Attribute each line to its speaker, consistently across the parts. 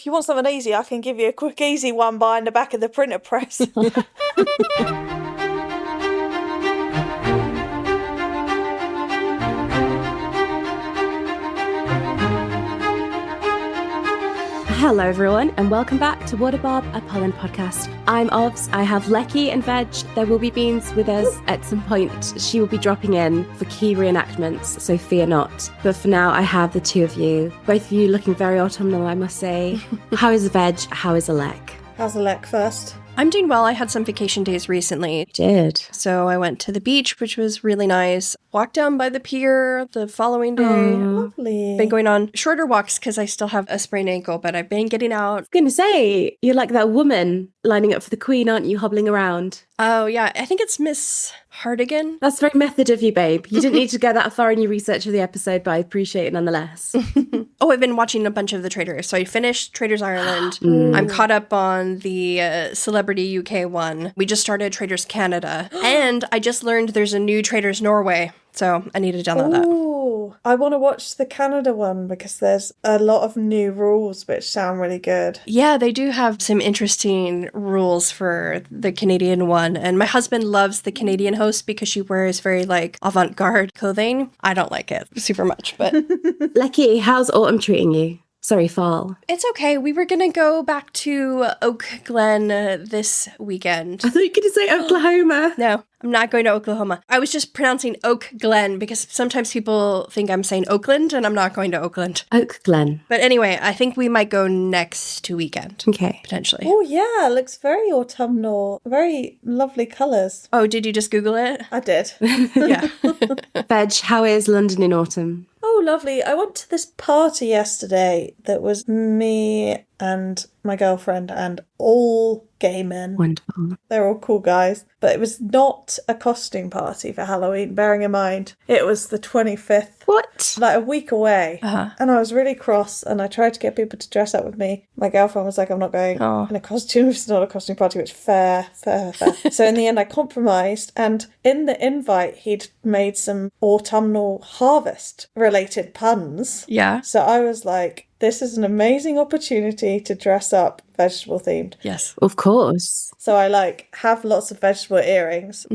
Speaker 1: if you want something easy, I can give you a quick, easy one behind the back of the printer press.
Speaker 2: Hello everyone and welcome back to What a Barb, a Polin podcast. I'm Ovs, I have Lecky and Veg. There will be Beans with us at some point. She will be dropping in for key reenactments, so fear not. But for now I have the two of you, both of you looking very autumnal, I must say. How is Veg? How is Alec?
Speaker 1: How's Alec first?
Speaker 3: I'm doing well. I had some vacation days recently.
Speaker 2: Did.
Speaker 3: So I went to the beach, which was really nice. Walked down by the pier the following day.
Speaker 1: Lovely.
Speaker 3: Been going on shorter walks because I still have a sprained ankle, but I've been getting out.
Speaker 2: I was going to say, you're like that woman lining up for the Queen, aren't you, hobbling around?
Speaker 3: Oh, yeah. I think it's Miss Hardigan.
Speaker 2: That's very method of you, babe. You didn't need to go that far in your research of the episode, but I appreciate it nonetheless.
Speaker 3: Oh, I've been watching a bunch of the Traitors. So I finished Traitors Ireland. I'm caught up on the Celebrity UK one. We just started Traitors Canada. And I just learned there's a new Traitors Norway. So I need to download that.
Speaker 1: Ooh, I want to watch the Canada one because there's a lot of new rules which sound really good.
Speaker 3: Yeah, they do have some interesting rules for the Canadian one. And my husband loves the Canadian host because she wears very, like, avant-garde clothing. I don't like it super much, but...
Speaker 2: Lecky, how's autumn treating you? Sorry, fall.
Speaker 3: It's okay. We were going to go back to Oak Glen this weekend.
Speaker 2: I thought you were going to say Oklahoma.
Speaker 3: No, I'm not going to Oklahoma. I was just pronouncing Oak Glen because sometimes people think I'm saying Oakland and I'm not going to Oakland.
Speaker 2: Oak Glen.
Speaker 3: But anyway, I think we might go next weekend.
Speaker 2: Okay.
Speaker 3: Potentially.
Speaker 1: Oh yeah, it looks very autumnal. Very lovely colours.
Speaker 3: Oh, did you just Google it?
Speaker 1: I did.
Speaker 3: Yeah.
Speaker 2: Veg, how is London in autumn?
Speaker 1: Oh, lovely. I went to this party yesterday that was me and my girlfriend and all gay men.
Speaker 2: Wonderful.
Speaker 1: They're all cool guys. But it was not a costume party for Halloween, bearing in mind it was the 25th.
Speaker 2: What?
Speaker 1: Like a week away.
Speaker 3: Uh-huh.
Speaker 1: And I was really cross and I tried to get people to dress up with me. My girlfriend was like, I'm not going in a costume. It's not a costume party, which fair. So in the end I compromised, and in the invite he'd made some autumnal harvest related puns.
Speaker 3: Yeah.
Speaker 1: So I was like, this is an amazing opportunity to dress up vegetable themed.
Speaker 3: Yes.
Speaker 2: Of course.
Speaker 1: So I have lots of vegetable earrings,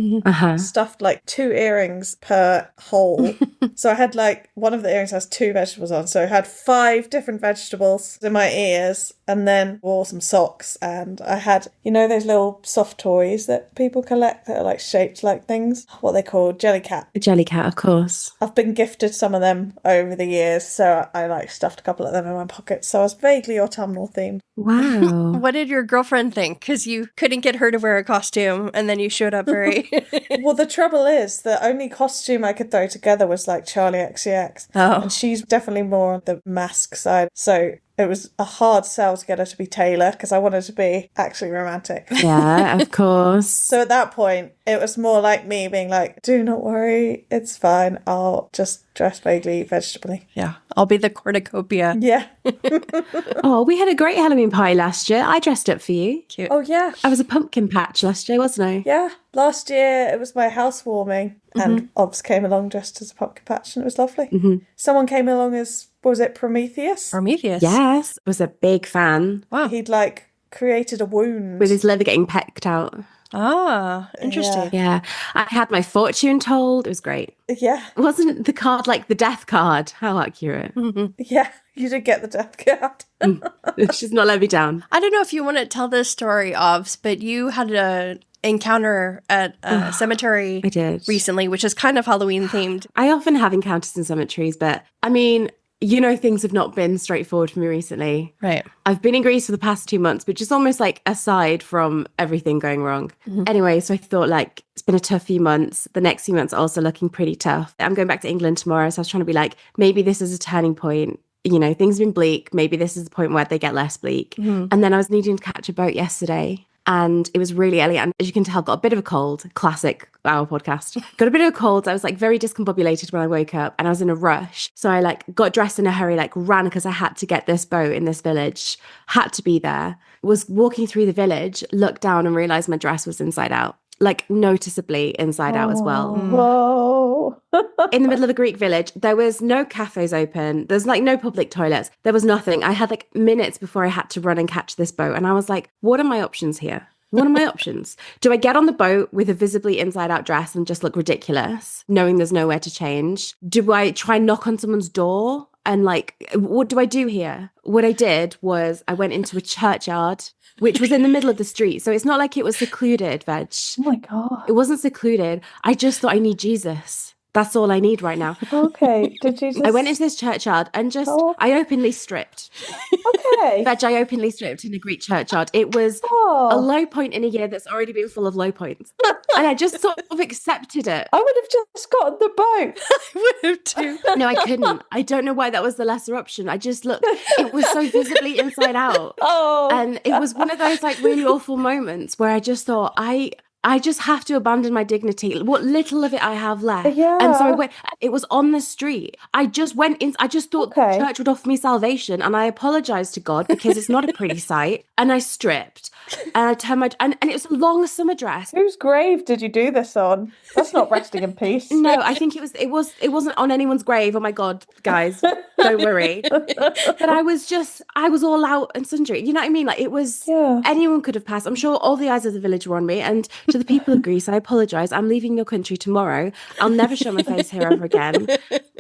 Speaker 1: stuffed 2 earrings per hole. So I had one of the earrings has 2 vegetables on. So I had 5 different vegetables in my ears and then wore some socks. And I had, those little soft toys that people collect that are shaped like things, what they call Jellycat.
Speaker 2: A Jellycat, of course.
Speaker 1: I've been gifted some of them over the years. So I stuffed a couple of them in my pockets. So I was vaguely autumnal themed.
Speaker 2: Wow.
Speaker 3: What did your girlfriend think? Because you couldn't get her to wear a costume and then you showed up very...
Speaker 1: Well, the trouble is the only costume I could throw together was Charlie XCX.
Speaker 3: Oh.
Speaker 1: And she's definitely more on the mask side. So it was a hard sell to get her to be Taylor because I wanted to be actually romantic.
Speaker 2: Yeah, of course.
Speaker 1: So at that point, it was more like me being like, do not worry, it's fine. I'll just dress vaguely vegetably.
Speaker 3: Yeah. I'll be the cornucopia.
Speaker 1: Yeah.
Speaker 2: Oh, we had a great Halloween party last year. I dressed up for you.
Speaker 3: Cute.
Speaker 1: Oh, yeah.
Speaker 2: I was a pumpkin patch last year, wasn't I?
Speaker 1: Yeah. Last year, it was my housewarming and Obs came along dressed as a pumpkin patch and it was lovely. Someone came along as, was it Prometheus?
Speaker 3: Prometheus.
Speaker 2: Yes. I was a big fan.
Speaker 3: Wow.
Speaker 1: He'd created a wound.
Speaker 2: With his liver getting pecked out.
Speaker 3: Ah, interesting.
Speaker 2: Yeah. I had my fortune told. It was great.
Speaker 1: Yeah.
Speaker 2: Wasn't the card the death card? How accurate.
Speaker 1: Yeah. You did get the death card.
Speaker 2: She's not let me down.
Speaker 3: I don't know if you want to tell this story, Ovs, but you had an encounter at a cemetery
Speaker 2: I did.
Speaker 3: recently, which is kind of Halloween themed.
Speaker 2: I often have encounters in cemeteries, but I mean, things have not been straightforward for me recently.
Speaker 3: Right.
Speaker 2: I've been in Greece for the past 2 months, which is almost aside from everything going wrong. Anyway, so I thought it's been a tough few months. The next few months are also looking pretty tough. I'm going back to England tomorrow, so I was trying to be maybe this is a turning point. Things have been bleak. Maybe this is the point where they get less bleak. And then I was needing to catch a boat yesterday. And it was really early. And as you can tell, got a bit of a cold. Classic our podcast. Got a bit of a cold. I was very discombobulated when I woke up and I was in a rush. So I got dressed in a hurry, ran because I had to get this boat in this village. Had to be there. Was walking through the village, looked down and realised my dress was inside out. like noticeably inside out as well.
Speaker 1: Whoa.
Speaker 2: In the middle of the Greek village, there was no cafes open. There's like no public toilets. There was nothing. I had like minutes before I had to run and catch this boat. And I was like, what are my options here? What are my options? Do I get on the boat with a visibly inside out dress and just look ridiculous, knowing there's nowhere to change? Do I try and knock on someone's door? And like, what do I do here? What I did was I went into a churchyard, which was in the middle of the street. So it's not like it was secluded, Veg.
Speaker 1: Oh my God.
Speaker 2: It wasn't secluded. I just thought I need Jesus. That's all I need right now.
Speaker 1: Okay. Did you just...
Speaker 2: I went into this churchyard and just, I openly stripped.
Speaker 1: Okay.
Speaker 2: Veg, I openly stripped in a Greek churchyard. It was a low point in a year that's already been full of low points. And I just sort of accepted it.
Speaker 1: I would have just got on the boat.
Speaker 3: I would have too.
Speaker 2: No, I couldn't. I don't know why that was the lesser option. I just looked, it was so visibly inside out. And it was one of those like really awful moments where I just thought, I just have to abandon my dignity, what little of it I have left.
Speaker 1: Yeah.
Speaker 2: And so I went, it was on the street. I just went in, I just thought the church would offer me salvation. And I apologized to God because it's not a pretty sight. And I stripped and I turned my, and it was a long summer dress.
Speaker 1: Whose grave did you do this on? That's not resting in peace.
Speaker 2: No, I think it wasn't on anyone's grave. Oh my God, guys, don't worry. But I was all out and sundry. You know what I mean? Like it was, anyone could have passed. I'm sure all the eyes of the village were on me. And to the people of Greece, I apologise. I'm leaving your country tomorrow. I'll never show my face here ever again.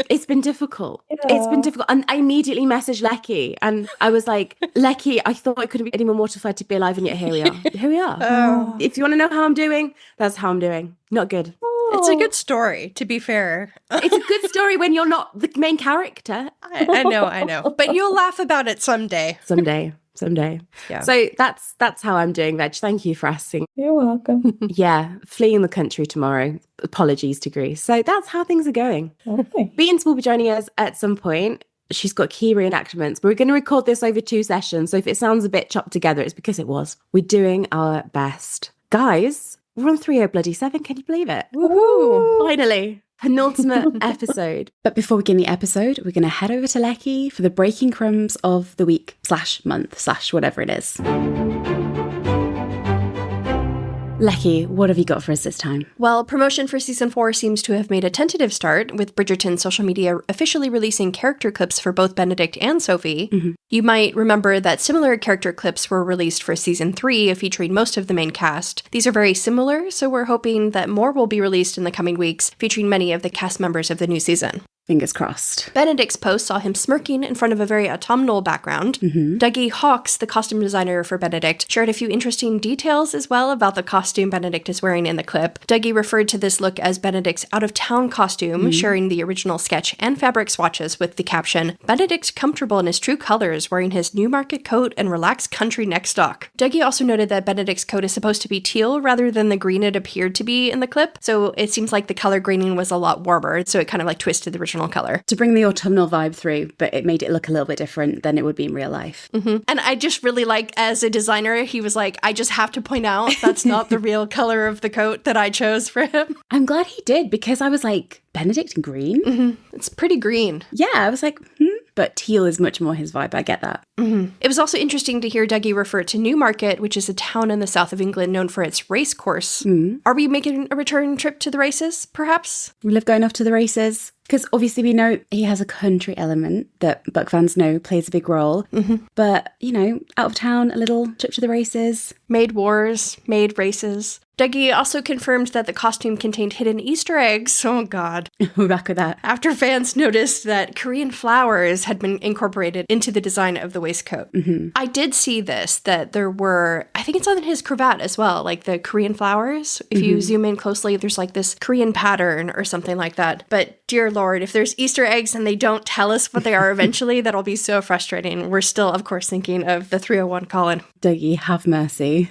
Speaker 2: It's been difficult. Yeah. It's been difficult. And I immediately messaged Lecky and I was like, Lecky, I thought I couldn't be any more mortified to be alive, and yet here we are. Here we are. If you want to know how I'm doing, that's how I'm doing. Not good.
Speaker 3: It's a good story, to be fair.
Speaker 2: It's a good story when you're not the main character.
Speaker 3: I know. But you'll laugh about it someday.
Speaker 2: Someday.
Speaker 3: Yeah.
Speaker 2: So that's how I'm doing, Veg. Thank you for asking.
Speaker 1: You're welcome.
Speaker 2: Yeah, fleeing the country tomorrow. Apologies to Greece. So that's how things are going.
Speaker 1: Okay.
Speaker 2: Beans will be joining us at some point. She's got key reenactments. We're going to record this over 2 sessions. So if it sounds a bit chopped together, it's because it was. We're doing our best. Guys, we're on 307. Can you believe it?
Speaker 3: Woohoo!
Speaker 2: Finally. Penultimate episode.
Speaker 4: But before we begin the episode, we're going to head over to Lecky for the breaking crumbs of the week / month / whatever it is. Lecky, what have you got for us this time?
Speaker 3: Well, promotion for season 4 seems to have made a tentative start, with Bridgerton social media officially releasing character clips for both Benedict and Sophie. Mm-hmm. You might remember that similar character clips were released for season 3, featuring most of the main cast. These are very similar, so we're hoping that more will be released in the coming weeks, featuring many of the cast members of the new season.
Speaker 4: Fingers crossed.
Speaker 3: Benedict's post saw him smirking in front of a very autumnal background. Mm-hmm. Dougie Hawkes, the costume designer for Benedict, shared a few interesting details as well about the costume Benedict is wearing in the clip. Dougie referred to this look as Benedict's out-of-town costume, sharing the original sketch and fabric swatches with the caption, "Benedict's comfortable in his true colors, wearing his Newmarket coat and relaxed country neckstock." Dougie also noted that Benedict's coat is supposed to be teal rather than the green it appeared to be in the clip, so it seems like the color grading was a lot warmer, so it kind of like twisted the original color.
Speaker 4: To bring the autumnal vibe through, but it made it look a little bit different than it would be in real life.
Speaker 3: Mm-hmm. And I just really like, as a designer, he was like, I just have to point out that's not the real color of the coat that I chose for him.
Speaker 4: I'm glad he did, because I was like, Benedict and green?
Speaker 3: Mm-hmm. It's pretty green.
Speaker 4: Yeah, I was like, But teal is much more his vibe. I get that.
Speaker 3: Mm-hmm. It was also interesting to hear Dougie refer to Newmarket, which is a town in the south of England known for its race course. Mm. Are we making a return trip to the races, perhaps?
Speaker 4: We love going off to the races. Because obviously we know he has a country element that Buck fans know plays a big role. Mm-hmm. But, you know, out of town, a little trip to the races.
Speaker 3: Made wars, made races. Dougie also confirmed that the costume contained hidden Easter eggs. Oh, God.
Speaker 4: We're back with that.
Speaker 3: After fans noticed that Korean flowers had been incorporated into the design of the waistcoat. Mm-hmm. I did see this, that there were, I think it's on his cravat as well, like the Korean flowers. If you zoom in closely, there's like this Korean pattern or something like that. But dear Lord, if there's Easter eggs and they don't tell us what they are eventually, that'll be so frustrating. We're still, of course, thinking of the 301 Colin.
Speaker 4: Dougie, have mercy.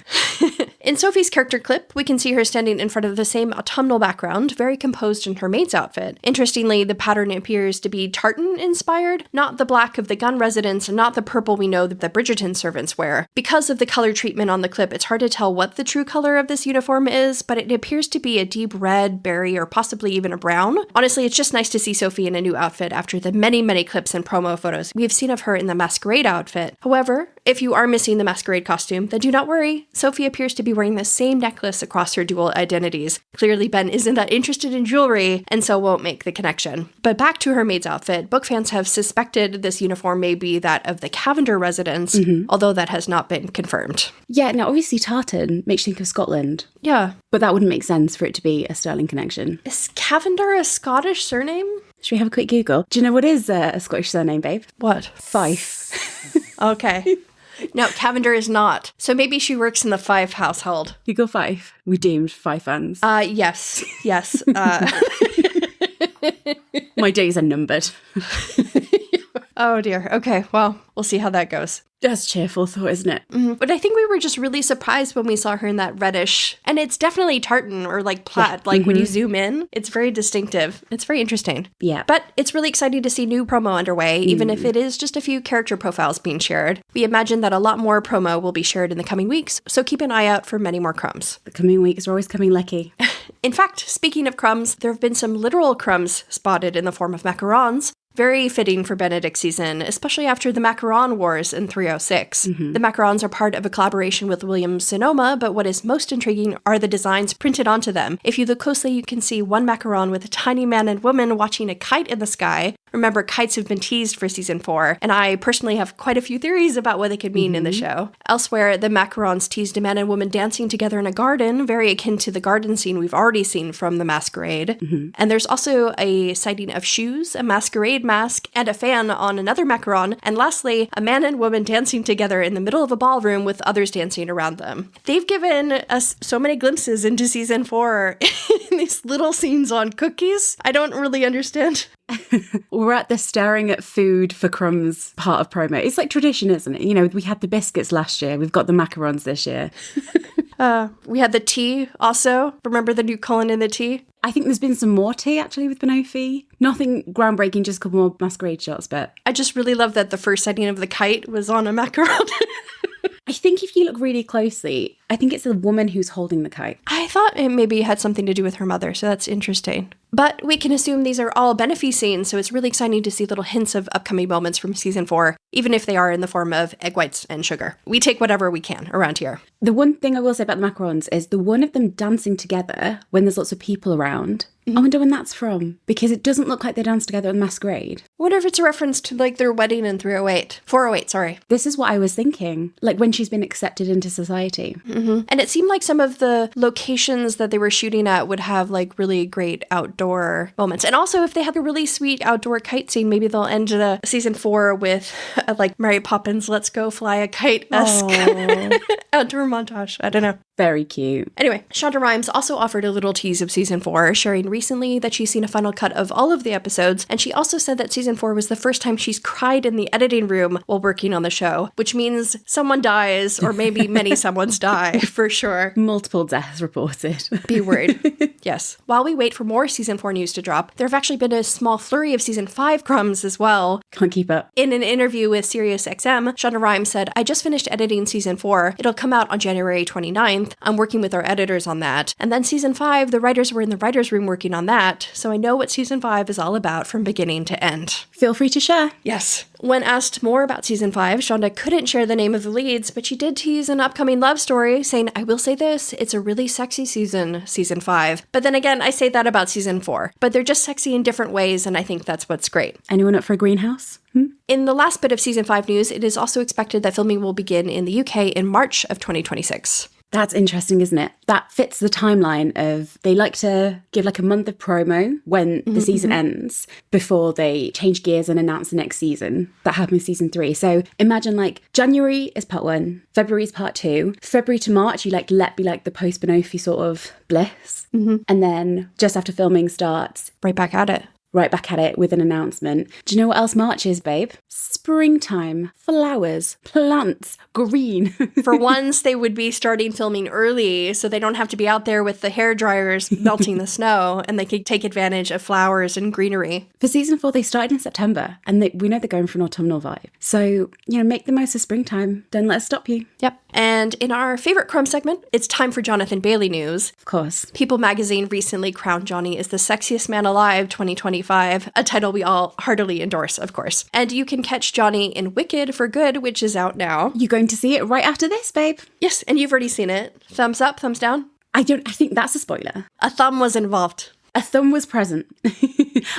Speaker 3: In Sophie's character clip, we can see her standing in front of the same autumnal background, very composed in her maid's outfit. Interestingly, the pattern appears to be tartan-inspired, not the black of the gun residents, and not the purple we know that the Bridgerton servants wear. Because of the color treatment on the clip, it's hard to tell what the true color of this uniform is, but it appears to be a deep red, berry, or possibly even a brown. Honestly, it's just nice to see Sophie in a new outfit after the many, many clips and promo photos we've seen of her in the masquerade outfit. However, If you are missing the masquerade costume, then do not worry. Sophie appears to be wearing the same necklace across her dual identities. Clearly, Ben isn't that interested in jewelry, and so won't make the connection. But back to her maid's outfit, book fans have suspected this uniform may be that of the Cavender residence, although that has not been confirmed.
Speaker 4: Yeah, now obviously tartan makes you think of Scotland.
Speaker 3: Yeah.
Speaker 4: But that wouldn't make sense for it to be a Stirling connection.
Speaker 3: Is Cavender a Scottish surname?
Speaker 4: Should we have a quick Google? Do you know what is a Scottish surname, babe?
Speaker 3: What?
Speaker 4: Fife.
Speaker 3: Okay. No, Cavender is not. So maybe she works in the Fife household.
Speaker 4: Google Fife. We doomed Fife fans.
Speaker 3: Yes. Yes.
Speaker 4: My days are numbered.
Speaker 3: Oh dear. Okay, well, we'll see how that goes.
Speaker 4: That's cheerful thought, isn't it?
Speaker 3: But I think we were just really surprised when we saw her in that reddish, and it's definitely tartan or like plaid. Yeah. Like when you zoom in, it's very distinctive. It's very interesting.
Speaker 4: Yeah.
Speaker 3: But it's really exciting to see new promo underway, even if it is just a few character profiles being shared. We imagine that a lot more promo will be shared in the coming weeks, so keep an eye out for many more crumbs.
Speaker 4: The coming weeks are always coming lucky.
Speaker 3: In fact, speaking of crumbs, there have been some literal crumbs spotted in the form of macarons. Very fitting for Benedict's season, especially after the Macaron Wars in 306. The macarons are part of a collaboration with William Sonoma, but what is most intriguing are the designs printed onto them. If you look closely, you can see one macaron with a tiny man and woman watching a kite in the sky. Remember, kites have been teased for season 4, and I personally have quite a few theories about what they could mean in the show. Elsewhere, the macarons teased a man and woman dancing together in a garden, very akin to the garden scene we've already seen from the Masquerade. And there's also a sighting of shoes, a masquerade mask, and a fan on another macaron, and lastly, a man and woman dancing together in the middle of a ballroom with others dancing around them. They've given us so many glimpses into season 4 in these little scenes on cookies. I don't really understand.
Speaker 4: We're at the staring at food for crumbs part of promo. It's like tradition, isn't it? You know, we had the biscuits last year. We've got the macarons this year.
Speaker 3: We had the tea also. Remember the new Colin in the tea?
Speaker 4: I think there's been some more tea actually with Penelope. Nothing groundbreaking, just a couple more masquerade shots, but
Speaker 3: I just really love that the first sighting of the kite was on a macaron.
Speaker 4: I think if you look really closely, I think it's the woman who's holding the kite.
Speaker 3: I thought it maybe had something to do with her mother, so that's interesting. But we can assume these are all Benefi scenes, so it's really exciting to see little hints of upcoming moments from season 4, even if they are in the form of egg whites and sugar. We take whatever we can around here.
Speaker 4: The one thing I will say about the macarons is the one of them dancing together when there's lots of people around. I wonder when that's from, because it doesn't look like they dance together in Masquerade.
Speaker 3: I wonder if it's a reference to like their wedding in 408, sorry.
Speaker 4: This is what I was thinking, like when she's been accepted into society.
Speaker 3: And it seemed like some of the locations that they were shooting at would have like really great outdoor moments. And also if they have a really sweet outdoor kite scene, maybe they'll end the season 4 with like Mary Poppins, let's go fly a kite-esque outdoor montage. I don't know.
Speaker 4: Very cute.
Speaker 3: Anyway, Shonda Rhimes also offered a little tease of season 4, sharing recently that she's seen a final cut of all of the episodes, and she also said that season 4 was the first time she's cried in the editing room while working on the show, which means someone dies, or maybe many someones die, for sure.
Speaker 4: Multiple deaths reported.
Speaker 3: Be worried. Yes. While we wait for more season 4 news to drop, there have actually been a small flurry of season 5 crumbs as well.
Speaker 4: Can't keep up.
Speaker 3: In an interview with SiriusXM, Shonda Rhimes said, I just finished editing season 4. It'll come out on January 29th. I'm working with our editors on that. And then season 5, the writers were in the writer's room working on that. So I know what season 5 is all about from beginning to end.
Speaker 4: Feel free to share.
Speaker 3: Yes. When asked more about season 5, Shonda couldn't share the name of the leads, but she did tease an upcoming love story, saying, I will say this, it's a really sexy season 5. But then again, I say that about season 4. But they're just sexy in different ways, and I think that's what's great.
Speaker 4: Anyone up for a greenhouse?
Speaker 3: In the last bit of season 5 news, it is also expected that filming will begin in the UK in March of 2026.
Speaker 4: That's interesting, isn't it? That fits the timeline of they like to give like a month of promo when the season ends before they change gears and announce the next season. That happened with season 3. So imagine like January is part 1, February is part 2, February to March you like let be like the post-Benofi sort of bliss. And then just after filming starts,
Speaker 3: Right back at it
Speaker 4: with an announcement. Do you know what else March is, babe? Springtime, flowers, plants, green.
Speaker 3: For once, they would be starting filming early, so they don't have to be out there with the hair dryers melting the snow, and they could take advantage of flowers and greenery.
Speaker 4: For season 4, they started in September, and we know they're going for an autumnal vibe. So, make the most of springtime. Don't let it stop you.
Speaker 3: Yep. And in our favorite crumb segment, it's time for Jonathan Bailey news.
Speaker 4: Of course.
Speaker 3: People magazine recently crowned Johnny as the sexiest man alive 2025. 1995, a title we all heartily endorse, of course. And you can catch Johnny in Wicked for Good, which is out now.
Speaker 4: You're going to see it right after this, babe.
Speaker 3: Yes, and you've already seen it. Thumbs up, thumbs down?
Speaker 4: I think that's a spoiler.
Speaker 3: A thumb was involved.
Speaker 4: A thumb was present.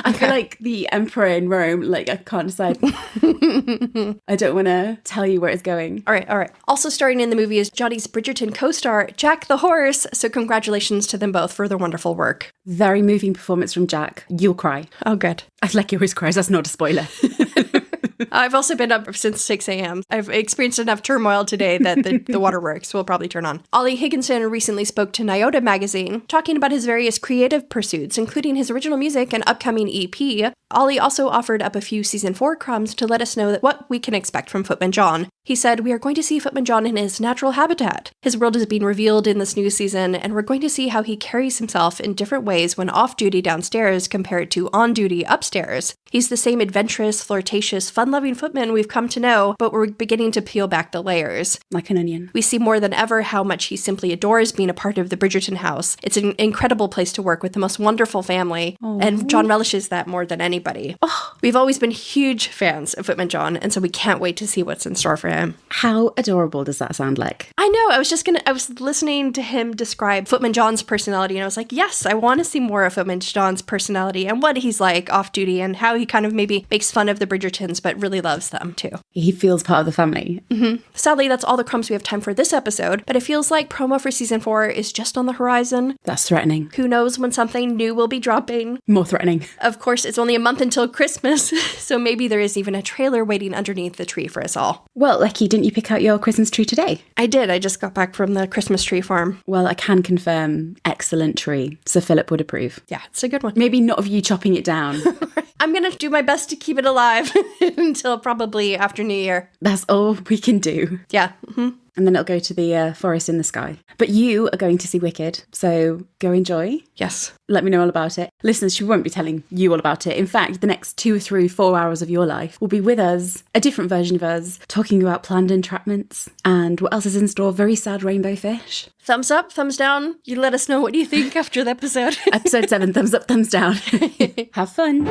Speaker 4: I feel like the emperor in Rome, like I can't decide. I don't want to tell you where it's going.
Speaker 3: All right. Also starring in the movie is Johnny's Bridgerton co-star, Jack the Horse. So congratulations to them both for their wonderful work.
Speaker 4: Very moving performance from Jack. You'll cry.
Speaker 3: Oh, good.
Speaker 4: I feel like he always cries. That's not a spoiler.
Speaker 3: I've also been up since 6 a.m. I've experienced enough turmoil today that the waterworks will probably turn on. Ollie Higginson recently spoke to Nyota magazine, talking about his various creative pursuits, including his original music and upcoming EP. Ollie also offered up a few season 4 crumbs to let us know that what we can expect from Footman John. He said, "We are going to see Footman John in his natural habitat. His world is being revealed in this new season, and we're going to see how he carries himself in different ways when off-duty downstairs compared to on-duty upstairs. He's the same adventurous, flirtatious, fun-loving footman we've come to know, but we're beginning to peel back the layers.
Speaker 4: Like an onion.
Speaker 3: We see more than ever how much he simply adores being a part of the Bridgerton house. It's an incredible place to work with the most wonderful family, and John relishes that more than anybody. We've always been huge fans of Footman John, and so we can't wait to see what's in store for him."
Speaker 4: How adorable does that sound like?
Speaker 3: I know. I was listening to him describe Footman John's personality, and I was like, yes, I want to see more of Footman John's personality and what he's like off duty and how he kind of maybe makes fun of the Bridgertons, but really loves them too.
Speaker 4: He feels part of the family.
Speaker 3: Mm-hmm. Sadly, that's all the crumbs we have time for this episode, but it feels like promo for season 4 is just on the horizon.
Speaker 4: That's threatening.
Speaker 3: Who knows when something new will be dropping?
Speaker 4: More threatening.
Speaker 3: Of course, it's only a month until Christmas, so maybe there is even a trailer waiting underneath the tree for us all.
Speaker 4: Well, Lecky, didn't you pick out your Christmas tree today?
Speaker 3: I did. I just got back from the Christmas tree farm.
Speaker 4: Well, I can confirm, excellent tree. Sir Philip would approve.
Speaker 3: Yeah, it's a good one.
Speaker 4: Maybe not of you chopping it down.
Speaker 3: I'm going to do my best to keep it alive until probably after New Year.
Speaker 4: That's all we can do.
Speaker 3: Yeah. Mm-hmm.
Speaker 4: And then it'll go to the forest in the sky. But you are going to see Wicked, so go enjoy.
Speaker 3: Yes.
Speaker 4: Let me know all about it. Listeners, she won't be telling you all about it. In fact, the next 2 or 3, 4 hours of your life will be with us, a different version of us, talking about planned entrapments and what else is in store. Very sad rainbow fish.
Speaker 3: Thumbs up, thumbs down. You let us know what you think after the episode.
Speaker 4: Episode 7, thumbs up, thumbs down. Have fun.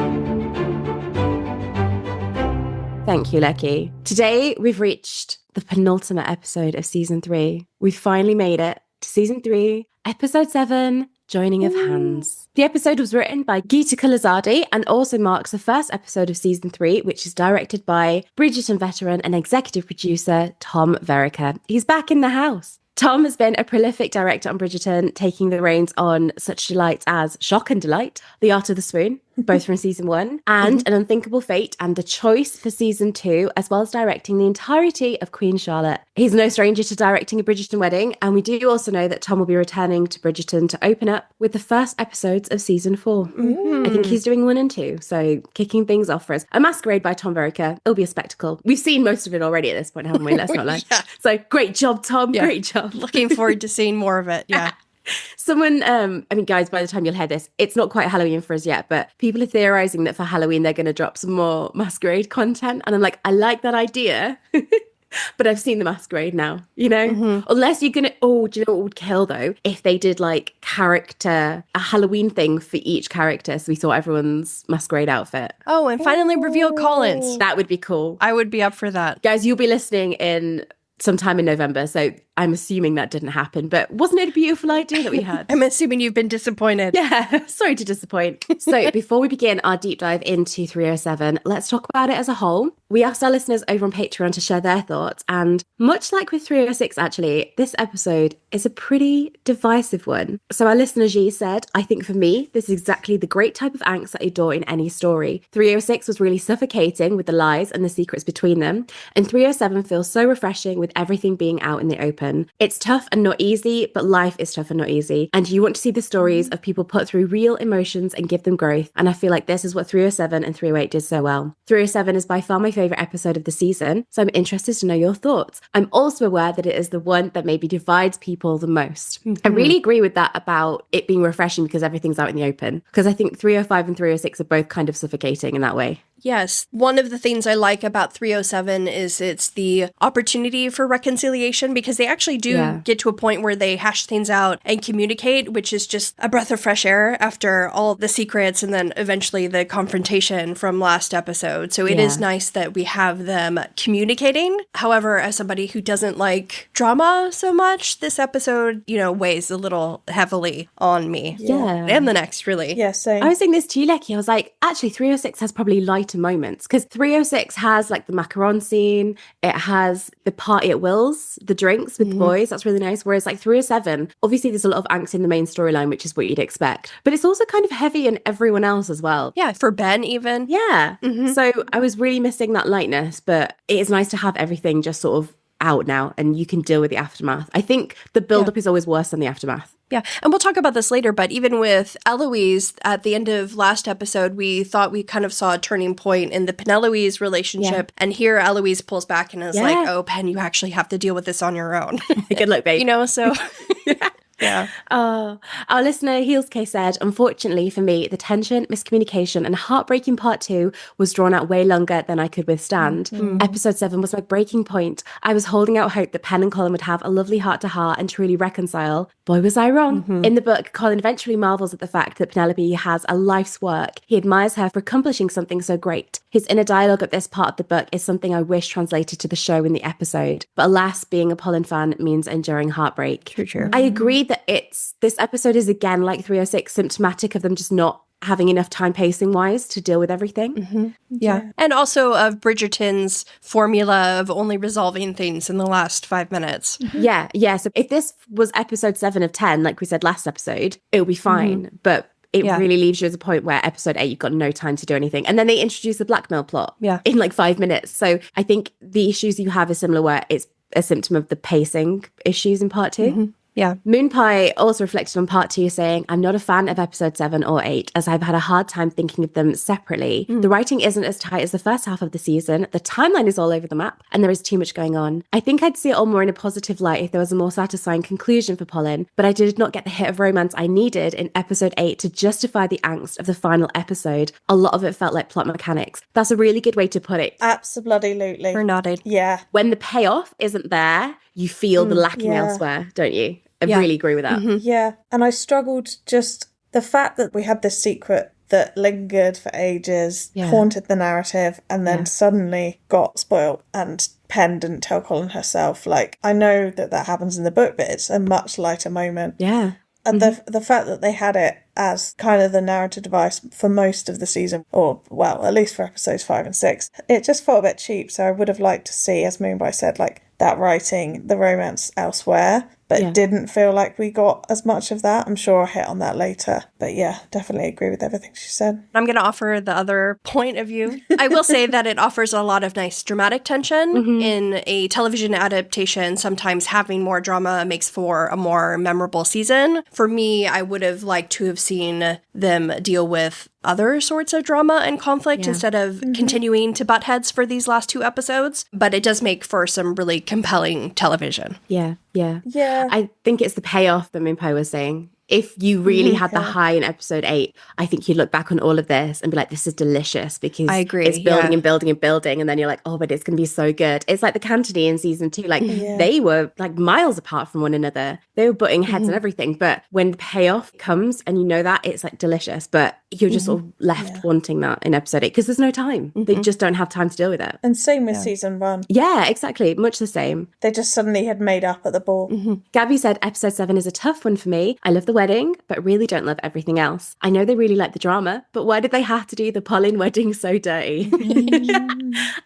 Speaker 2: Thank you, Lecky. Today, we've reached the penultimate episode of season 3. We've finally made it to season 3, episode 7, Joining of Hands. The episode was written by Geeta Kulazade and also marks the first episode of season 3, which is directed by Bridgerton veteran and executive producer Tom Verica. He's back in the house. Tom has been a prolific director on Bridgerton, taking the reins on such delights as Shock and Delight, The Art of the Swoon, both from season 1, and An Unthinkable Fate and The Choice for season 2, as well as directing the entirety of Queen Charlotte. He's no stranger to directing a Bridgerton wedding, and we do also know that Tom will be returning to Bridgerton to open up with the first episodes of season 4. I think he's doing 1 and 2, so kicking things off for us. A Masquerade by Tom Verica. It'll be a spectacle. We've seen most of it already at this point, haven't we? Let's not lie.
Speaker 3: Yeah.
Speaker 2: So great job, Tom. Yeah. Great job.
Speaker 3: Looking forward to seeing more of it. Yeah.
Speaker 2: Someone, guys, by the time you'll hear this, it's not quite Halloween for us yet, but people are theorizing that for Halloween, they're going to drop some more Masquerade content. And I'm like, I like that idea. But I've seen the Masquerade now, you know? Mm-hmm. Unless you're going to, do you know what would kill though? If they did like a Halloween thing for each character. So we saw everyone's Masquerade outfit.
Speaker 3: Oh, and finally reveal Colin's.
Speaker 2: That would be cool.
Speaker 3: I would be up for that.
Speaker 2: Guys, you'll be listening in sometime in November, so I'm assuming that didn't happen, but wasn't it a beautiful idea that we had?
Speaker 3: I'm assuming you've been disappointed.
Speaker 2: Yeah, sorry to disappoint. So before we begin our deep dive into 307, let's talk about it as a whole. We asked our listeners over on Patreon to share their thoughts, and much like with 306 actually, this episode is a pretty divisive one. So our listener G said, I think for me, this is exactly the great type of angst that I adore in any story. 306 was really suffocating with the lies and the secrets between them, and 307 feels so refreshing with everything being out in the open. It's tough and not easy, but life is tough and not easy. And you want to see the stories of people put through real emotions and give them growth. And I feel like this is what 307 and 308 did so well. 307 is by far my favourite episode of the season, so I'm interested to know your thoughts. I'm also aware that it is the one that maybe divides people the most. Mm-hmm. I really agree with that about it being refreshing because everything's out in the open. Because I think 305 and 306 are both kind of suffocating in that way.
Speaker 3: Yes. One of the things I like about 307 is it's the opportunity for reconciliation, because they actually do get to a point where they hash things out and communicate, which is just a breath of fresh air after all the secrets and then eventually the confrontation from last episode. So it is nice that we have them communicating. However, as somebody who doesn't like drama so much, this episode, weighs a little heavily on me.
Speaker 2: Yeah.
Speaker 3: And the next, really.
Speaker 1: Yeah, same.
Speaker 2: I was saying this to you, Lecky. I was like, actually, 306 has probably lighter moments, because 306 has like the macaron scene. It has the party at Will's, the drinks with the boys. That's really nice. Whereas like 307, obviously there's a lot of angst in the main storyline, which is what you'd expect. But it's also kind of heavy in everyone else as well.
Speaker 3: Yeah, for Ben even.
Speaker 2: Yeah. So I was really missing that lightness, but it is nice to have everything just sort of out now and you can deal with the aftermath. I think the build-up is always worse than the aftermath.
Speaker 3: Yeah, and we'll talk about this later, but even with Eloise, at the end of last episode, we thought we kind of saw a turning point in the Penelope's relationship, and here Eloise pulls back and is like, oh, Pen, you actually have to deal with this on your own.
Speaker 2: Good luck, babe.
Speaker 3: So... Yeah.
Speaker 2: Oh, our listener Heels K said, unfortunately for me, the tension, miscommunication, and heartbreaking part 2 was drawn out way longer than I could withstand. Episode 7 was my breaking point. I was holding out hope that Pen and Colin would have a lovely heart-to-heart and truly reconcile. Boy, was I wrong. In the book, Colin eventually marvels at the fact that Penelope has a life's work. He admires her for accomplishing something so great. His inner dialogue at this part of the book is something I wish translated to the show in the episode. But alas, being a Polin fan means enduring heartbreak.
Speaker 3: True.
Speaker 2: I agree that this episode is again like 306, symptomatic of them just not having enough time pacing wise to deal with everything.
Speaker 3: Yeah. And also of Bridgerton's formula of only resolving things in the last 5 minutes.
Speaker 2: Yeah. So if this was episode 7 of 10, like we said last episode, it would be fine. But it really leaves you at a point where episode 8, you've got no time to do anything. And then they introduce the blackmail plot in like 5 minutes. So I think the issues you have is similar, where it's a symptom of the pacing issues in part 2.
Speaker 3: Yeah.
Speaker 2: Moonpie also reflected on part 2, saying, I'm not a fan of episode 7 or 8, as I've had a hard time thinking of them separately. The writing isn't as tight as the first half of the season. The timeline is all over the map, and there is too much going on. I think I'd see it all more in a positive light if there was a more satisfying conclusion for Polin, but I did not get the hit of romance I needed in episode 8 to justify the angst of the final episode. A lot of it felt like plot mechanics. That's a really good way to put it.
Speaker 1: Absolutely.
Speaker 3: We're nodded.
Speaker 1: Yeah.
Speaker 2: When the payoff isn't there, you feel the lacking elsewhere, don't you? I really agree with that.
Speaker 1: Yeah. And I struggled just the fact that we had this secret that lingered for ages, haunted the narrative, and then suddenly got spoiled and Pen didn't tell Colin herself. Like, I know that happens in the book, but it's a much lighter moment.
Speaker 2: Yeah.
Speaker 1: And the fact that they had it as kind of the narrative device for most of the season, or, well, at least for episodes 5 and 6, it just felt a bit cheap. So I would have liked to see, as Moonby said, like, that writing, the romance elsewhere, but it didn't feel like we got as much of that. I'm sure I'll hit on that later. But yeah, definitely agree with everything she said.
Speaker 3: I'm going to offer the other point of view. I will say that it offers a lot of nice dramatic tension in a television adaptation. Sometimes having more drama makes for a more memorable season. For me, I would have liked to have seen them deal with other sorts of drama and conflict instead of continuing to butt heads for these last 2 episodes. But it does make for some really compelling television.
Speaker 2: Yeah.
Speaker 1: Yeah.
Speaker 2: I think it's the payoff that Moonpie was saying. If you really had the high in episode 8, I think you'd look back on all of this and be like, this is delicious, because
Speaker 3: I agree,
Speaker 2: it's building and building and building. And then you're like, oh, but it's going to be so good. It's like the Cantony in season 2. Like they were like miles apart from one another. They were butting heads and everything. But when the payoff comes and you know that, it's like delicious. But you're just sort of left wanting that in episode 8 because there's no time. They just don't have time to deal with it.
Speaker 1: And same with season 1.
Speaker 2: Yeah, exactly. Much the same.
Speaker 1: They just suddenly had made up at the ball.
Speaker 2: Gabby said episode 7 is a tough one for me. I love the wedding, but really don't love everything else. I know they really like the drama, but why did they have to do the Polin wedding so dirty?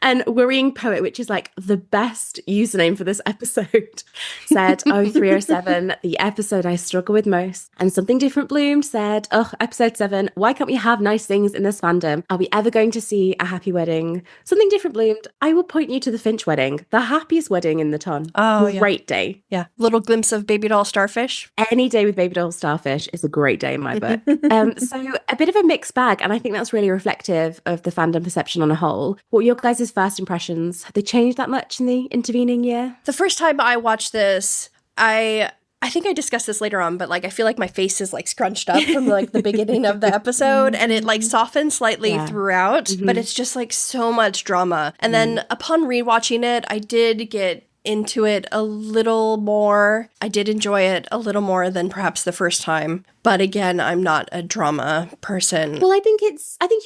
Speaker 2: And Worrying Poet, which is like the best username for this episode, said, oh, 307, the episode I struggle with most. And Something Different Bloomed said, oh, episode 7, why can't we have nice things in this fandom? Are we ever going to see a happy wedding? Something Different Bloomed, I will point you to the Finch wedding, the happiest wedding in the ton.
Speaker 3: Oh,
Speaker 2: great day.
Speaker 3: Yeah. Little glimpse of baby doll starfish.
Speaker 2: Any day with baby doll starfish is a great day in my book. So a bit of a mixed bag, and I think that's really reflective of the fandom perception on a whole. What are your guys' first impressions? Have they changed that much in the intervening year?
Speaker 3: The first time I watched this, I I think I discussed this later on, but like I feel like my face is like scrunched up from like the beginning of the episode, and it like softens slightly throughout, but it's just like so much drama. And then upon rewatching it, I did get into it a little more. I did enjoy it a little more than perhaps the first time. But again, I'm not a drama person.
Speaker 2: Well, I think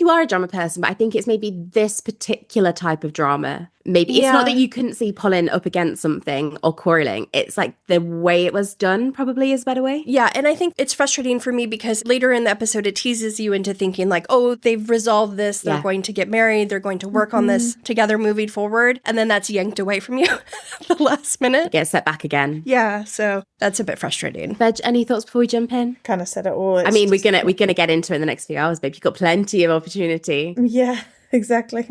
Speaker 2: you are a drama person, but I think it's maybe this particular type of drama. Maybe it's not that you couldn't see Polin up against something or quarreling. It's like the way it was done probably is a better way.
Speaker 3: Yeah, and I think it's frustrating for me because later in the episode, it teases you into thinking like, oh, they've resolved this. They're going to get married. They're going to work on this together moving forward. And then that's yanked away from you at the last minute.
Speaker 2: Get set back again.
Speaker 3: Yeah, so that's a bit frustrating.
Speaker 2: Veg, any thoughts before we jump in?
Speaker 1: Kind of said it all.
Speaker 2: I mean, we're gonna get into it in the next few hours, babe. You've got plenty of opportunity.
Speaker 1: Yeah, exactly.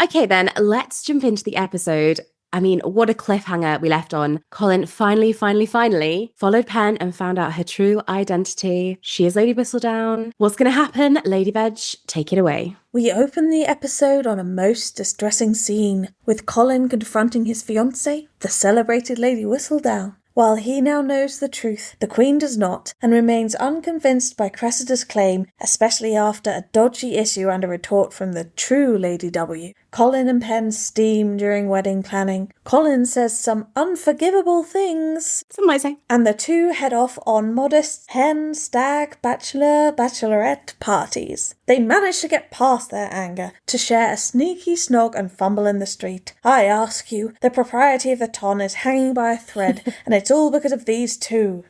Speaker 2: Okay, then let's jump into the episode. I mean, what a cliffhanger we left on. Colin finally followed Pen and found out her true identity. She is Lady Whistledown. What's going to happen? Lady Veg, take it away.
Speaker 1: We open the episode on a most distressing scene, with Colin confronting his fiancée, the celebrated Lady Whistledown. While he now knows the truth, the Queen does not, and remains unconvinced by Cressida's claim, especially after a dodgy issue and a retort from the true Lady W. Colin and Pen steam during wedding planning. Colin says some unforgivable things.
Speaker 2: Some might say.
Speaker 1: And the two head off on modest hen, stag, bachelorette parties. They manage to get past their anger, to share a sneaky snog and fumble in the street. I ask you, the propriety of the ton is hanging by a thread, and it's all because of these two.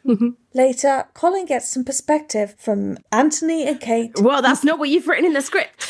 Speaker 1: Later, Colin gets some perspective from Anthony and Kate.
Speaker 2: Well, that's not what you've written in the script.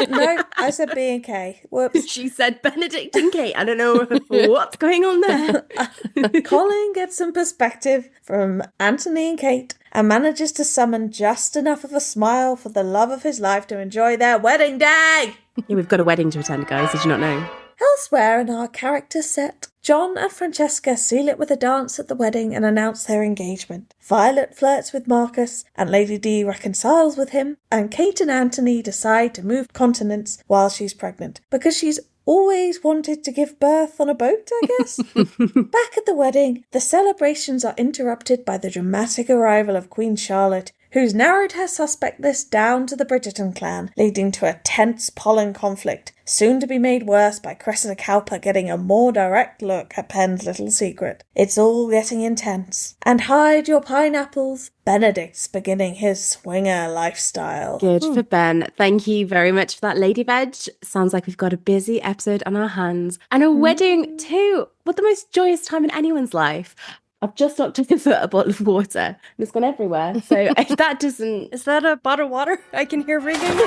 Speaker 1: No, I said B and K. Whoops.
Speaker 2: She said Benedict and Kate. I don't know what's going on there.
Speaker 1: Colin gets some perspective from Anthony and Kate and manages to summon just enough of a smile for the love of his life to enjoy their wedding day.
Speaker 2: Yeah, we've got a wedding to attend, guys. Did you not know?
Speaker 1: Elsewhere in our character set, John and Francesca seal it with a dance at the wedding and announce their engagement. Violet flirts with Marcus, and Lady D reconciles with him, and Kate and Anthony decide to move continents while she's pregnant, because she's always wanted to give birth on a boat, I guess. Back at the wedding, the celebrations are interrupted by the dramatic arrival of Queen Charlotte, who's narrowed her suspect list down to the Bridgerton clan, leading to a tense Polin conflict, soon to be made worse by Cressida Cowper getting a more direct look at Pen's little secret. It's all getting intense. And hide your pineapples, Benedict's beginning his swinger lifestyle.
Speaker 2: Good for Ben. Thank you very much for that, Lady Veg. Sounds like we've got a busy episode on our hands. And a wedding too. What the most joyous time in anyone's life. I've just knocked over a bottle of water and it's gone everywhere. So if that doesn't...
Speaker 3: Is that a bottle of water I can hear ringing?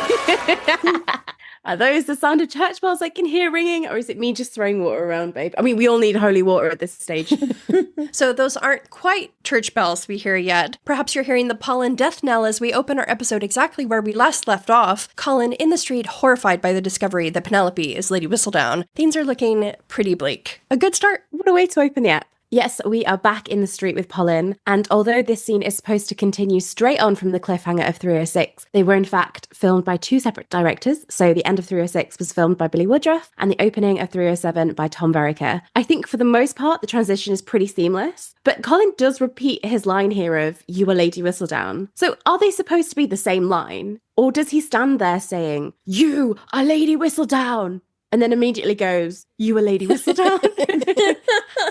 Speaker 2: Are those the sound of church bells I can hear ringing? Or is it me just throwing water around, babe? I mean, we all need holy water at this stage.
Speaker 3: So those aren't quite church bells we hear yet. Perhaps you're hearing the Polin death knell as we open our episode exactly where we last left off. Colin in the street, horrified by the discovery that Penelope is Lady Whistledown. Things are looking pretty bleak. A good start.
Speaker 2: What a way to open the app. Yes, we are back in the street with Polin, and although this scene is supposed to continue straight on from the cliffhanger of 306, they were in fact filmed by two separate directors. So the end of 306 was filmed by Billy Woodruff, and the opening of 307 by Tom Verica. I think for the most part, the transition is pretty seamless, but Colin does repeat his line here of, "You are Lady Whistledown." So are they supposed to be the same line? Or does he stand there saying, "You are Lady Whistledown," and then immediately goes, "You are Lady Whistledown"?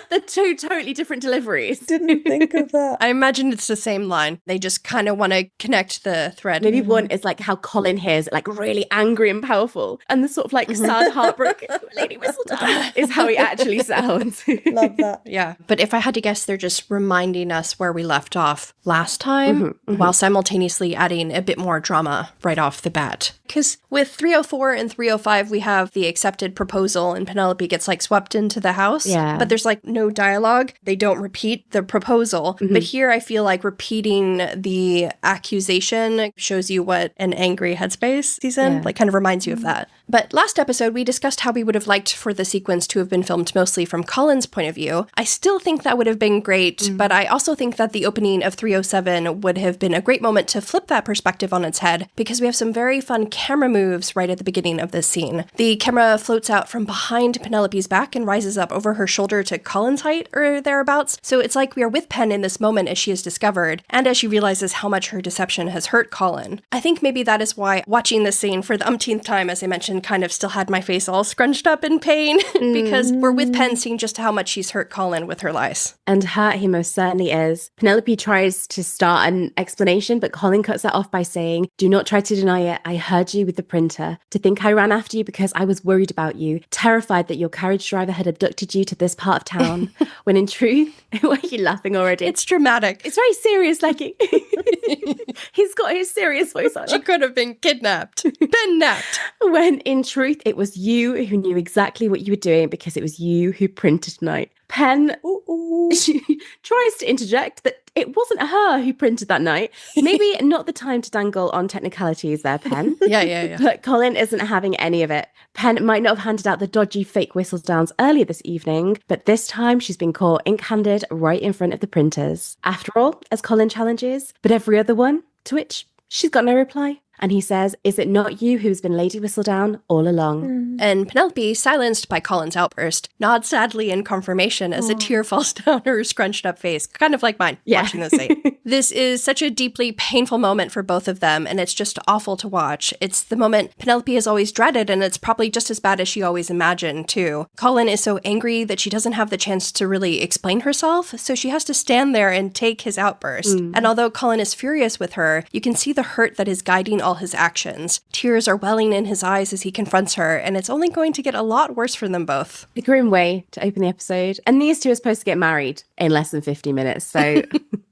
Speaker 2: They're two totally different deliveries.
Speaker 1: Didn't think of that.
Speaker 3: I imagine it's the same line. They just kind of want to connect the thread.
Speaker 2: Maybe one is like how Colin hears it, like really angry and powerful, and the sort of like sad heartbroken Lady Whistledown is how he actually sounds.
Speaker 1: Love that.
Speaker 3: Yeah. But if I had to guess, they're just reminding us where we left off last time, while simultaneously adding a bit more drama right off the bat. Because with 304 and 305, we have the accepted proposal and Penelope gets like swept into the house.
Speaker 2: Yeah.
Speaker 3: But there's like no dialogue. They don't repeat the proposal. But here I feel like repeating the accusation shows you what an angry headspace he's in. Like kind of reminds you of that. But last episode, we discussed how we would have liked for the sequence to have been filmed mostly from Colin's point of view. I still think that would have been great, but I also think that the opening of 307 would have been a great moment to flip that perspective on its head, because we have some very fun camera moves right at the beginning of this scene. The camera floats out from behind Penelope's back and rises up over her shoulder to Colin's height or thereabouts. So it's like we are with Pen in this moment as she is discovered, and as she realizes how much her deception has hurt Colin. I think maybe that is why watching this scene for the umpteenth time, as I mentioned, kind of still had my face all scrunched up in pain, because we're with Pen seeing just how much she's hurt Colin with her lies.
Speaker 2: And hurt he most certainly is. Penelope tries to start an explanation, but Colin cuts that off by saying, "Do not try to deny it. I heard you with the printer. To think I ran after you because I was worried about you, terrified that your carriage driver had abducted you to this part of town." When in truth, why are you laughing already?
Speaker 3: It's dramatic.
Speaker 2: It's very serious, like he's got his serious voice on.
Speaker 3: She could have been kidnapped. Been napped.
Speaker 2: When in truth, it was you who knew exactly what you were doing because it was you who printed tonight. Pen, she tries to interject that it wasn't her who printed that night. Maybe not the time to dangle on technicalities there, Pen.
Speaker 3: Yeah.
Speaker 2: But Colin isn't having any of it. Pen might not have handed out the dodgy fake Whistledowns earlier this evening, but this time she's been caught ink-handed right in front of the printers. After all, as Colin challenges, but every other one, to which she's got no reply. And he says, "Is it not you who's been Lady Whistledown all along?"
Speaker 3: And Penelope, silenced by Colin's outburst, nods sadly in confirmation as a tear falls down her scrunched up face, kind of like mine, watching this scene. This is such a deeply painful moment for both of them, and it's just awful to watch. It's the moment Penelope has always dreaded, and it's probably just as bad as she always imagined, too. Colin is so angry that she doesn't have the chance to really explain herself, so she has to stand there and take his outburst. And although Colin is furious with her, you can see the hurt that is guiding all his actions. Tears are welling in his eyes as he confronts her, and it's only going to get a lot worse for them both.
Speaker 2: A grim way to open the episode. And these two are supposed to get married in less than 50 minutes, so...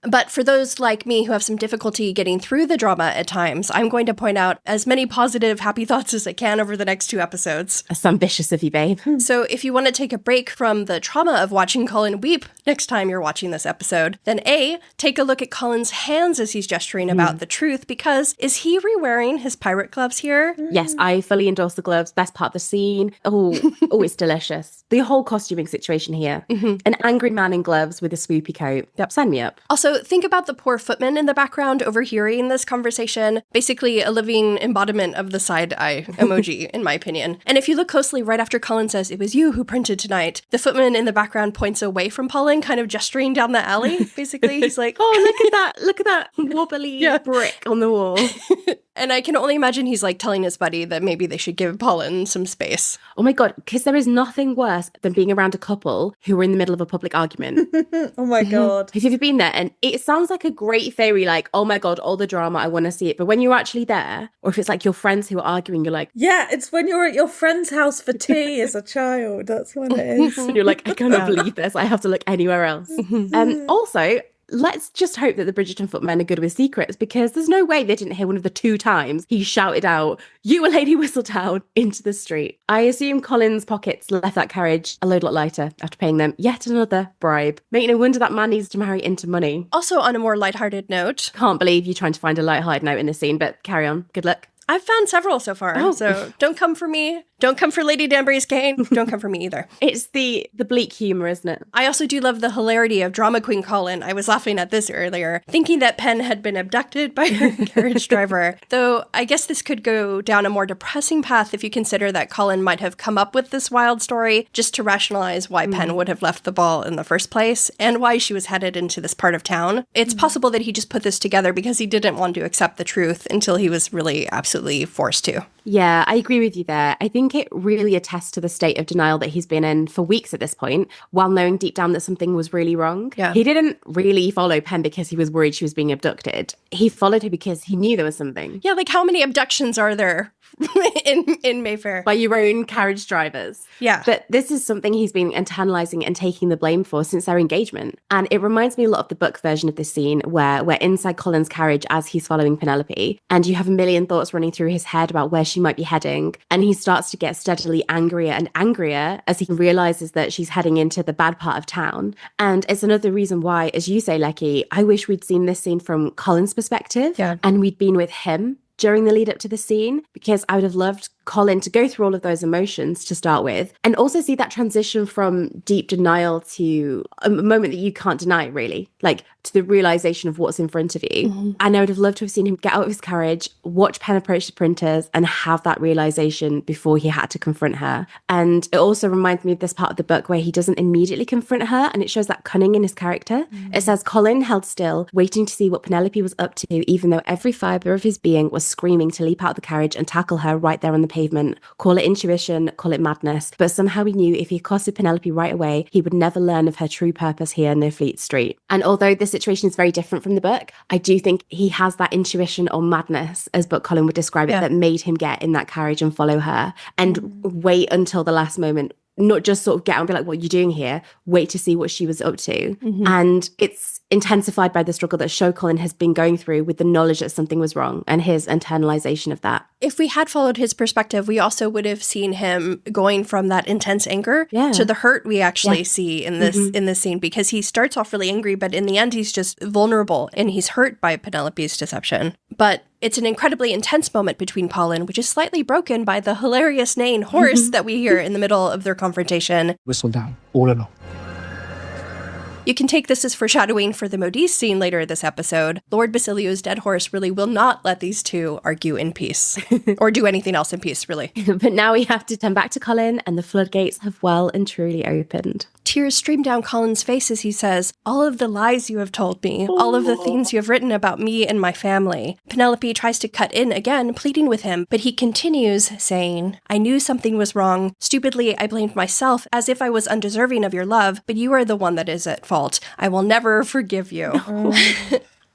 Speaker 3: But for those like me who have some difficulty getting through the drama at times, I'm going to point out as many positive, happy thoughts as I can over the next 2 episodes.
Speaker 2: That's ambitious of you, babe.
Speaker 3: So if you want to take a break from the trauma of watching Colin weep next time you're watching this episode, then A, take a look at Colin's hands as he's gesturing about the truth, because is he re-wearing his pirate gloves here?
Speaker 2: Yes, I fully endorse the gloves. Best part of the scene. Oh, it's delicious. The whole costuming situation here. An angry man in gloves with a swoopy coat. Yep, sign me up.
Speaker 3: Also, think about the poor footman in the background overhearing this conversation. Basically a living embodiment of the side eye emoji, in my opinion. And if you look closely, right after Colin says, "It was you who printed tonight," the footman in the background points away from Polin, kind of gesturing down the alley. Basically, he's like,
Speaker 2: "Oh, look at that wobbly brick on the wall."
Speaker 3: And I can only imagine he's like telling his buddy that maybe they should give Polin some space.
Speaker 2: Oh my God, because there is nothing worse than being around a couple who are in the middle of a public argument.
Speaker 1: Oh my God.
Speaker 2: Have you ever been there? And it sounds like a great theory, like, oh my God, all the drama, I want to see it. But when you're actually there, or if it's like your friends who are arguing, you're like...
Speaker 1: Yeah, it's when you're at your friend's house for tea as a child. That's what it is.
Speaker 2: You're like, I cannot believe this. I have to look anywhere else. Also... let's just hope that the Bridgerton footmen are good with secrets, because there's no way they didn't hear one of the 2 times he shouted out, "You are Lady Whistledown," into the street. I assume Colin's pockets left that carriage a lot lighter after paying them yet another bribe. Make no wonder that man needs to marry into money.
Speaker 3: Also, on a more lighthearted note...
Speaker 2: Can't believe you're trying to find a lighthearted note in this scene, but carry on. Good luck.
Speaker 3: I've found several so far, so don't come for me. Don't come for Lady Danbury's cane. Don't come for me either.
Speaker 2: It's the bleak humour, isn't it?
Speaker 3: I also do love the hilarity of drama queen Colin. I was laughing at this earlier, thinking that Pen had been abducted by her carriage driver. Though I guess this could go down a more depressing path if you consider that Colin might have come up with this wild story just to rationalize why Pen would have left the ball in the first place and why she was headed into this part of town. It's possible that he just put this together because he didn't want to accept the truth until he was really absolutely forced to.
Speaker 2: Yeah, I agree with you there. I think it really attests to the state of denial that he's been in for weeks at this point, while knowing deep down that something was really wrong.
Speaker 3: Yeah.
Speaker 2: He didn't really follow Pen because he was worried she was being abducted. He followed her because he knew there was something.
Speaker 3: Yeah, like how many abductions are there in Mayfair?
Speaker 2: By your own carriage drivers.
Speaker 3: Yeah.
Speaker 2: But this is something he's been internalizing and taking the blame for since their engagement. And it reminds me a lot of the book version of this scene where we're inside Colin's carriage as he's following Penelope, and you have a million thoughts running through his head about where she might be heading. And he starts to get steadily angrier and angrier as he realizes that she's heading into the bad part of town. And it's another reason why, as you say, Lecky, I wish we'd seen this scene from Colin's perspective.
Speaker 3: Yeah.
Speaker 2: And we'd been with him during the lead up to the scene, because I would have loved Colin to go through all of those emotions to start with, and also see that transition from deep denial to a moment that you can't deny, really, like to the realization of what's in front of you. And I would have loved to have seen him get out of his carriage, watch Pen approach the printers, and have that realization before he had to confront her. And it also reminds me of this part of the book where he doesn't immediately confront her, and it shows that cunning in his character. It says Colin held still, waiting to see what Penelope was up to, even though every fibre of his being was screaming to leap out of the carriage and tackle her right there on the pavement. Call it intuition, call it madness, but somehow he knew if he accosted Penelope right away, he would never learn of her true purpose here near Fleet Street. And although this situation is very different from the book, I do think he has that intuition or madness, as Book Colin would describe it, that made him get in that carriage and follow her and wait until the last moment. Not just sort of get out and be like, what are you doing here? Wait to see what she was up to. And it's intensified by the struggle that Colin has been going through with the knowledge that something was wrong and his internalization of that.
Speaker 3: If we had followed his perspective, we also would have seen him going from that intense anger to the hurt we actually see in this scene, because he starts off really angry, but in the end, he's just vulnerable and he's hurt by Penelope's deception. But it's an incredibly intense moment between Polin, which is slightly broken by the hilarious neighing horse that we hear in the middle of their confrontation.
Speaker 5: Whistledown, all along.
Speaker 3: You can take this as foreshadowing for the Modise scene later this episode. Lord Basilio's dead horse really will not let these two argue in peace, or do anything else in peace, really.
Speaker 2: But now we have to turn back to Colin, and the floodgates have well and truly opened.
Speaker 3: Tears stream down Colin's face as he says, "All of the lies you have told me, all of the things you have written about me and my family." Penelope tries to cut in again, pleading with him, but he continues, saying, "I knew something was wrong. Stupidly, I blamed myself as if I was undeserving of your love, but you are the one that is at fault. I will never forgive you."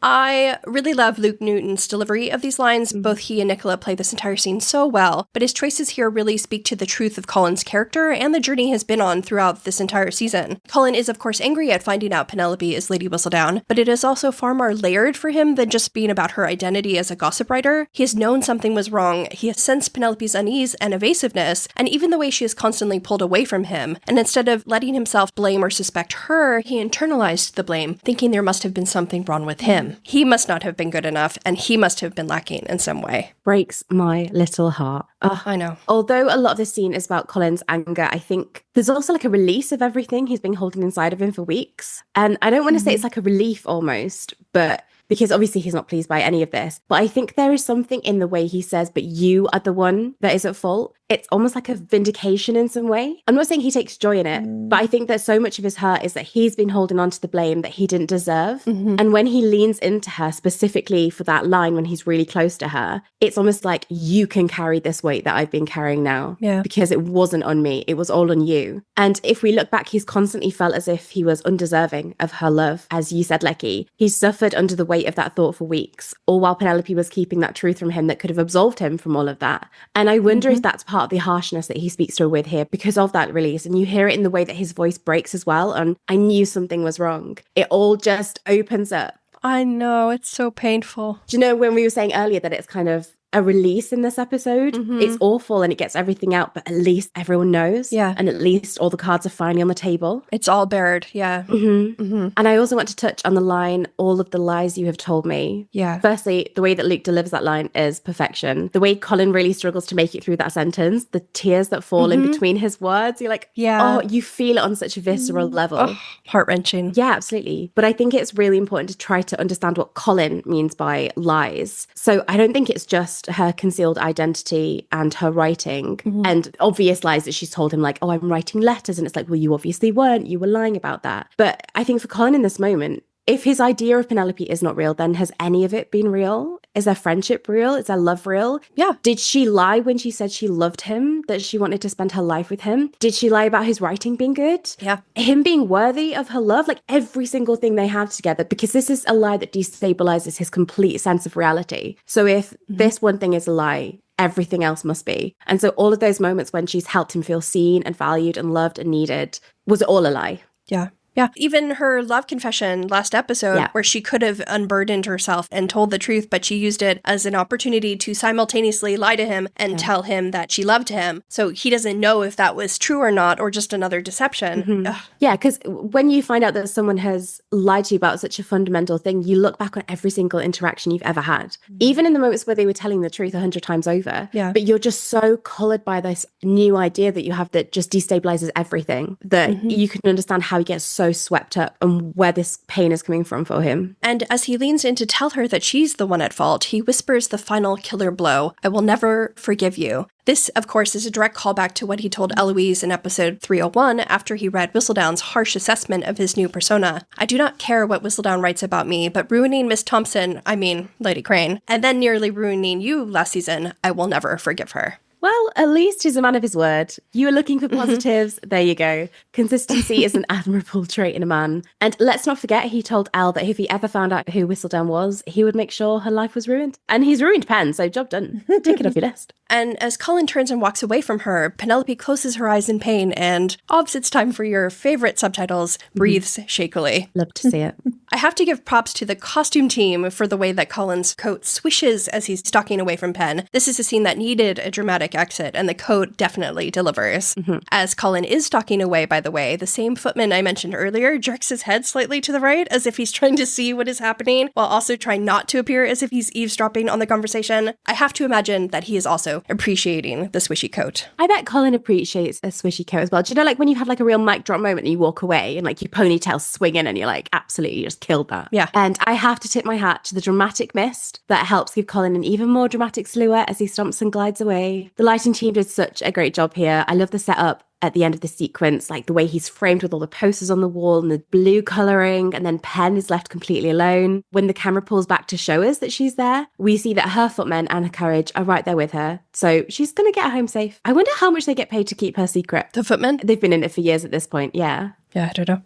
Speaker 3: I really love Luke Newton's delivery of these lines. Both he and Nicola play this entire scene so well, but his choices here really speak to the truth of Colin's character and the journey he's been on throughout this entire season. Colin is, of course, angry at finding out Penelope is Lady Whistledown, but it is also far more layered for him than just being about her identity as a gossip writer. He has known something was wrong, he has sensed Penelope's unease and evasiveness, and even the way she is constantly pulled away from him, and instead of letting himself blame or suspect her, he internalized the blame, thinking there must have been something wrong with him. He must not have been good enough, and he must have been lacking in some way.
Speaker 2: Breaks my little heart. Oh,
Speaker 3: I know.
Speaker 2: Although a lot of this scene is about Colin's anger, I think there's also like a release of everything he's been holding inside of him for weeks. And I don't want to say it's like a relief almost, but because obviously he's not pleased by any of this. But I think there is something in the way he says, but you are the one that is at fault. It's almost like a vindication in some way. I'm not saying he takes joy in it, but I think that so much of his hurt is that he's been holding on to the blame that he didn't deserve. And when he leans into her specifically for that line, when he's really close to her, it's almost like, you can carry this weight that I've been carrying now.
Speaker 3: Yeah.
Speaker 2: Because it wasn't on me. It was all on you. And if we look back, he's constantly felt as if he was undeserving of her love. As you said, Lecky, he's suffered under the weight of that thought for weeks, all while Penelope was keeping that truth from him that could have absolved him from all of that. And I wonder if that's part of the harshness that he speaks to her with here because of that release. And you hear it in the way that his voice breaks as well. And I knew something was wrong. It all just opens up.
Speaker 3: I know, it's so painful.
Speaker 2: Do you know when we were saying earlier that it's kind of a release in this episode? It's awful and it gets everything out, but at least everyone knows.
Speaker 3: Yeah.
Speaker 2: And at least all the cards are finally on the table.
Speaker 3: It's all bared, yeah.
Speaker 2: And I also want to touch on the line, all of the lies you have told me.
Speaker 3: Yeah.
Speaker 2: Firstly, the way that Luke delivers that line is perfection. The way Colin really struggles to make it through that sentence, the tears that fall in between his words, you're like,
Speaker 3: Yeah.
Speaker 2: oh, you feel it on such a visceral level.
Speaker 3: Oh, heart-wrenching.
Speaker 2: Yeah, absolutely. But I think it's really important to try to understand what Colin means by lies. So I don't think it's just her concealed identity and her writing and obvious lies that she's told him, like, oh, I'm writing letters. And it's like, well, you obviously weren't. You were lying about that. But I think for Colin in this moment, if his idea of Penelope is not real, then has any of it been real? Is their friendship real? Is their love real?
Speaker 3: Yeah.
Speaker 2: Did she lie when she said she loved him, that she wanted to spend her life with him? Did she lie about his writing being good?
Speaker 3: Yeah.
Speaker 2: Him being worthy of her love? Like every single thing they have together, because this is a lie that destabilizes his complete sense of reality. So if this one thing is a lie, everything else must be. And so all of those moments when she's helped him feel seen and valued and loved and needed, was it all a lie?
Speaker 3: Yeah. Yeah. Even her love confession last episode, where she could have unburdened herself and told the truth, but she used it as an opportunity to simultaneously lie to him and tell him that she loved him. So he doesn't know if that was true or not, or just another deception.
Speaker 2: Yeah, because when you find out that someone has lied to you about such a fundamental thing, you look back on every single interaction you've ever had, even in the moments where they were telling the truth 100 times over.
Speaker 3: Yeah.
Speaker 2: But you're just so colored by this new idea that you have that just destabilizes everything, that you can understand how he gets so swept up and where this pain is coming from for him.
Speaker 3: And as he leans in to tell her that she's the one at fault, he whispers the final killer blow: "I will never forgive you." This, of course, is a direct callback to what he told Eloise in episode 301 after he read Whistledown's harsh assessment of his new persona. "I do not care what Whistledown writes about me, but ruining Miss Thompson, I mean, Lady Crane, and then nearly ruining you last season, I will never forgive her."
Speaker 2: Well, at least he's a man of his word. You were looking for positives. There you go. Consistency is an admirable trait in a man. And let's not forget, he told Elle that if he ever found out who Whistledown was, he would make sure her life was ruined. And he's ruined Pen, so job done. Take it off your list.
Speaker 3: And as Colin turns and walks away from her, Penelope closes her eyes in pain and, obs, it's time for your favorite subtitles, breathes shakily.
Speaker 2: Love to see it.
Speaker 3: I have to give props to the costume team for the way that Colin's coat swishes as he's stalking away from Pen. This is a scene that needed a dramatic exit, and the coat definitely delivers. As Colin is stalking away, by the way, the same footman I mentioned earlier jerks his head slightly to the right as if he's trying to see what is happening, while also trying not to appear as if he's eavesdropping on the conversation. I have to imagine that he is also appreciating the swishy coat.
Speaker 2: I bet Colin appreciates a swishy coat as well. Do you know, like when you have like a real mic drop moment and you walk away and like your ponytail swinging and you're like, absolutely, you just killed that.
Speaker 3: Yeah.
Speaker 2: And I have to tip my hat to the dramatic mist that helps give Colin an even more dramatic silhouette as he stomps and glides away. The lighting team did such a great job here. I love the setup at the end of the sequence, like the way he's framed with all the posters on the wall and the blue colouring, and then Pen is left completely alone. When the camera pulls back to show us that she's there, we see that her footmen and her carriage are right there with her. So she's going to get home safe. I wonder how much they get paid to keep her secret.
Speaker 3: The footmen?
Speaker 2: They've been in it for years at this point, yeah.
Speaker 3: Yeah, I don't know.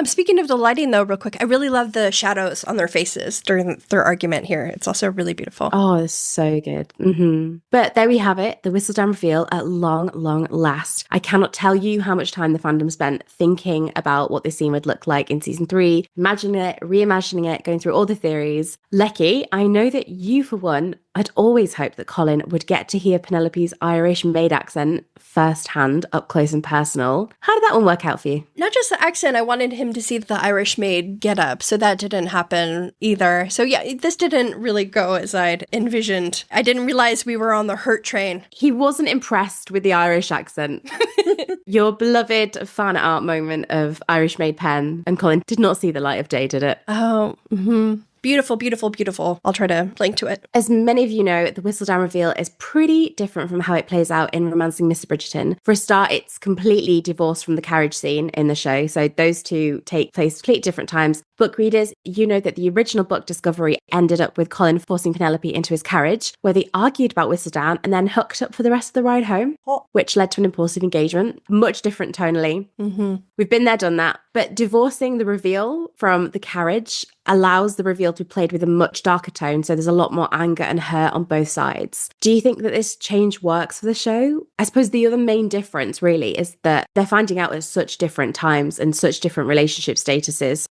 Speaker 3: Speaking of the lighting, though, real quick, I really love the shadows on their faces during their argument here. It's also really beautiful.
Speaker 2: Oh, it's so good. But there we have it, the Whistledown reveal at long, long last. I cannot tell you how much time the fandom spent thinking about what this scene would look like in season 3, imagining it, reimagining it, going through all the theories. Lecky, I know that you, for one, I'd always hoped that Colin would get to hear Penelope's Irish maid accent firsthand, up close and personal. How did that one work out for you?
Speaker 3: Not just the accent, I wanted him to see the Irish maid get up, so that didn't happen either. So yeah, this didn't really go as I'd envisioned. I didn't realize we were on the hurt train.
Speaker 2: He wasn't impressed with the Irish accent. Your beloved fan art moment of Irish maid Pen and Colin did not see the light of day, did it?
Speaker 3: Oh, Beautiful, beautiful, beautiful. I'll try to link to it.
Speaker 2: As many of you know, the Whistledown reveal is pretty different from how it plays out in Romancing Mr. Bridgerton. For a start, it's completely divorced from the carriage scene in the show, so those two take place completely different times. Book readers, you know that the original book Discovery ended up with Colin forcing Penelope into his carriage, where they argued about Whistledown and then hooked up for the rest of the ride home, which led to an impulsive engagement. Much different tonally. We've been there, done that. But divorcing the reveal from the carriage allows the reveal to be played with a much darker tone, so there's a lot more anger and hurt on both sides. Do you think that this change works for the show? I suppose the other main difference really is that they're finding out at such different times and such different relationship statuses.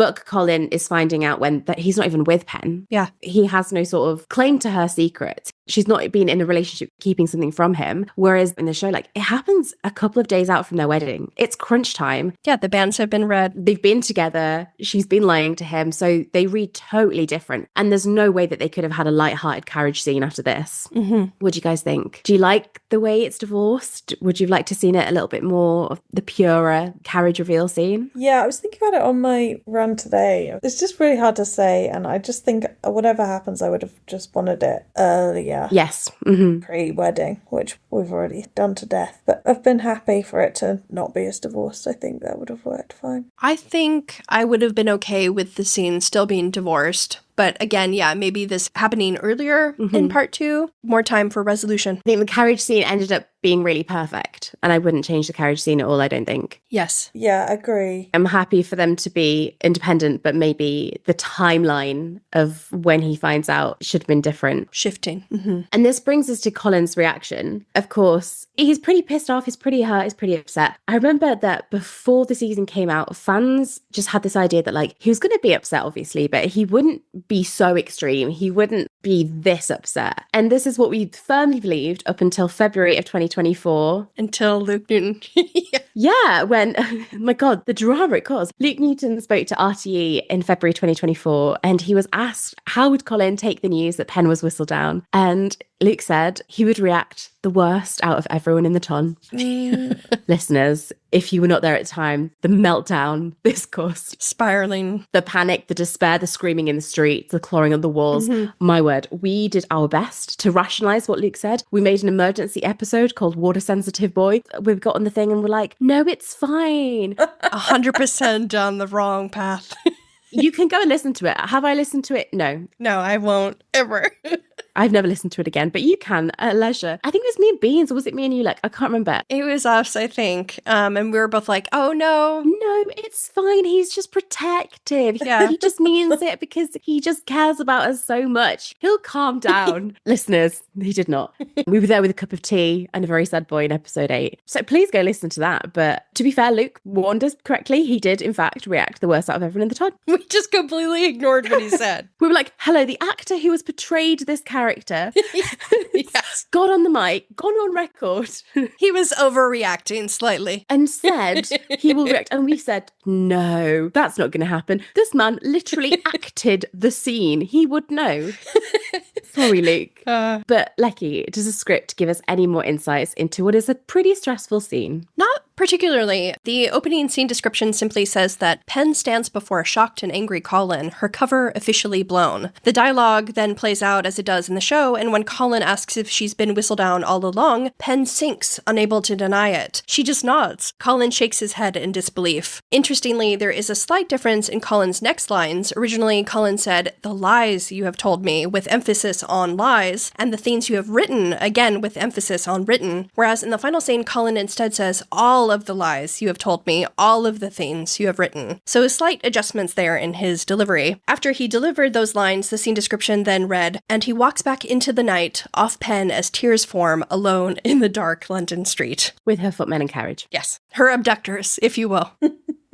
Speaker 2: Book Colin is finding out when that he's not even with Pen.
Speaker 3: Yeah.
Speaker 2: He has no sort of claim to her secret. She's not been in a relationship keeping something from him. Whereas in the show, like, it happens a couple of days out from their wedding. It's crunch time.
Speaker 3: Yeah, the banns have been read.
Speaker 2: They've been together. She's been lying to him. So they read totally different. And there's no way that they could have had a light-hearted carriage scene after this. What do you guys think? Do you like the way it's divorced? Would you have liked to seen it a little bit more of the purer carriage reveal scene?
Speaker 1: Yeah, I was thinking about it on my run today. It's just really hard to say. And I just think whatever happens, I would have just wanted it earlier.
Speaker 2: Yes.
Speaker 1: Pre-wedding, which we've already done to death. But I've been happy for it to not be as divorced. I think that would have worked fine.
Speaker 3: I think I would have been okay with the scene still being divorced. But again, yeah, maybe this happening earlier in part 2, more time for resolution.
Speaker 2: I think the carriage scene ended up being really perfect. And I wouldn't change the carriage scene at all, I don't think.
Speaker 3: Yes.
Speaker 1: Yeah, agree.
Speaker 2: I'm happy for them to be independent, but maybe the timeline of when he finds out should have been different.
Speaker 3: Shifting. Mm-hmm.
Speaker 2: And this brings us to Colin's reaction. Of course, he's pretty pissed off, he's pretty hurt, he's pretty upset. I remember that before the season came out, fans just had this idea that like he was going to be upset, obviously, but he wouldn't be so extreme. He wouldn't be this upset. And this is what we firmly believed up until February of 2024.
Speaker 3: Until Luke Newton.
Speaker 2: Yeah, when, oh my God, the drama it caused. Luke Newton spoke to RTE in February 2024, and he was asked how would Colin take the news that Penn was Whistledown. And Luke said he would react the worst out of everyone in the ton. Listeners, if you were not there at the time, the meltdown this caused.
Speaker 3: Spiraling.
Speaker 2: The panic, the despair, the screaming in the streets, the clawing on the walls. My word, we did our best to rationalize what Luke said. We made an emergency episode called Water Sensitive Boy. We've got on the thing and we're like, no, it's fine.
Speaker 3: 100% down the wrong path.
Speaker 2: You can go and listen to it. Have I listened to it? No.
Speaker 3: No, I won't ever.
Speaker 2: I've never listened to it again, but you can at leisure. I think it was me and Beans, or was it me and you? Like, I can't remember.
Speaker 3: It was us, I think. And we were both like, oh no.
Speaker 2: No, it's fine. He's just protective.
Speaker 3: Yeah.
Speaker 2: He just means it because he just cares about us so much. He'll calm down. Listeners, he did not. We were there with a cup of tea and a very sad boy in episode 8. So please go listen to that. But to be fair, Luke warned us correctly. He did, in fact, react the worst out of everyone in the ton.
Speaker 3: We just completely ignored what he said.
Speaker 2: We were like, hello, the actor who has portrayed this character
Speaker 3: Yes.
Speaker 2: got on the mic, gone on record.
Speaker 3: He was overreacting slightly.
Speaker 2: And said he will react. And we said, no, that's not going to happen. This man literally acted the scene. He would know. Sorry, Luke. But Lecky, does the script give us any more insights into what is a pretty stressful scene?
Speaker 3: Not particularly. The opening scene description simply says that Penn stands before a shocked and angry Colin, her cover officially blown. The dialogue then plays out as it does in the show, and when Colin asks if she's been Whistledown all along, Penn sinks, unable to deny it. She just nods. Colin shakes his head in disbelief. Interestingly, there is a slight difference in Colin's next lines. Originally, Colin said, "The lies you have told me," with emphasis on lies, and "the things you have written," again with emphasis on written. Whereas in the final scene, Colin instead says, "All of the lies you have told me, all of the things you have written." So slight adjustments there in his delivery. After he delivered those lines, the scene description then read, "And he walks back into the night, off Penn as tears form, alone in the dark London street."
Speaker 2: With her footmen and carriage.
Speaker 3: Yes. Her abductors, if you will.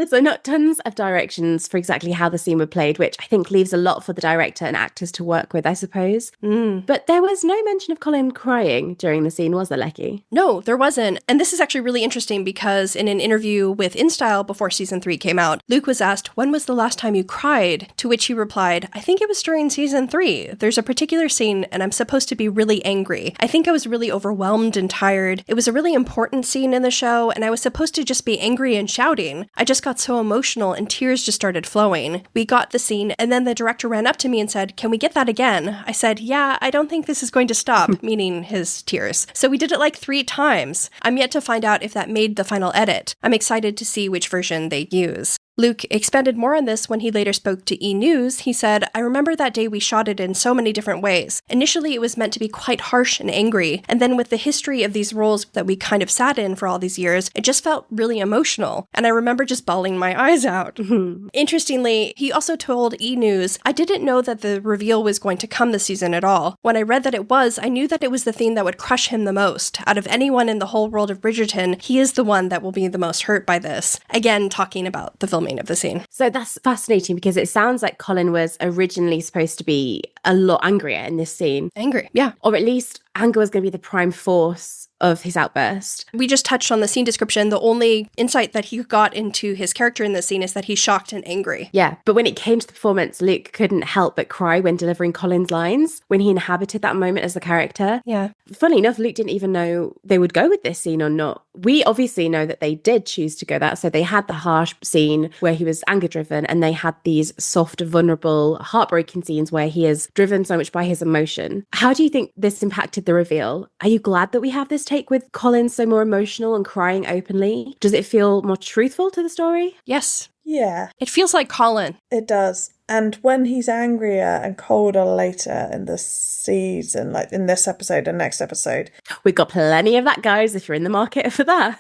Speaker 2: So not tons of directions for exactly how the scene were played, which I think leaves a lot for the director and actors to work with, I suppose. But there was no mention of Colin crying during the scene, was there, Lecky?
Speaker 3: No, there wasn't. And this is actually really interesting because in an interview with InStyle before season 3 came out, Luke was asked, "When was the last time you cried?" To which he replied, "I think it was during season 3. There's a particular scene and I'm supposed to be really angry. I think I was really overwhelmed and tired. It was a really important scene in the show and I was supposed to just be angry and shouting. I just got so emotional and tears just started flowing. We got the scene and then the director ran up to me and said, 'Can we get that again?' I said, 'Yeah, I don't think this is going to stop,' meaning his tears. So we did it like 3 times. I'm yet to find out if that made the final edit. I'm excited to see which version they use." Luke expanded more on this when he later spoke to E! News. He said, "I remember that day we shot it in so many different ways. Initially, it was meant to be quite harsh and angry, and then with the history of these roles that we kind of sat in for all these years, it just felt really emotional, and I remember just bawling my eyes out." Interestingly, he also told E! News, "I didn't know that the reveal was going to come this season at all. When I read that it was, I knew that it was the thing that would crush him the most. Out of anyone in the whole world of Bridgerton, he is the one that will be the most hurt by this." Again, talking about the filming of the scene.
Speaker 2: So that's fascinating because it sounds like Colin was originally supposed to be a lot angrier in this scene.
Speaker 3: Angry, yeah.
Speaker 2: Or at least anger was going to be the prime force of his outburst.
Speaker 3: We just touched on the scene description. The only insight that he got into his character in this scene is that he's shocked and angry.
Speaker 2: Yeah, but when it came to the performance, Luke couldn't help but cry when delivering Colin's lines, when he inhabited that moment as the character.
Speaker 3: Yeah.
Speaker 2: Funnily enough, Luke didn't even know they would go with this scene or not. We obviously know that they did choose to go that. So they had the harsh scene where he was anger driven, and they had these soft, vulnerable, heartbroken scenes where he is driven so much by his emotion. How do you think this impacted the reveal? Are you glad that we have this take with Colin so more emotional and crying openly? Does it feel more truthful to the story?
Speaker 3: Yes.
Speaker 1: Yeah,
Speaker 3: It feels like Colin.
Speaker 1: it does. And when he's angrier and colder later in the season, like in this episode and next episode.
Speaker 2: We've got plenty of that, guys, if you're in the market for that.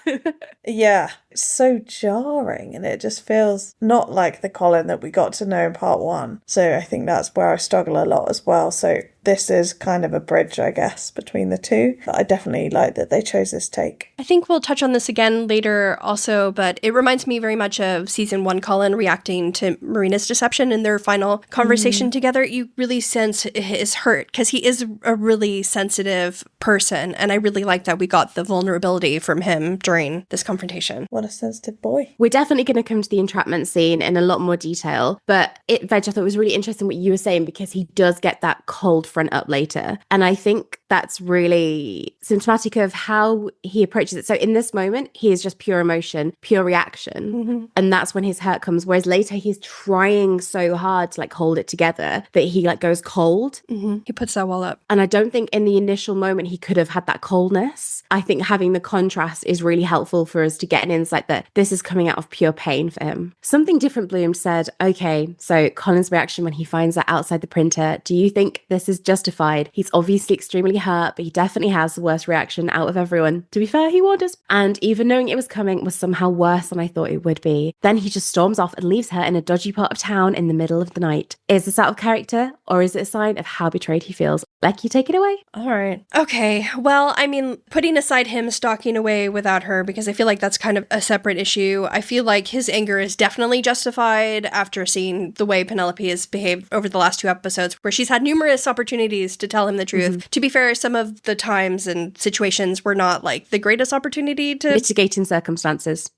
Speaker 1: Yeah, it's so jarring, and it just feels not like the Colin that we got to know in part 1. So I think that's where I struggle a lot as well. So this is kind of a bridge, I guess, between the two. But I definitely like that they chose this take.
Speaker 3: I think we'll touch on this again later also, but it reminds me very much of season 1 Colin reacting to Marina's deception in their final conversation together. You really sense his hurt because he is a really sensitive person. And I really like that we got the vulnerability from him during this confrontation.
Speaker 1: What a sensitive boy.
Speaker 2: We're definitely going to come to the entrapment scene in a lot more detail. But Veg, I thought it was really interesting what you were saying, because he does get that cold front up later. And I think that's really symptomatic of how he approaches it. So in this moment, he is just pure emotion, pure reaction. And that's when his hurt comes. Whereas later, he's trying so hard to like hold it together that he like goes cold.
Speaker 3: He puts that wall up.
Speaker 2: And I don't think in the initial moment he could have had that coldness. I think having the contrast is really helpful for us to get an insight that this is coming out of pure pain for him. Something Different Bloom said, okay, so Colin's reaction when he finds that outside the printer, do you think this is justified? He's obviously extremely hurt, but he definitely has the worst reaction out of everyone. To be fair, he warned us. And even knowing it was coming was somehow worse than I thought it would be. Then he just storms off and leaves her in a dodgy part of town in the middle of the night. Is this out of character, or is it a sign of how betrayed he feels? Becky, take it away.
Speaker 3: All right. Okay. Well, I mean, putting aside him stalking away without her, because I feel like that's kind of a separate issue, I feel like his anger is definitely justified after seeing the way Penelope has behaved over the last 2 episodes, where she's had numerous opportunities to tell him the truth. To be fair, some of the times and situations were not like the greatest opportunity to...
Speaker 2: Mitigating circumstances.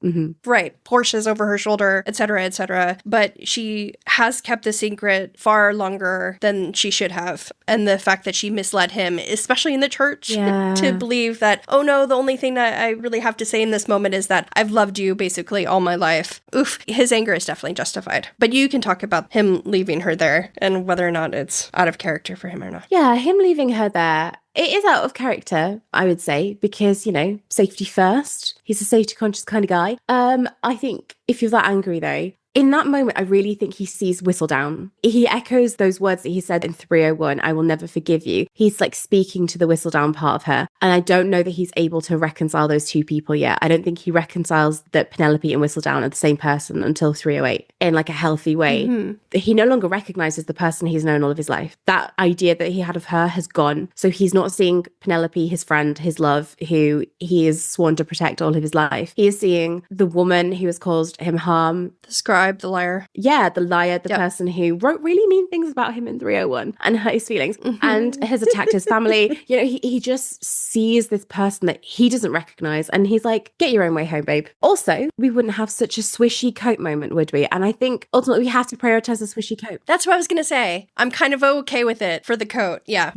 Speaker 3: Right. Porsches over her shoulder, etc., etc. But she has kept the secret far longer than she should have. And the fact that she misled him, especially in the church, to believe that, oh no, the only thing that I really have to say in this moment is that I've loved you basically all my life. Oof, his anger is definitely justified. But you can talk about him leaving her there and whether or not it's out of character for him or not.
Speaker 2: Yeah, him leaving her there, it is out of character, I would say, because, you know, safety first. He's a safety conscious kind of guy. I think if you're that angry though, in that moment, I really think he sees Whistledown. He echoes those words that he said in 301, I will never forgive you. He's like speaking to the Whistledown part of her. And I don't know that he's able to reconcile those two people yet. I don't think he reconciles that Penelope and Whistledown are the same person until 308 in like a healthy way. He no longer recognizes the person he's known all of his life. That idea that he had of her has gone. So he's not seeing Penelope, his friend, his love, who he is sworn to protect all of his life. He is seeing the woman who has caused him harm.
Speaker 3: The scribe, the liar.
Speaker 2: Yeah, the liar, the person who wrote really mean things about him in 301 and hurt his feelings and has attacked his family. You know, he just sees this person that he doesn't recognize and he's like, get your own way home, babe. Also, we wouldn't have such a swishy coat moment, would we? And I think ultimately we have to prioritize the swishy coat.
Speaker 3: That's what I was going to say. I'm kind of okay with it for the coat. Yeah.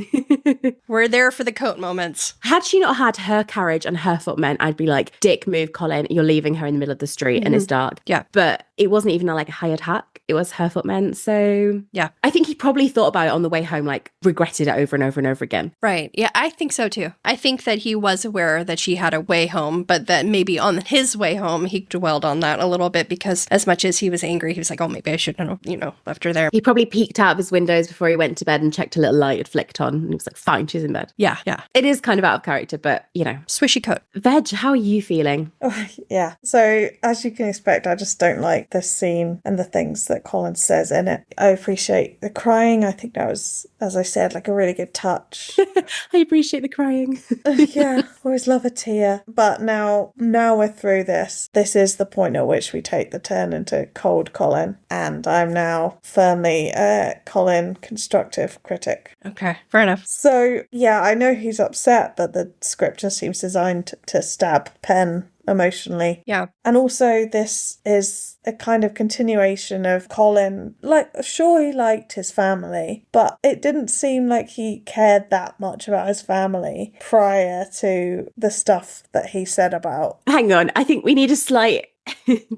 Speaker 3: We're there for the coat moments.
Speaker 2: Had she not had her carriage and her footmen, I'd be like, dick move, Colin. You're leaving her in the middle of the street and it's dark.
Speaker 3: Yeah.
Speaker 2: But it wasn't even like a hired hack. It was her footmen. So
Speaker 3: yeah,
Speaker 2: I think he probably thought about it on the way home, like regretted it over and over and over again.
Speaker 3: Right. Yeah, I think so too. I think that he was aware that she had a way home, but that maybe on his way home, he dwelled on that a little bit because as much as he was angry, he was like, oh, maybe I shouldn't have, left her there.
Speaker 2: He probably peeked out of his windows before he went to bed and checked a little light had flicked on. And he was like, fine, she's in bed.
Speaker 3: Yeah, yeah.
Speaker 2: It is kind of out of character, but,
Speaker 3: Swishy coat.
Speaker 2: Veg, how are you feeling?
Speaker 1: Oh, yeah. So, as you can expect, I just don't like this scene and the things that Colin says in it. I appreciate the crying. I think that was, as I said, like a really good touch.
Speaker 2: I appreciate the crying.
Speaker 1: Yeah, always love a tear. But now we're through this. This is the point at which we take the turn into cold Colin. And I'm now firmly a Colin constructive critic.
Speaker 3: Okay, fair enough.
Speaker 1: So, yeah, I know he's upset that the script just seems designed to stab Pen emotionally.
Speaker 3: Yeah.
Speaker 1: And also this is a kind of continuation of Colin. Like, sure, he liked his family, but it didn't seem like he cared that much about his family prior to the stuff that he said about.
Speaker 2: Hang on, I think we need a slight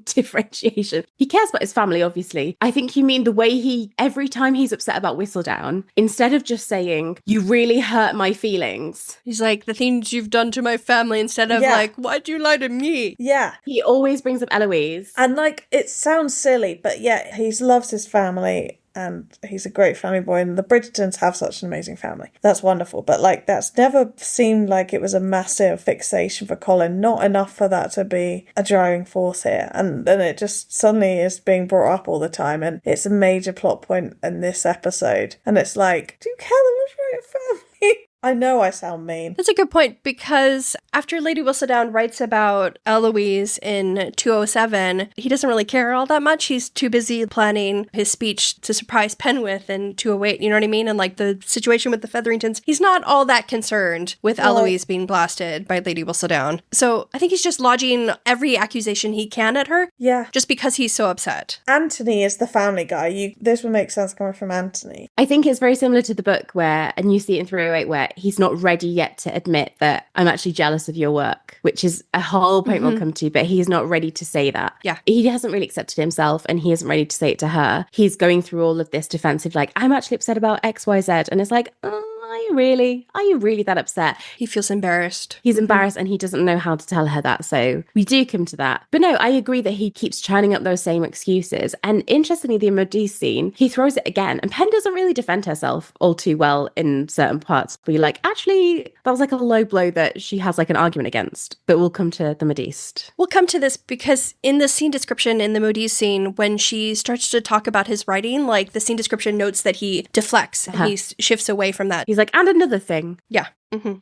Speaker 2: differentiation. He cares about his family, obviously. I think you mean the way every time he's upset about Whistledown, instead of just saying, you really hurt my feelings,
Speaker 3: he's like, the things you've done to my family, instead of like, why'd you lie to me?
Speaker 1: Yeah.
Speaker 2: He always brings up Eloise.
Speaker 1: And like, it sounds silly, but yeah, he loves his family. and he's a great family boy, and the Bridgertons have such an amazing family. That's wonderful. But like, that's never seemed like it was a massive fixation for Colin. Not enough for that to be a driving force here. And then it just suddenly is being brought up all the time, and it's a major plot point in this episode. And it's like, do you care that much about your family? I know I sound mean.
Speaker 3: That's a good point, because after Lady Whistledown writes about Eloise in 207, he doesn't really care all that much. He's too busy planning his speech to surprise Penn with in 208, you know what I mean? And like the situation with the Featheringtons, he's not all that concerned with Eloise being blasted by Lady Whistledown. So I think he's just lodging every accusation he can at her.
Speaker 1: Yeah.
Speaker 3: Just because he's so upset.
Speaker 1: Anthony is the family guy. This would make sense coming from Anthony.
Speaker 2: I think it's very similar to the book where, and you see it in 308, where he's not ready yet to admit that I'm actually jealous of your work, which is a whole point we'll come to, but he's not ready to say that.
Speaker 3: Yeah.
Speaker 2: He hasn't really accepted himself, and he isn't ready to say it to her. He's going through all of this defensive, like, I'm actually upset about X, Y, Z. And it's like, are you really? Are you really that upset?
Speaker 3: He feels embarrassed.
Speaker 2: He's embarrassed, and he doesn't know how to tell her that. So we do come to that. But no, I agree that he keeps churning up those same excuses. And interestingly, the Modise scene, he throws it again. And Penn doesn't really defend herself all too well in certain parts. But you're like, actually, that was like a low blow that she has like an argument against. But we'll come to the Modiste.
Speaker 3: We'll come to this because in the scene description in the Modise scene, when she starts to talk about his writing, like the scene description notes that he deflects and he shifts away from that.
Speaker 2: He's like, and another thing.
Speaker 3: Yeah.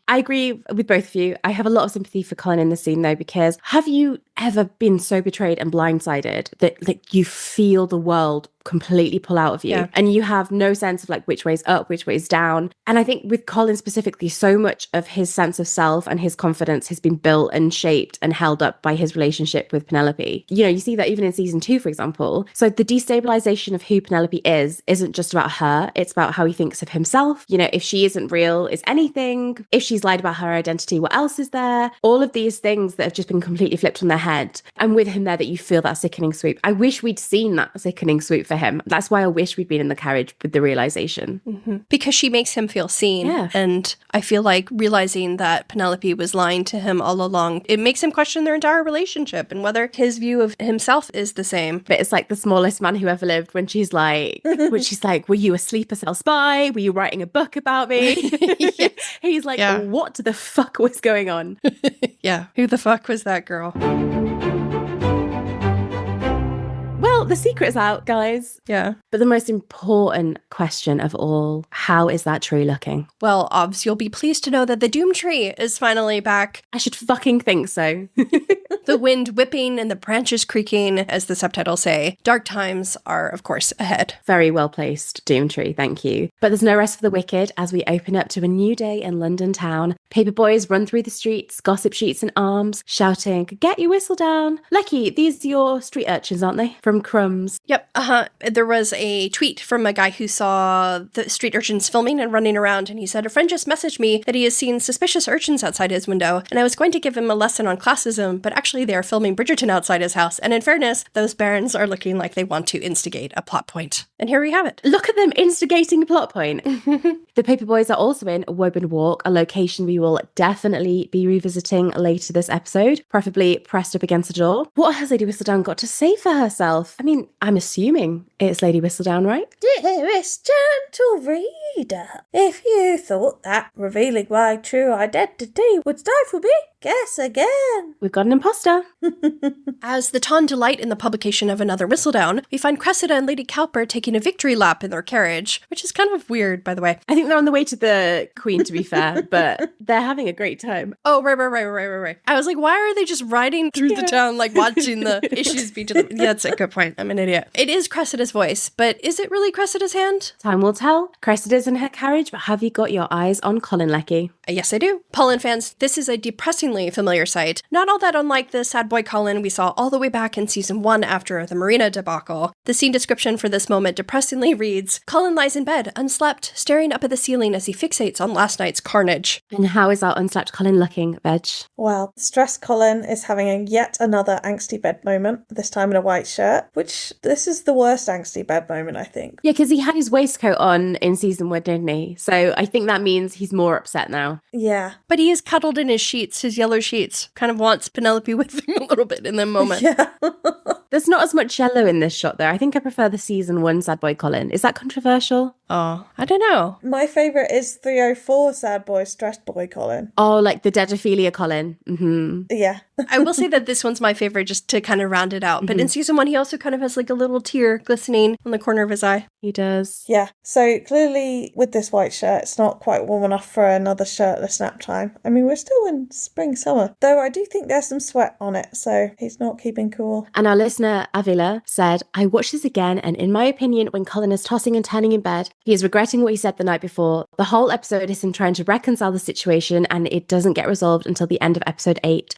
Speaker 2: I agree with both of you. I have a lot of sympathy for Colin in this scene, though, because have you ever been so betrayed and blindsided that like you feel the world completely pull out of you and you have no sense of like which way's up, which way's down? And I think with Colin specifically, so much of his sense of self and his confidence has been built and shaped and held up by his relationship with Penelope. You know, you see that even in season 2, for example. So the destabilization of who Penelope isn't just about her, it's about how he thinks of himself. You know, if she isn't real, is anything? If she's lied about her identity, what else is there? All of these things that have just been completely flipped on their head. And with him there, that you feel that sickening swoop. I wish we'd seen that sickening swoop for him. That's why I wish we'd been in the carriage with the realization.
Speaker 3: Because she makes him feel seen.
Speaker 2: Yeah.
Speaker 3: And I feel like realizing that Penelope was lying to him all along, it makes him question their entire relationship and whether his view of himself is the same.
Speaker 2: But it's like the smallest man who ever lived when she's like, were you a sleeper cell spy? Were you writing a book about me? He's like, what the fuck was going on?
Speaker 3: Yeah. Who the fuck was that girl?
Speaker 2: Well, the secret is out, guys.
Speaker 3: Yeah.
Speaker 2: But the most important question of all, how is that tree looking?
Speaker 3: Well, Obs, you'll be pleased to know that the Doom Tree is finally back.
Speaker 2: I should fucking think so.
Speaker 3: The wind whipping and the branches creaking, as the subtitles say. Dark times are, of course, ahead.
Speaker 2: Very well placed, Doom Tree, thank you. But there's no rest for the wicked as we open up to a new day in London town. Paper boys run through the streets, gossip sheets in arms, shouting, "Get your whistle down." Lucky, these are your street urchins, aren't they? From Crumbs.
Speaker 3: Yep, There was a tweet from a guy who saw the street urchins filming and running around, and he said, "A friend just messaged me that he has seen suspicious urchins outside his window, and I was going to give him a lesson on classism, but actually they are filming Bridgerton outside his house, and in fairness, those barons are looking like they want to instigate a plot point." And here we have it.
Speaker 2: Look at them instigating a plot point. The paper boys are also in Woburn Walk, a location we will definitely be revisiting later this episode, preferably pressed up against the door. What has Lady Whistledown got to say for herself? I mean, I'm assuming it's Lady Whistledown, right?
Speaker 1: Dearest gentle reader, if you thought that revealing my true identity would stifle me, guess again.
Speaker 2: We've got an imposter.
Speaker 3: As the Ton delight in the publication of another Whistledown, we find Cressida and Lady Cowper taking a victory lap in their carriage, which is kind of weird, by the way.
Speaker 2: I think they're on the way to the Queen, to be fair, but they're having a great time.
Speaker 3: Oh, right. I was like, why are they just riding through the town, like watching the issues be to the... Yeah, that's a good point. I'm an idiot. It is Cressida's voice, but is it really Cressida's hand?
Speaker 2: Time will tell. Cressida's in her carriage, but have you got your eyes on Colin Leckie?
Speaker 3: Yes, I do. Polin fans, this is a depressingly familiar sight. Not all that unlike the sad boy Colin we saw all the way back in season 1 after the Marina debacle. The scene description for this moment depressingly reads, "Colin lies in bed, unslept, staring up at the ceiling as he fixates on last night's carnage."
Speaker 2: And how is our unslept Colin looking, Veg?
Speaker 1: Well, stressed Colin is having yet another angsty bed moment, this time in a white shirt, which this is the worst angsty bed moment, I think.
Speaker 2: Yeah, because he had his waistcoat on in season 1, didn't he? So I think that means he's more upset now.
Speaker 1: Yeah.
Speaker 3: But he is cuddled in his sheets, his yellow sheets. Kind of wants Penelope with him a little bit in that moment.
Speaker 1: Yeah.
Speaker 2: There's not as much yellow in this shot, though. I think I prefer the season 1 sad boy Colin. Is that controversial?
Speaker 3: Oh, I don't know.
Speaker 1: My favourite is 304 sad boy, stressed boy Colin.
Speaker 2: Oh, like the Dedophilia Colin. Mm-hmm.
Speaker 1: Yeah.
Speaker 3: I will say that this one's my favorite just to kind of round it out. But in season 1, he also kind of has like a little tear glistening on the corner of his eye.
Speaker 2: He does.
Speaker 1: Yeah. So clearly with this white shirt, it's not quite warm enough for another shirtless nap time. I mean, we're still in spring, summer. Though I do think there's some sweat on it, so he's not keeping cool.
Speaker 2: And our listener, Avila, said, I watched this again, and in my opinion, when Colin is tossing and turning in bed, he is regretting what he said the night before. The whole episode is him trying to reconcile the situation, and it doesn't get resolved until the end of episode 8.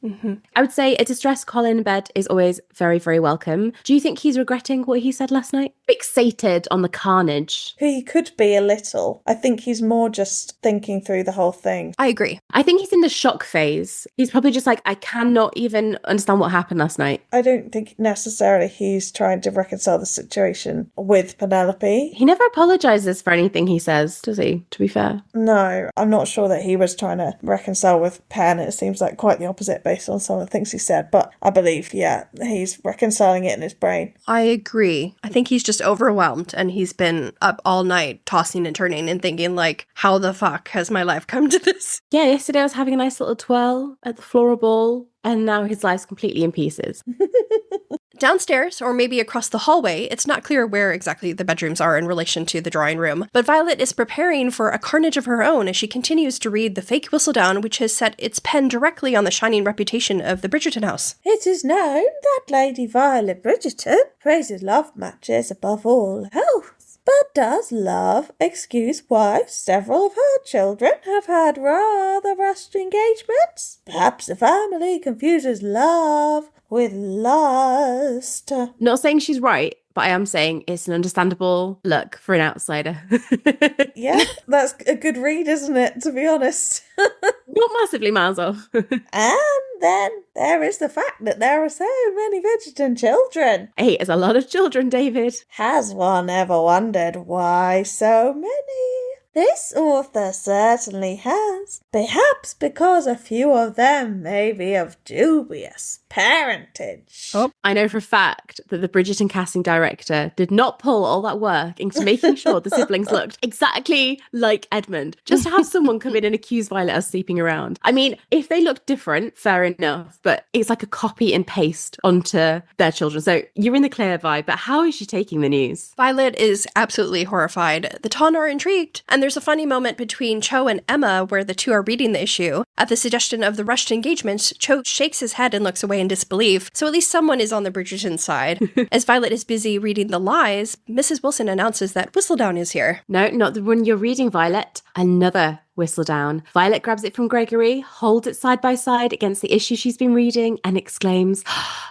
Speaker 2: I would say a distressed Colin in bed is always very, very welcome. Do you think he's regretting what he said last night? Fixated on the carnage.
Speaker 1: He could be a little. I think he's more just thinking through the whole thing.
Speaker 3: I agree.
Speaker 2: I think he's in the shock phase. He's probably just like, I cannot even understand what happened last night.
Speaker 1: I don't think necessarily he's trying to reconcile the situation with Penelope.
Speaker 2: He never apologizes for anything he says, does he, to be fair?
Speaker 1: No, I'm not sure that he was trying to reconcile with Pen. It seems like quite the opposite based on some of the things he said. But I believe, yeah, he's reconciling it in his brain.
Speaker 3: I agree. I think he's just overwhelmed and he's been up all night tossing and turning and thinking like, how the fuck has my life come to this?
Speaker 2: Yeah, yesterday I was having a nice little twirl at the floral ball, and now his life's completely in pieces.
Speaker 3: Downstairs, or maybe across the hallway, it's not clear where exactly the bedrooms are in relation to the drawing room, but Violet is preparing for a carnage of her own as she continues to read the fake Whistledown, which has set its pen directly on the shining reputation of the Bridgerton house.
Speaker 1: It is known that Lady Violet Bridgerton praises love matches above all else. But does love excuse why several of her children have had rather rushed engagements? Perhaps the family confuses love with lust.
Speaker 2: Not saying she's right, but I am saying it's an understandable look for an outsider.
Speaker 1: Yeah, that's a good read, isn't it, to be honest?
Speaker 2: Not massively miles off.
Speaker 1: And then there is the fact that there are so many Bridgerton children.
Speaker 2: 8 is a lot of children, David.
Speaker 1: Has one ever wondered why so many? This author certainly has. Perhaps because a few of them may be of dubious parentage.
Speaker 3: Oh.
Speaker 2: I know for a fact that the Bridgerton casting director did not pull all that work into making sure the siblings looked exactly like Edmund, just to have someone come in and accuse Violet of sleeping around. I mean, if they look different, fair enough, but it's like a copy and paste onto their children. So you're in the clear, Vi, but how is she taking the news?
Speaker 3: Violet is absolutely horrified. The Ton are intrigued, and there's a funny moment between Cho and Emma where the two are reading the issue. At the suggestion of the rushed engagements, Cho shakes his head and looks away in disbelief, so at least someone is on the Bridgerton side. As Violet is busy reading the lies, Mrs. Wilson announces that Whistledown is here.
Speaker 2: No, not the one you're reading, Violet. Another Whistledown. Violet grabs it from Gregory, holds it side by side against the issue she's been reading, and exclaims,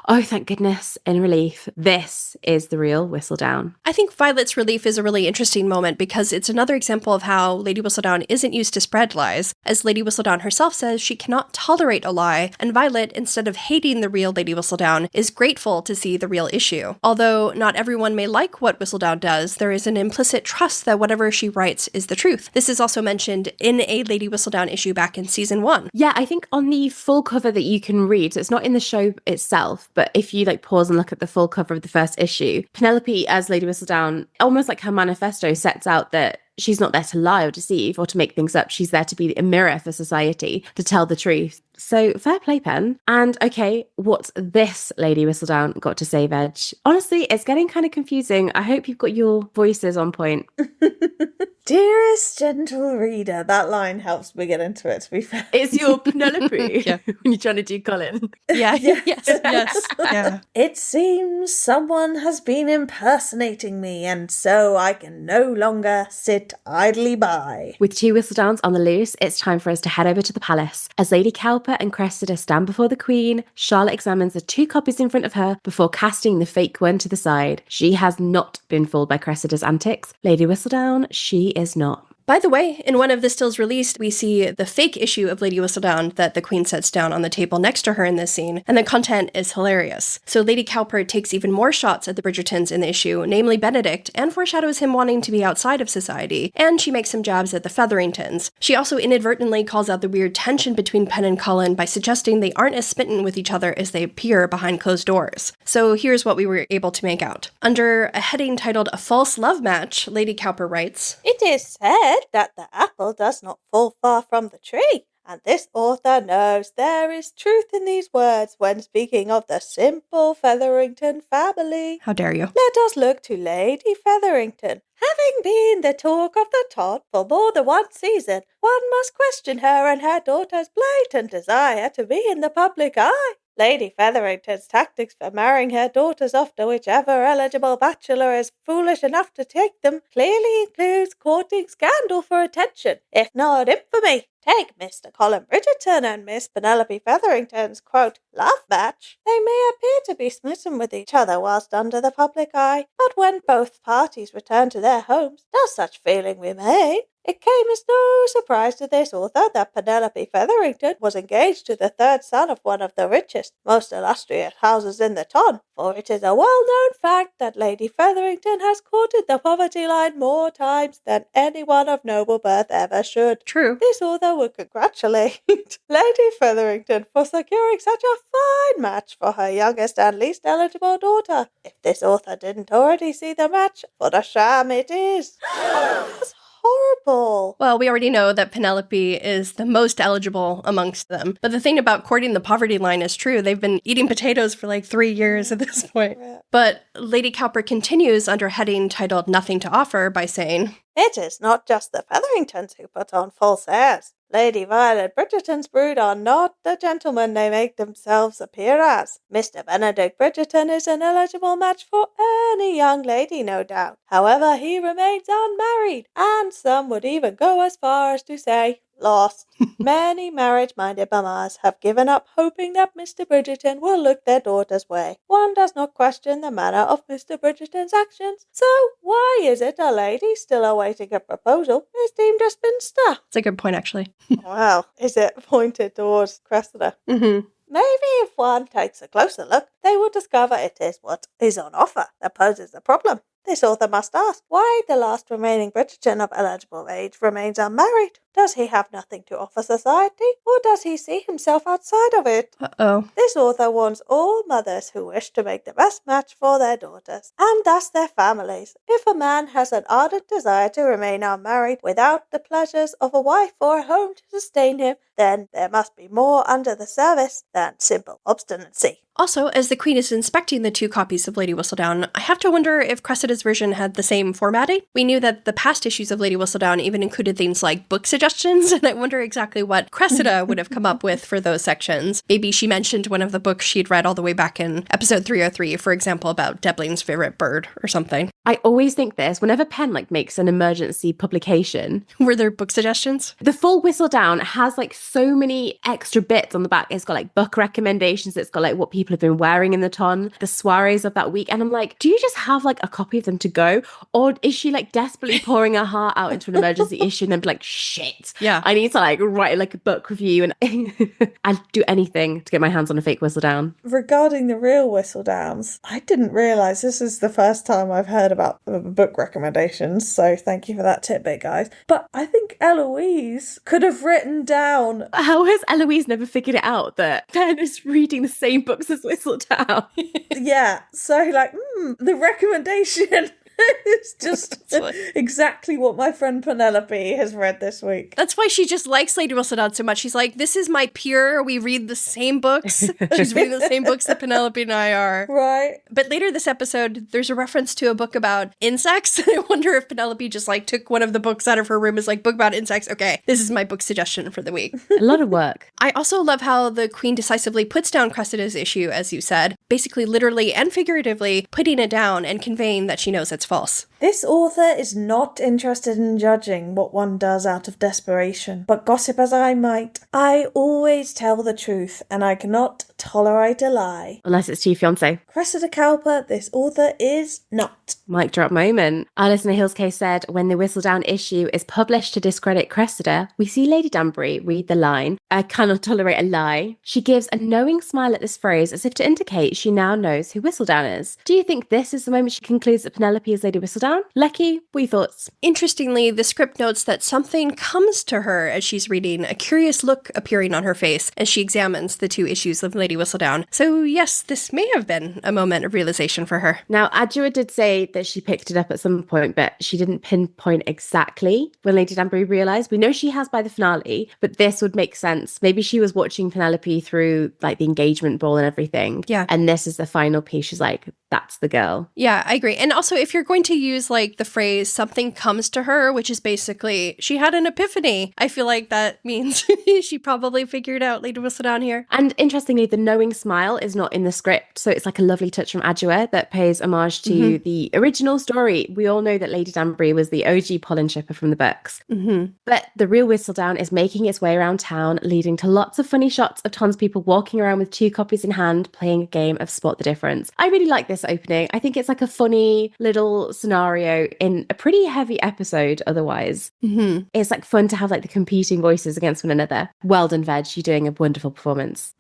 Speaker 2: oh, thank goodness, in relief. This is the real Whistledown.
Speaker 3: I think Violet's relief is a really interesting moment because it's another example of how Lady Whistledown isn't used to spread lies. As Lady Whistledown herself says, she cannot tolerate a lie, and Violet, instead of hating the real Lady Whistledown, is grateful to see the real issue. Although not everyone may like what Whistledown does, there is an implicit trust that whatever she writes is the truth. This is also mentioned in a Lady Whistledown issue back in season 1.
Speaker 2: Yeah, I think on the full cover that you can read, so it's not in the show itself, but if you like pause and look at the full cover of the first issue, Penelope as Lady Whistledown, almost like her manifesto, sets out that she's not there to lie or deceive or to make things up. She's there to be a mirror for society, to tell the truth. So fair play, Pen. And okay, what's this Lady Whistledown got to say, Veg? Honestly, it's getting kind of confusing. I hope you've got your voices on point.
Speaker 1: Dearest gentle reader. That line helps me get into it, to be fair.
Speaker 2: It's your Penelope
Speaker 3: Yeah.
Speaker 2: when you're trying to do Colin.
Speaker 3: Yeah, yes. Yeah.
Speaker 1: It seems someone has been impersonating me, and so I can no longer sit idly by.
Speaker 2: With 2 Whistledowns on the loose, it's time for us to head over to the palace. As Lady Cowper and Cressida stand before the Queen, Charlotte examines the 2 copies in front of her before casting the fake one to the side. She has not been fooled by Cressida's antics. Lady Whistledown, she is not.
Speaker 3: By the way, in one of the stills released, we see the fake issue of Lady Whistledown that the Queen sets down on the table next to her in this scene, and the content is hilarious. So Lady Cowper takes even more shots at the Bridgertons in the issue, namely Benedict, and foreshadows him wanting to be outside of society, and she makes some jabs at the Featheringtons. She also inadvertently calls out the weird tension between Pen and Colin by suggesting they aren't as smitten with each other as they appear behind closed doors. So here's what we were able to make out. Under a heading titled A False Love Match, Lady Cowper writes,
Speaker 1: "It is said that the apple does not fall far from the tree, and this author knows there is truth in these words when speaking of the simple Featherington family.
Speaker 3: How dare you?
Speaker 1: Let us look to Lady Featherington. Having been the talk of the tot for more than one season, one must question her and her daughter's blatant desire to be in the public eye. Lady Featherington's tactics for marrying her daughters off to whichever eligible bachelor is foolish enough to take them clearly includes courting scandal for attention, if not infamy. Take Mr. Colin Bridgerton and Miss Penelope Featherington's, quote, love match. They may appear to be smitten with each other whilst under the public eye, but when both parties return to their homes, does such feeling remain? It came as no surprise to this author that Penelope Featherington was engaged to the third son of one of the richest, most illustrious houses in the ton, for it is a well-known fact that Lady Featherington has courted the poverty line more times than anyone of noble birth ever should.
Speaker 3: True.
Speaker 1: This author would congratulate Lady Featherington for securing such a fine match for her youngest and least eligible daughter. If this author didn't already see the match, what a sham it is. That's horrible.
Speaker 3: Well, we already know that Penelope is the most eligible amongst them. But the thing about courting the poverty line is true. They've been eating potatoes for like 3 years at this point.
Speaker 1: Yeah.
Speaker 3: But Lady Cowper continues under a heading titled Nothing to Offer by saying,
Speaker 1: It is not just the Featheringtons who put on false airs. Lady Violet Bridgerton's brood are not the gentlemen they make themselves appear as. Mr. Benedict Bridgerton is an eligible match for any young lady, no doubt. However, he remains unmarried, and some would even go as far as to say, lost. Many marriage-minded mammas have given up hoping that Mr. Bridgerton will look their daughter's way. One does not question the manner of Mr. Bridgerton's actions, so why is it a lady still awaiting a proposal is deemed a spinster?
Speaker 3: That's a good point, actually.
Speaker 1: Well, is it pointed towards Cressida?
Speaker 3: Mm-hmm.
Speaker 1: Maybe if one takes a closer look, they will discover it is what is on offer that poses a problem. This author must ask why the last remaining Bridgerton of eligible age remains unmarried. Does he have nothing to offer society, or does he see himself outside of it?
Speaker 3: Uh-oh.
Speaker 1: This author warns all mothers who wish to make the best match for their daughters, and thus their families. If a man has an ardent desire to remain unmarried without the pleasures of a wife or a home to sustain him, then there must be more under the service than simple obstinacy.
Speaker 3: Also, as the Queen is inspecting the 2 copies of Lady Whistledown, I have to wonder if Cressida's version had the same formatting. We knew that the past issues of Lady Whistledown even included things like book suggestions, and I wonder exactly what Cressida would have come up with for those sections. Maybe she mentioned one of the books she'd read all the way back in episode 303, for example, about Debling's favorite bird or something.
Speaker 2: I always think this, whenever Pen makes an emergency publication.
Speaker 3: Were there book suggestions?
Speaker 2: The full Whistledown has so many extra bits on the back. It's got book recommendations. It's got what people have been wearing in the ton, the soirees of that week. And I'm like, do you just have a copy of them to go? Or is she desperately pouring her heart out into an emergency issue and then be like, shit,
Speaker 3: yeah,
Speaker 2: I need to write a book review and I'd do anything to get my hands on a fake Whistledown.
Speaker 1: Regarding the real Whistledowns, I didn't realise this is the first time I've heard about book recommendations, so thank you for that tidbit, guys. But I think Eloise could have written down...
Speaker 2: How has Eloise never figured it out that Pen is reading the same books as Whistledown?
Speaker 1: Yeah, so the recommendation... It's just exactly what my friend Penelope has read this week.
Speaker 3: That's why she just likes Lady Whistledown so much. She's like, this is my peer. We read the same books. She's reading the same books that Penelope and I are.
Speaker 1: Right.
Speaker 3: But later this episode, there's a reference to a book about insects. I wonder if Penelope just took one of the books out of her room as book about insects. Okay, this is my book suggestion for the week.
Speaker 2: A lot of work.
Speaker 3: I also love how the Queen decisively puts down Cressida's issue, as you said, basically literally and figuratively putting it down and conveying that she knows it's false.
Speaker 1: This author is not interested in judging what one does out of desperation, but gossip as I might, I always tell the truth, and I cannot tolerate a lie.
Speaker 2: Unless it's to your fiancé.
Speaker 1: Cressida Cowper, this author is not.
Speaker 2: Mic drop moment. Our listener Hill's Case said, when the Whistledown issue is published to discredit Cressida, we see Lady Danbury read the line, I cannot tolerate a lie. She gives a knowing smile at this phrase as if to indicate she now knows who Whistledown is. Do you think this is the moment she concludes that Penelope is Lady Whistledown? Lecky, what are your thoughts?
Speaker 3: Interestingly, the script notes that something comes to her as she's reading, a curious look appearing on her face as she examines the 2 issues of Lady Whistledown. So yes, this may have been a moment of realization for her.
Speaker 2: Now, Adjua did say that she picked it up at some point, but she didn't pinpoint exactly when Lady Danbury realised. We know she has by the finale, but this would make sense. Maybe she was watching Penelope through like the engagement ball and everything.
Speaker 3: Yeah.
Speaker 2: And this is the final piece. She's like, that's the girl.
Speaker 3: Yeah, I agree. And also, if you're going to use like the phrase something comes to her, which is basically she had an epiphany, I feel like that means she probably figured out Lady Whistledown here.
Speaker 2: And interestingly, the knowing smile is not in the script. So it's like a lovely touch from Adjua that pays homage to the original story. We all know that Lady Danbury was the OG Polin shipper from the books. But the real Whistledown is making its way around town, leading to lots of funny shots of townspeople walking around with 2 copies in hand, playing a game of Spot the Difference. I really like this opening. I think it's like a funny little scenario in a pretty heavy episode otherwise. It's like fun to have like the competing voices against one another. Well done, Veg. You're doing a wonderful performance.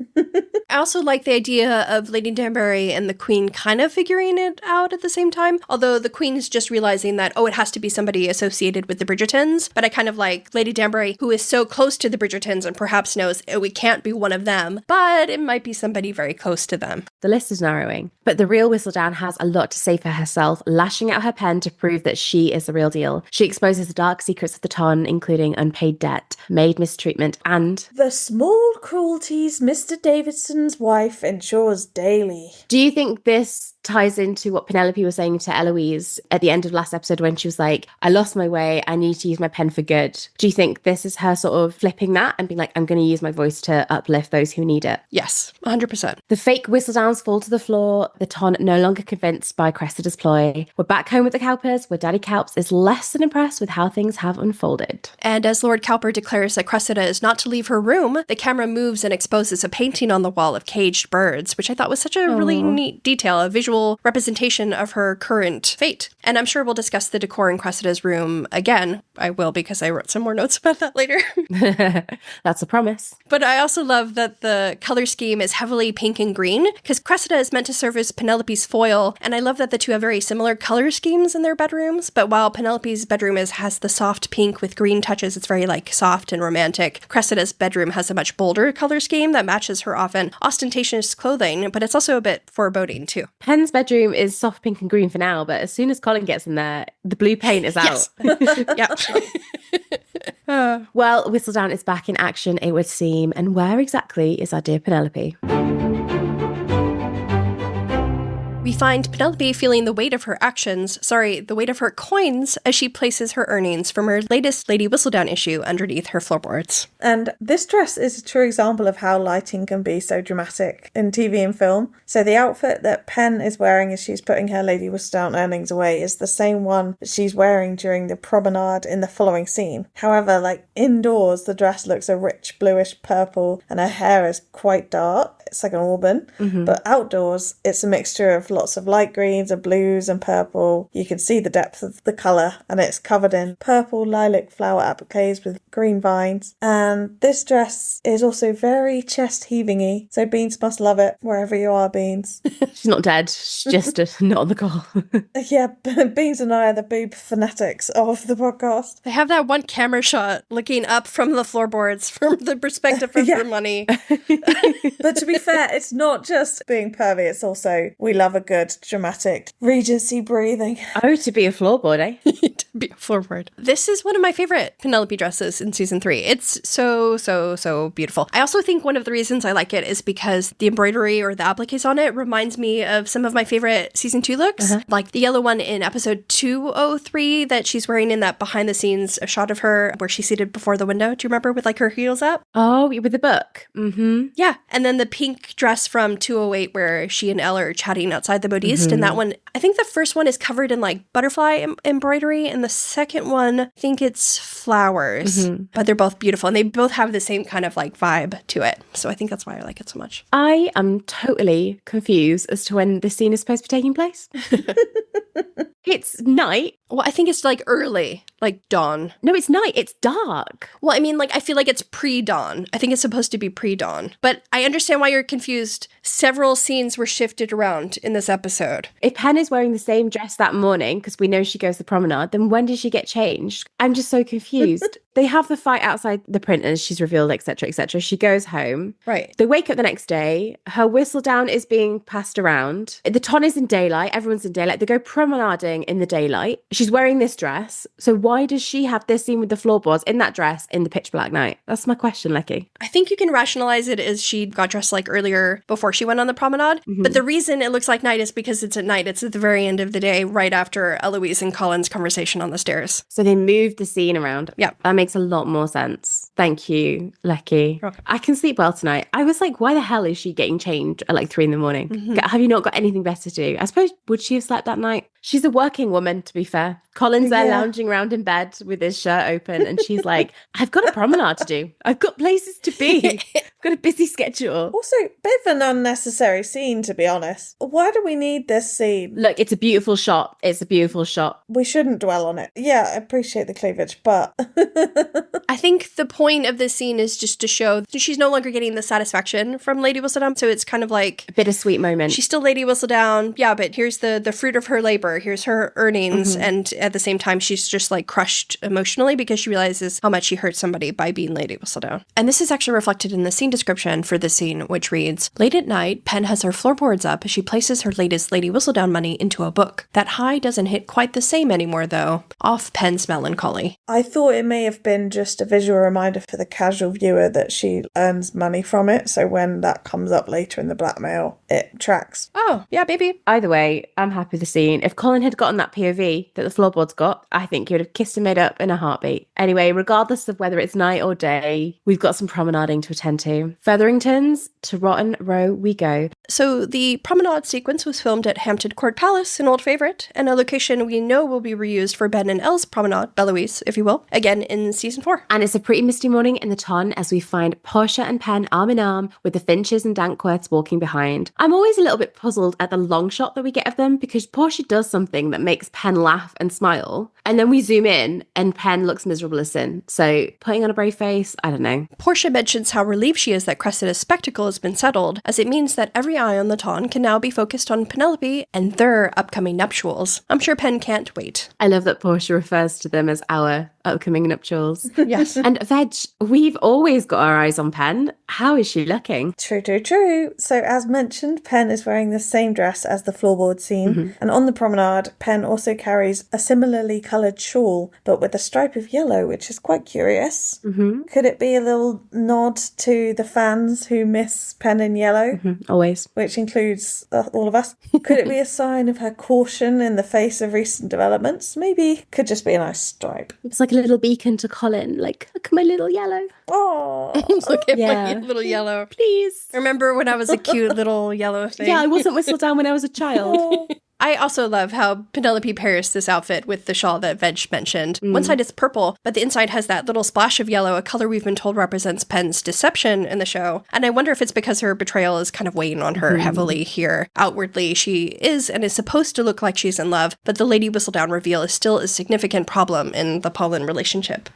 Speaker 3: I also like the idea of Lady Danbury and the Queen kind of figuring it out at the same time. Although the Queen is just realizing that, oh, it has to be somebody associated with the Bridgertons. But I kind of like Lady Danbury, who is so close to the Bridgertons and perhaps knows, oh, it can't be one of them, but it might be somebody very close to them.
Speaker 2: The list is narrowing. But the real Whistledown has a lot to say for herself, lashing out her pen to prove that she is the real deal. She exposes the dark secrets of the ton, including unpaid debt, maid mistreatment, and
Speaker 1: the small cruelties Mr. Davidson's wife ensures daily.
Speaker 2: Do you think this ties into what Penelope was saying to Eloise at the end of last episode when she was like, I lost my way, I need to use my pen for good? Do you think this is her sort of flipping that and being like, I'm going to use my voice to uplift those who need it?
Speaker 3: Yes, 100%.
Speaker 2: The fake Whistledowns fall to the floor, the ton no longer convinced by Cressida's ploy. We're back home with the Cowpers, where Daddy Cowps is less than impressed with how things have unfolded.
Speaker 3: And as Lord Cowper declares that Cressida is not to leave her room, the camera moves and exposes a painting on the wall of caged birds, which I thought was such a really neat detail, a visual representation of her current fate. And I'm sure we'll discuss the decor in Cressida's room again. I will, because I wrote some more notes about that later.
Speaker 2: That's a promise.
Speaker 3: But I also love that the color scheme is heavily pink and green, because Cressida is meant to serve as Penelope's foil, and I love that the two have very similar color schemes in their bedrooms, but while Penelope's bedroom has the soft pink with green touches, it's very like soft and romantic, Cressida's bedroom has a much bolder color scheme that matches her often ostentatious clothing, but it's also a bit foreboding too.
Speaker 2: Pen's bedroom is soft pink and green for now, but as soon as Colin gets in there, the blue paint is out.
Speaker 3: Yes.
Speaker 2: Well, Whistledown is back in action, it would seem. And where exactly is our dear Penelope?
Speaker 3: We find Penelope feeling the weight of her coins, as she places her earnings from her latest Lady Whistledown issue underneath her floorboards.
Speaker 1: And this dress is a true example of how lighting can be so dramatic in TV and film. So the outfit that Pen is wearing as she's putting her Lady Whistledown earnings away is the same one that she's wearing during the promenade in the following scene. However, like indoors, the dress looks a rich bluish purple and her hair is quite dark. It's like an auburn. But outdoors, it's a mixture of lots of light greens and blues and purple. You can see the depth of the colour, and it's covered in purple lilac flower appliques with green vines. And this dress is also very chest heaving-y, so Beans must love it wherever you are, Beans.
Speaker 2: She's not dead, she's just not on the call.
Speaker 1: Yeah, Beans and I are the boob fanatics of the podcast.
Speaker 3: They have that one camera shot looking up from the floorboards from the perspective of her money.
Speaker 1: But to be fair, it's not just being pervy, it's also we love a good dramatic Regency breathing.
Speaker 2: Oh, to be a floorboard, eh?
Speaker 3: To be a floorboard. This is one of my favorite Penelope dresses in season 3. It's so beautiful. I also think one of the reasons I like it is because the embroidery or the appliques on it reminds me of some of my favorite season 2 looks, like the yellow one in episode 203 that she's wearing in that behind the scenes shot of her where she's seated before the window. Do you remember, with like her heels up?
Speaker 2: Oh, with the book.
Speaker 3: Yeah. And then the pink dress from 208 where she and Elle are chatting outside the modiste. And that one, I think the first one is covered in like butterfly embroidery, and the second one, I think it's flowers, but they're both beautiful and they both have the same kind of like vibe to it. So I think that's why I like it so much.
Speaker 2: I am totally confused as to when this scene is supposed to be taking place. It's night.
Speaker 3: Well, I think it's like early, like dawn.
Speaker 2: No, it's night. It's dark.
Speaker 3: Well, I mean, like, I feel like it's pre-dawn. I think it's supposed to be pre-dawn. But I understand why you're confused. Several scenes were shifted around in this episode.
Speaker 2: If Pen is wearing the same dress that morning, because we know she goes to the promenade, then when did she get changed? I'm just so confused. They have the fight outside the printers. She's revealed, etc., etc. She goes home.
Speaker 3: Right.
Speaker 2: They wake up the next day. Her Whistledown is being passed around. The ton is in daylight. Everyone's in daylight. They go promenading in the daylight. She's wearing this dress. So why does she have this scene with the floorboards in that dress in the pitch black night? That's my question, Lecky.
Speaker 3: I think you can rationalize it as she got dressed like earlier before she went on the promenade. But the reason it looks like night is because it's at night. It's at the very end of the day, right after Eloise and Colin's conversation on the stairs.
Speaker 2: So they moved the scene around.
Speaker 3: Yeah.
Speaker 2: That makes a lot more sense. Thank you, Lecky.
Speaker 3: Okay.
Speaker 2: I can sleep well tonight. I was like, why the hell is she getting changed at like 3 a.m? Have you not got anything better to do? I suppose, would she have slept that night? She's a working woman, to be fair. Colin's there lounging around in bed with his shirt open and she's like, I've got a promenade to do. I've got places to be. I've got a busy schedule.
Speaker 1: Also, bit of an unnecessary scene, to be honest. Why do we need this scene?
Speaker 2: Look, it's a beautiful shot. It's a beautiful shot.
Speaker 1: We shouldn't dwell on it. Yeah, I appreciate the cleavage, but...
Speaker 3: I think the point of this scene is just to show that she's no longer getting the satisfaction from Lady Whistledown. So it's kind of like...
Speaker 2: A bittersweet moment.
Speaker 3: She's still Lady Whistledown. Yeah, but here's the fruit of her labor. Here's her earnings. And at the same time, she's just like crushed emotionally because she realizes how much she hurt somebody by being Lady Whistledown. And this is actually reflected in the scene description for this scene, which reads, late at night, Pen has her floorboards up as she places her latest Lady Whistledown money into a book. That high doesn't hit quite the same anymore, though. Off Pen's melancholy.
Speaker 1: I thought it may have been just a visual reminder for the casual viewer that she earns money from it. So when that comes up later in the blackmail, it tracks.
Speaker 3: Oh, yeah, baby.
Speaker 2: Either way, I'm happy with the scene. If Colin had gotten that POV that the floorboards got, I think he would have kissed and made up in a heartbeat. Anyway, regardless of whether it's night or day, we've got some promenading to attend to. Featherington's to Rotten Row we go.
Speaker 3: So the promenade sequence was filmed at Hampton Court Palace, an old favorite, and a location we know will be reused for Ben and Elle's promenade, Eloise, if you will, again in season 4.
Speaker 2: And it's a pretty misty morning in the ton as we find Portia and Pen arm in arm with the Finches and Dankworths walking behind. I'm always a little bit puzzled at the long shot that we get of them because Portia does something that makes Pen laugh and smile, and then we zoom in and Pen looks miserable as sin. So putting on a brave face, I don't know.
Speaker 3: Portia mentions how relieved she is that Cressida's spectacle has been settled, as it means that every eye on the ton can now be focused on Penelope and their upcoming nuptials. I'm sure Pen can't wait.
Speaker 2: I love that Portia refers to them as our upcoming nuptials.
Speaker 3: Yes.
Speaker 2: And Veg, we've always got our eyes on Pen. How is she looking?
Speaker 1: True, true, true. So as mentioned, Pen is wearing the same dress as the floorboard scene. And on the promenade, Pen also carries a similarly coloured shawl, but with a stripe of yellow, which is quite curious. Could it be a little nod to the fans who miss Pen in yellow?
Speaker 2: Always.
Speaker 1: Which includes all of us. Could it be a sign of her caution in the face of recent developments? Maybe. Could just be a nice stripe.
Speaker 2: It's like a little beacon to Colin, like, look at my little yellow.
Speaker 1: Oh,
Speaker 3: Look at
Speaker 2: Yeah.
Speaker 3: my little yellow.
Speaker 2: Please.
Speaker 3: Remember when I was a cute little yellow thing?
Speaker 2: Yeah, I wasn't Whistledown when I was a child.
Speaker 3: I also love how Penelope pairs this outfit with the shawl that Veg mentioned. One side is purple, but the inside has that little splash of yellow, a color we've been told represents Pen's deception in the show. And I wonder if it's because her betrayal is kind of weighing on her heavily here. Outwardly, she is and is supposed to look like she's in love, but the Lady Whistledown reveal is still a significant problem in the Polin relationship.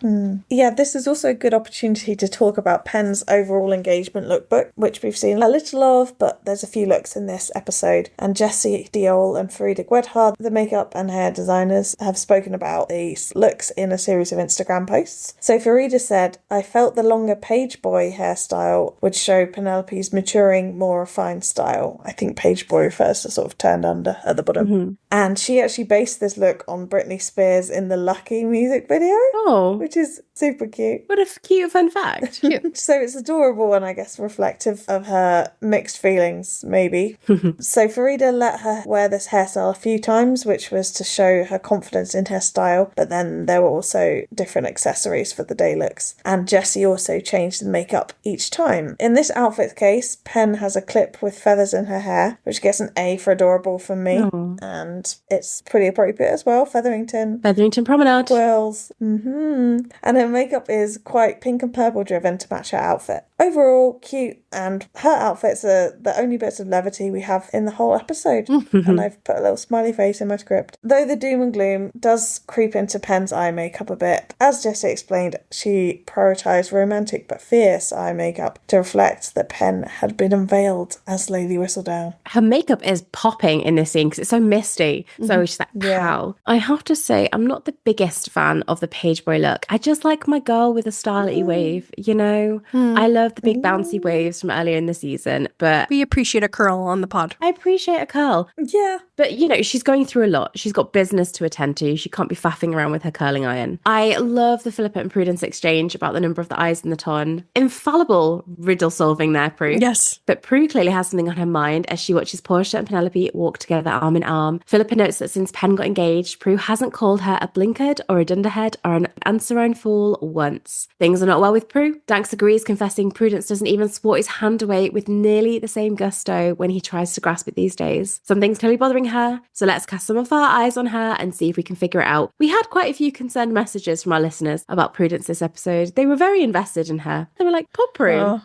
Speaker 1: yeah, this is also a good opportunity to talk about Pen's overall engagement lookbook, which we've seen a little of, but there's a few looks in this episode. And Jessie Diol and Farida Gwedhard, the makeup and hair designers, have spoken about these looks in a series of Instagram posts. So Farida said, I felt the longer page boy hairstyle would show Penelope's maturing, more refined style. I think page boy refers to sort of turned under at the bottom. And she actually based this look on Britney Spears in the Lucky music video.
Speaker 2: Oh,
Speaker 1: Which is super cute.
Speaker 2: what a cute fun fact.
Speaker 1: So it's adorable and I guess reflective of her mixed feelings, maybe. So Farida let her wear this hair hairstyle a few times, which was to show her confidence in her style, but then there were also different accessories for the day looks. And Jessie also changed the makeup each time. In this outfit case, Pen has a clip with feathers in her hair, which gets an A for adorable from me. Aww. And it's pretty appropriate as well. Featherington
Speaker 2: Promenade.
Speaker 1: Quills. And her makeup is quite pink and purple driven to match her outfit. Overall, cute, and her outfits are the only bits of levity we have in the whole episode. And I've put a little smiley face in my script. Though the doom and gloom does creep into Pen's eye makeup a bit, as Jessie explained, she prioritised romantic but fierce eye makeup to reflect that Pen had been unveiled as Lady Whistledown.
Speaker 2: Her makeup is popping in this scene because it's so misty. So she's like, pow. I have to say, I'm not the biggest fan of the page boy look. I just like my girl with a starlety wave, you know? I love the big bouncy waves from earlier in the season, but
Speaker 3: we appreciate a curl on the pod.
Speaker 2: I appreciate a curl.
Speaker 1: Yeah.
Speaker 2: But, you know, she's going through a lot. She's got business to attend to. She can't be faffing around with her curling iron. I love the Philippa and Prudence exchange about the number of the eyes in the ton. Infallible riddle solving there, Prue.
Speaker 3: Yes.
Speaker 2: But Prue clearly has something on her mind as she watches Portia and Penelope walk together arm in arm. Philippa notes that since Pen got engaged, Prue hasn't called her a blinkered or a dunderhead or an answer-own fool once. Things are not well with Prue. Danks agrees, confessing Prudence doesn't even swat his hand away with nearly the same gusto when he tries to grasp it these days. Something's clearly bothering her, so let's cast some of our eyes on her and see if we can figure it out. We had quite a few concerned messages from our listeners about Prudence this episode. They were very invested in her. They were like, poor Prue.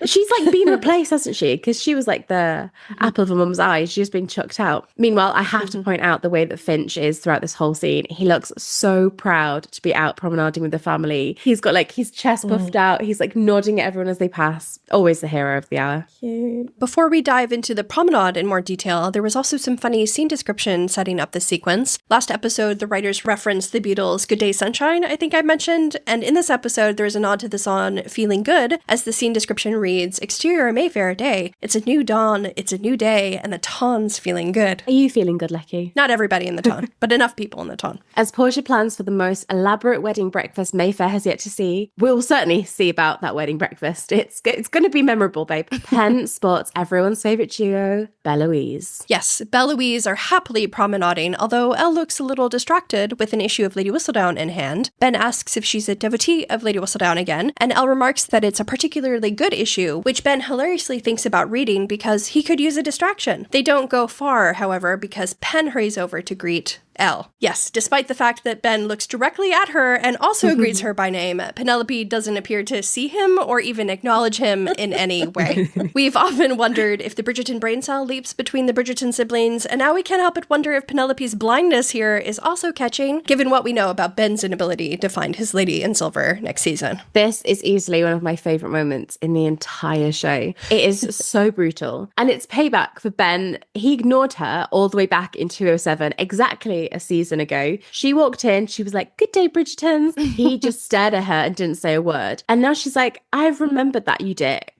Speaker 2: She's like been replaced, hasn't she? Because she was like the apple of a mum's eye. She's just been chucked out. Meanwhile, I have to point out the way that Finch is throughout this whole scene. He looks so proud to be out promenading with the family. He's got like his chest puffed out. He's like nodding at everyone as they pass. Always the hero of the hour.
Speaker 1: Cute.
Speaker 3: Before we dive into the promenade in more detail, there was also some funny scene description setting up this sequence. Last episode, the writers referenced the Beatles' Good Day Sunshine, I think I mentioned, and in this episode, there is a nod to the song Feeling Good, as the scene description reads, exterior Mayfair day, it's a new dawn, it's a new day, and the town's feeling good.
Speaker 2: Are you feeling good, Lecky?
Speaker 3: Not everybody in the town, but enough people in the town.
Speaker 2: As Portia plans for the most elaborate wedding breakfast Mayfair has yet to see, we'll certainly see about that wedding breakfast. It's going to be memorable, babe. Pen spots everyone's favourite duo, Eloise.
Speaker 3: Yes, Eloise are happily promenading, although Elle looks a little distracted with an issue of Lady Whistledown in hand. Ben asks if she's a devotee of Lady Whistledown again, and Elle remarks that it's a particularly good issue, which Ben hilariously thinks about reading because he could use a distraction. They don't go far, however, because Pen hurries over to greet Elle. Yes, despite the fact that Ben looks directly at her and also greets her by name, Penelope doesn't appear to see him or even acknowledge him in any way. We've often wondered if the Bridgerton brain cell leaps between the Bridgerton siblings, and now we can't help but wonder if Penelope's blindness here is also catching, given what we know about Ben's inability to find his lady in silver next season.
Speaker 2: This is easily one of my favourite moments in the entire show. It is so brutal. And it's payback for Ben. He ignored her all the way back in 207, exactly a season ago. She walked in, she was like, good day, Bridgertons. He just stared at her and didn't say a word. And now she's like, I've remembered that, you dick.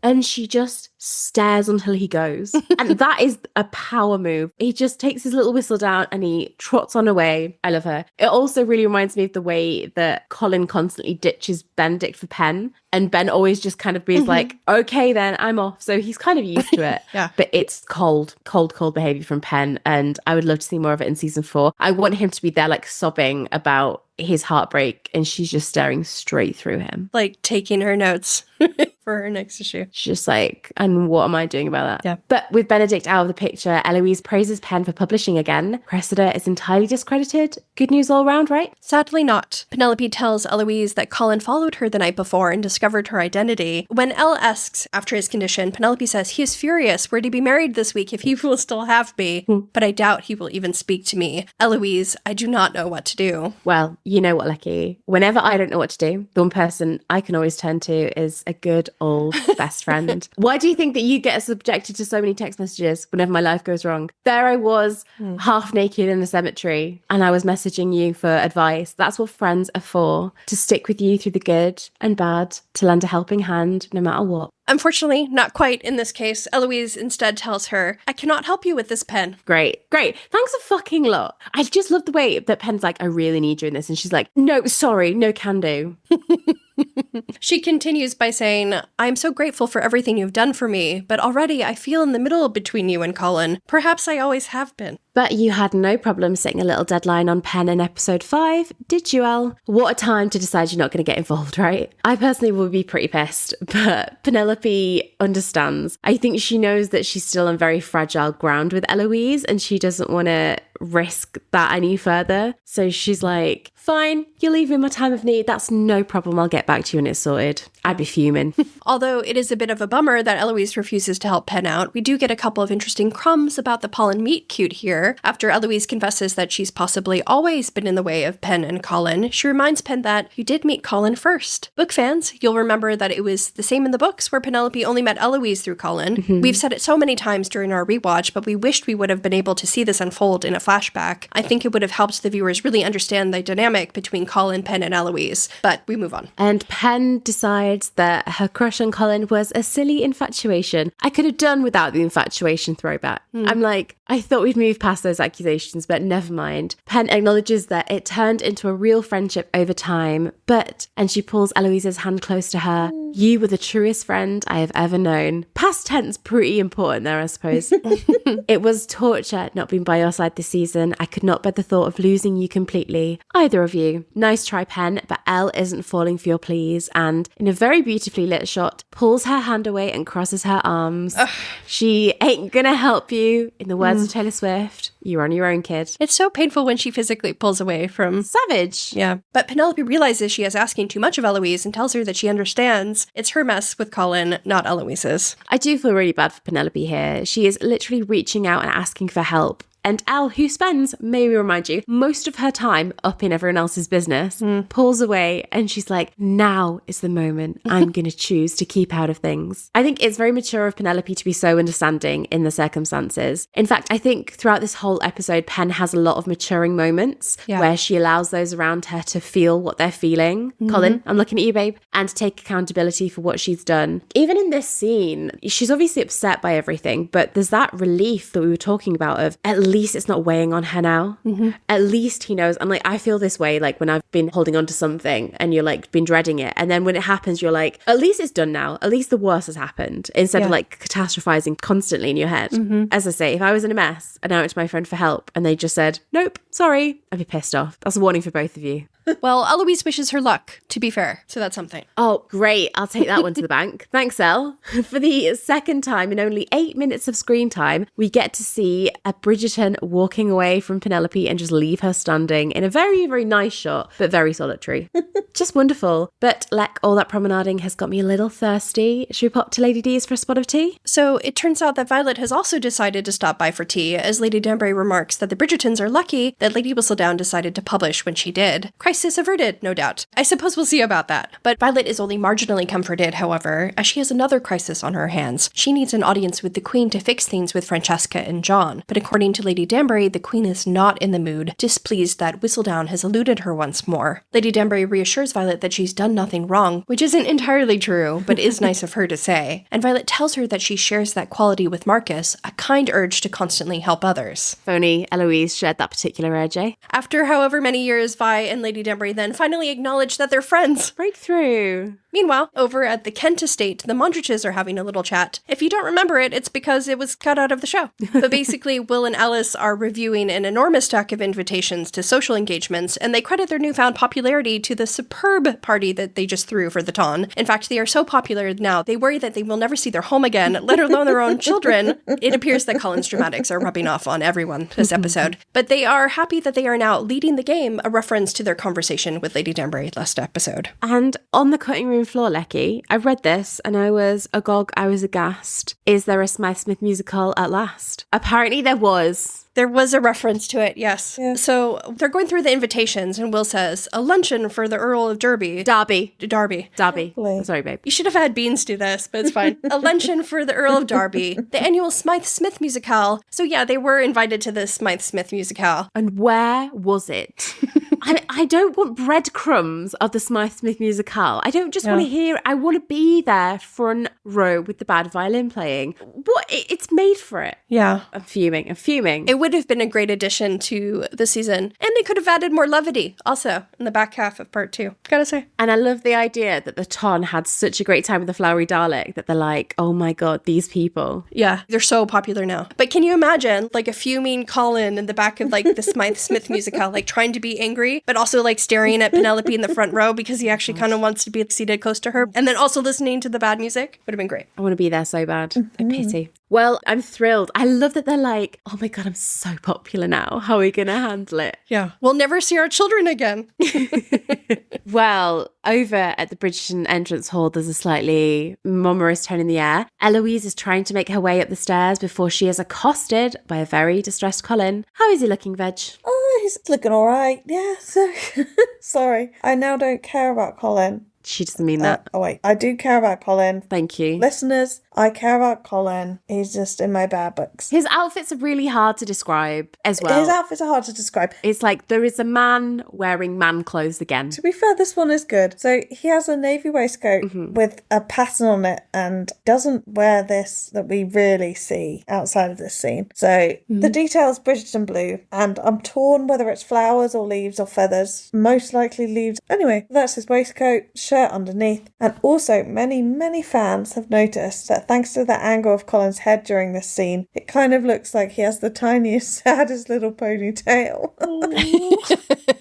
Speaker 2: And she just stares until he goes. And that is a power move. He just takes his little whistle down and he trots on away. I love her. It also really reminds me of the way that Colin constantly ditches Benedict for Pen. And Ben always just kind of being like, okay, then I'm off. So he's kind of used to it.
Speaker 3: Yeah.
Speaker 2: But it's cold behavior from Pen. And I would love to see more of it in season 4. I want him to be there like sobbing about his heartbreak, and she's just staring straight through him.
Speaker 3: Like taking her notes for her next issue.
Speaker 2: She's just like, and what am I doing about that?
Speaker 3: Yeah.
Speaker 2: But with Benedict out of the picture, Eloise praises Pen for publishing again. Cressida is entirely discredited. Good news all round, right?
Speaker 3: Sadly not. Penelope tells Eloise that Colin followed her the night before and discovered her identity. When Elle asks after his condition, Penelope says he is furious. We're to be married this week if he will still have me, but I doubt he will even speak to me. Eloise, I do not know what to do.
Speaker 2: Well, you know what, Lucky? Whenever I don't know what to do, the one person I can always turn to is a good old best friend. Why do you think that you get subjected to so many text messages whenever my life goes wrong? There I was, half naked in the cemetery, and I was messaging you for advice. That's what friends are for, to stick with you through the good and bad, to lend a helping hand no matter what.
Speaker 3: Unfortunately, not quite in this case. Eloise instead tells her, I cannot help you with this pen.
Speaker 2: Great. Thanks a fucking lot. I just love the way that Pen's like, I really need you in this. And she's like, no, sorry, no can do.
Speaker 3: She continues by saying, I'm so grateful for everything you've done for me, but already I feel in the middle between you and Colin. Perhaps I always have been.
Speaker 2: But you had no problem setting a little deadline on Pen in episode 5, did you, Elle? What a time to decide you're not going to get involved, right? I personally would be pretty pissed, but Penelope understands. I think she knows that she's still on very fragile ground with Eloise, and she doesn't want to risk that any further. So she's like, fine, you leave me in my time of need. That's no problem. I'll get back to you when it's sorted. I'd be fuming.
Speaker 3: Although it is a bit of a bummer that Eloise refuses to help Pen out, we do get a couple of interesting crumbs about the Polin meet cute here. After Eloise confesses that she's possibly always been in the way of Pen and Colin, she reminds Pen that you did meet Colin first. Book fans, you'll remember that it was the same in the books where Penelope only met Eloise through Colin. Mm-hmm. We've said it so many times during our rewatch, but we wished we would have been able to see this unfold in a flashback. I think it would have helped the viewers really understand the dynamic between Colin, Pen, and Eloise. But we move on.
Speaker 2: And Pen decides that her crush on Colin was a silly infatuation. I could have done without the infatuation throwback. I'm like, I thought we'd moved past those accusations, but never mind. Pen acknowledges that it turned into a real friendship over time, and she pulls Eloise's hand close to her. You were the truest friend I have ever known. Past tense, pretty important there, I suppose. It was torture not being by your side this season. I could not bear the thought of losing you completely. Either of you. Nice try, Pen, but Elle isn't falling for your pleas, and in a very beautifully lit shot, pulls her hand away and crosses her arms. Ugh. She ain't gonna help you. In the words of Taylor Swift, you're on your own, kid.
Speaker 3: It's so painful when she physically pulls away from...
Speaker 2: Savage.
Speaker 3: Yeah. But Penelope realizes she is asking too much of Eloise and tells her that she understands it's her mess with Colin, not Eloise's.
Speaker 2: I do feel really bad for Penelope here. She is literally reaching out and asking for help. And Elle, who spends, may we remind you, most of her time up in everyone else's business, pulls away and she's like, now is the moment I'm going to choose to keep out of things. I think it's very mature of Penelope to be so understanding in the circumstances. In fact, I think throughout this whole episode, Pen has a lot of maturing moments where she allows those around her to feel what they're feeling. Colin, I'm looking at you, babe, and to take accountability for what she's done. Even in this scene, she's obviously upset by everything, but there's that relief that we were talking about of at least it's not weighing on her now. At least he knows. I'm like, I feel this way like when I've been holding on to something and you're like been dreading it, and then when it happens you're like, at least it's done now, at least the worst has happened, instead of like catastrophizing constantly in your head. As I say, if I was in a mess and I went to my friend for help and they just said nope, sorry, I'd be pissed off. That's a warning for both of you.
Speaker 3: Well, Eloise wishes her luck, to be fair. So that's something.
Speaker 2: Oh, great. I'll take that one to the bank. Thanks, Elle. For the second time in only 8 minutes of screen time, we get to see a Bridgerton walking away from Penelope and just leave her standing in a very, very nice shot, but very solitary. Just wonderful. But like all that promenading has got me a little thirsty. Should we pop to Lady D's for a spot of tea?
Speaker 3: So it turns out that Violet has also decided to stop by for tea, as Lady Danbury remarks that the Bridgertons are lucky that Lady Whistledown decided to publish when she did. Crisis averted, no doubt. I suppose we'll see about that. But Violet is only marginally comforted, however, as she has another crisis on her hands. She needs an audience with the Queen to fix things with Francesca and John. But according to Lady Danbury, the Queen is not in the mood, displeased that Whistledown has eluded her once more. Lady Danbury reassures Violet that she's done nothing wrong, which isn't entirely true, but is nice of her to say. And Violet tells her that she shares that quality with Marcus, a kind urge to constantly help others.
Speaker 2: If only Eloise shared that particular urge, eh?
Speaker 3: After however many years, Vi and Lady Danbury then finally acknowledge that they're friends.
Speaker 2: Breakthrough.
Speaker 3: Meanwhile, over at the Kent estate, the Mondriches are having a little chat. If you don't remember it, it's because it was cut out of the show. But basically, Will and Alice are reviewing an enormous stack of invitations to social engagements, and they credit their newfound popularity to the superb party that they just threw for the Ton. In fact, they are so popular now, they worry that they will never see their home again, let alone their own children. It appears that Colin's dramatics are rubbing off on everyone this episode. But they are happy that they are now leading the game, a reference to their conversation with Lady Danbury last episode.
Speaker 2: And on the cutting room floor, Lecky, I read this and I was agog, I was aghast. Is there a Smythe-Smith musical at last? Apparently there was.
Speaker 3: There was a reference to it, yes. Yeah. So they're going through the invitations, and Will says, a luncheon for the Earl of Derby.
Speaker 2: Derby.
Speaker 1: Sorry,
Speaker 2: babe.
Speaker 3: You should have had Beans do this, but it's fine. A luncheon for the Earl of Derby, the annual Smythe-Smith musicale. So yeah, they were invited to the Smythe-Smith musicale.
Speaker 2: And where was it? I don't want breadcrumbs of the Smythe-Smith musicale. I don't just want to hear it. I want to be there front row with the bad violin playing. What? It's made for it.
Speaker 3: Yeah.
Speaker 2: I'm fuming. It
Speaker 3: would have been a great addition to the season. And they could have added more levity also in the back half of part 2. Gotta say.
Speaker 2: And I love the idea that the Ton had such a great time with the flowery Dalek that they're like, oh my God, these people.
Speaker 3: Yeah, they're so popular now. But can you imagine like a fuming Colin in the back of like the Smythe-Smith musicale, like trying to be angry, but also like staring at Penelope in the front row because he actually kind of wants to be seated close to her. And then also listening to the bad music. Would have been great.
Speaker 2: I want to be there so bad. A pity. Well, I'm thrilled. I love that they're like, oh my God, I'm so popular now. How are we going to handle it?
Speaker 3: Yeah. We'll never see our children again.
Speaker 2: Well, over at the Bridgeton entrance hall, there's a slightly murmurous tone in the air. Eloise is trying to make her way up the stairs before she is accosted by a very distressed Colin. How is he looking, Veg?
Speaker 1: Oh, he's looking all right. Yeah, so sorry. I now don't care about Colin.
Speaker 2: She doesn't mean that.
Speaker 1: Oh, wait. I do care about Colin.
Speaker 2: Thank you.
Speaker 1: Listeners, I care about Colin. He's just in my bad books.
Speaker 2: His outfits are really hard to describe as well.
Speaker 1: His outfits are hard to describe.
Speaker 2: It's like there is a man wearing man clothes again.
Speaker 1: To be fair, this one is good. So he has a navy waistcoat with a pattern on it and doesn't wear this that we really see outside of this scene. So the detail's Bridgerton blue, and I'm torn whether it's flowers or leaves or feathers. Most likely leaves. Anyway, that's his waistcoat, shirt underneath. And also, many fans have noticed that thanks to the angle of Colin's head during this scene, it kind of looks like he has the tiniest, saddest little ponytail.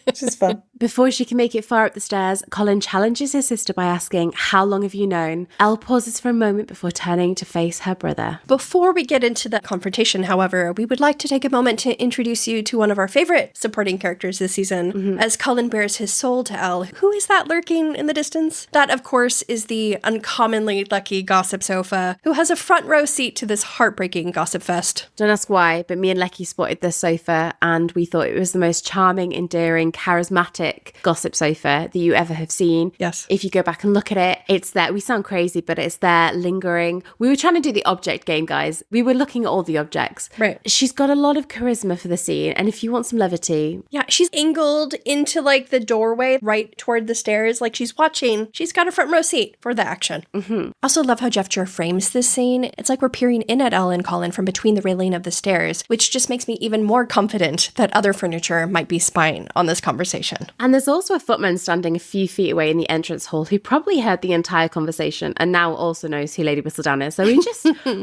Speaker 1: Which is fun.
Speaker 2: Before she can make it far up the stairs, Colin challenges his sister by asking, how long have you known? Elle pauses for a moment before turning to face her brother.
Speaker 3: Before we get into the confrontation, however, we would like to take a moment to introduce you to one of our favorite supporting characters this season, as Colin bears his soul to Elle. Who is that lurking in the distance? That, of course, is the uncommonly lucky gossip sofa, who has a front row seat to this heartbreaking gossip fest.
Speaker 2: Don't ask why, but me and Lecky spotted this sofa and we thought it was the most charming, endearing, charismatic gossip sofa that you ever have seen.
Speaker 3: Yes.
Speaker 2: If you go back and look at it, it's there. We sound crazy, but it's there lingering. We were trying to do the object game, guys. We were looking at all the objects.
Speaker 3: Right.
Speaker 2: She's got a lot of charisma for the scene. And if you want some levity.
Speaker 3: Yeah, she's angled into like the doorway right toward the stairs. Like she's watching. She's got a front row seat for the action. Also love how Jeff Jur frames this scene. It's like we're peering in at Elle and Colin from between the railing of the stairs, which just makes me even more confident that other furniture might be spying on this conversation.
Speaker 2: And there's also a footman standing a few feet away in the entrance hall who probably heard the entire conversation and now also knows who Lady Whistledown is. So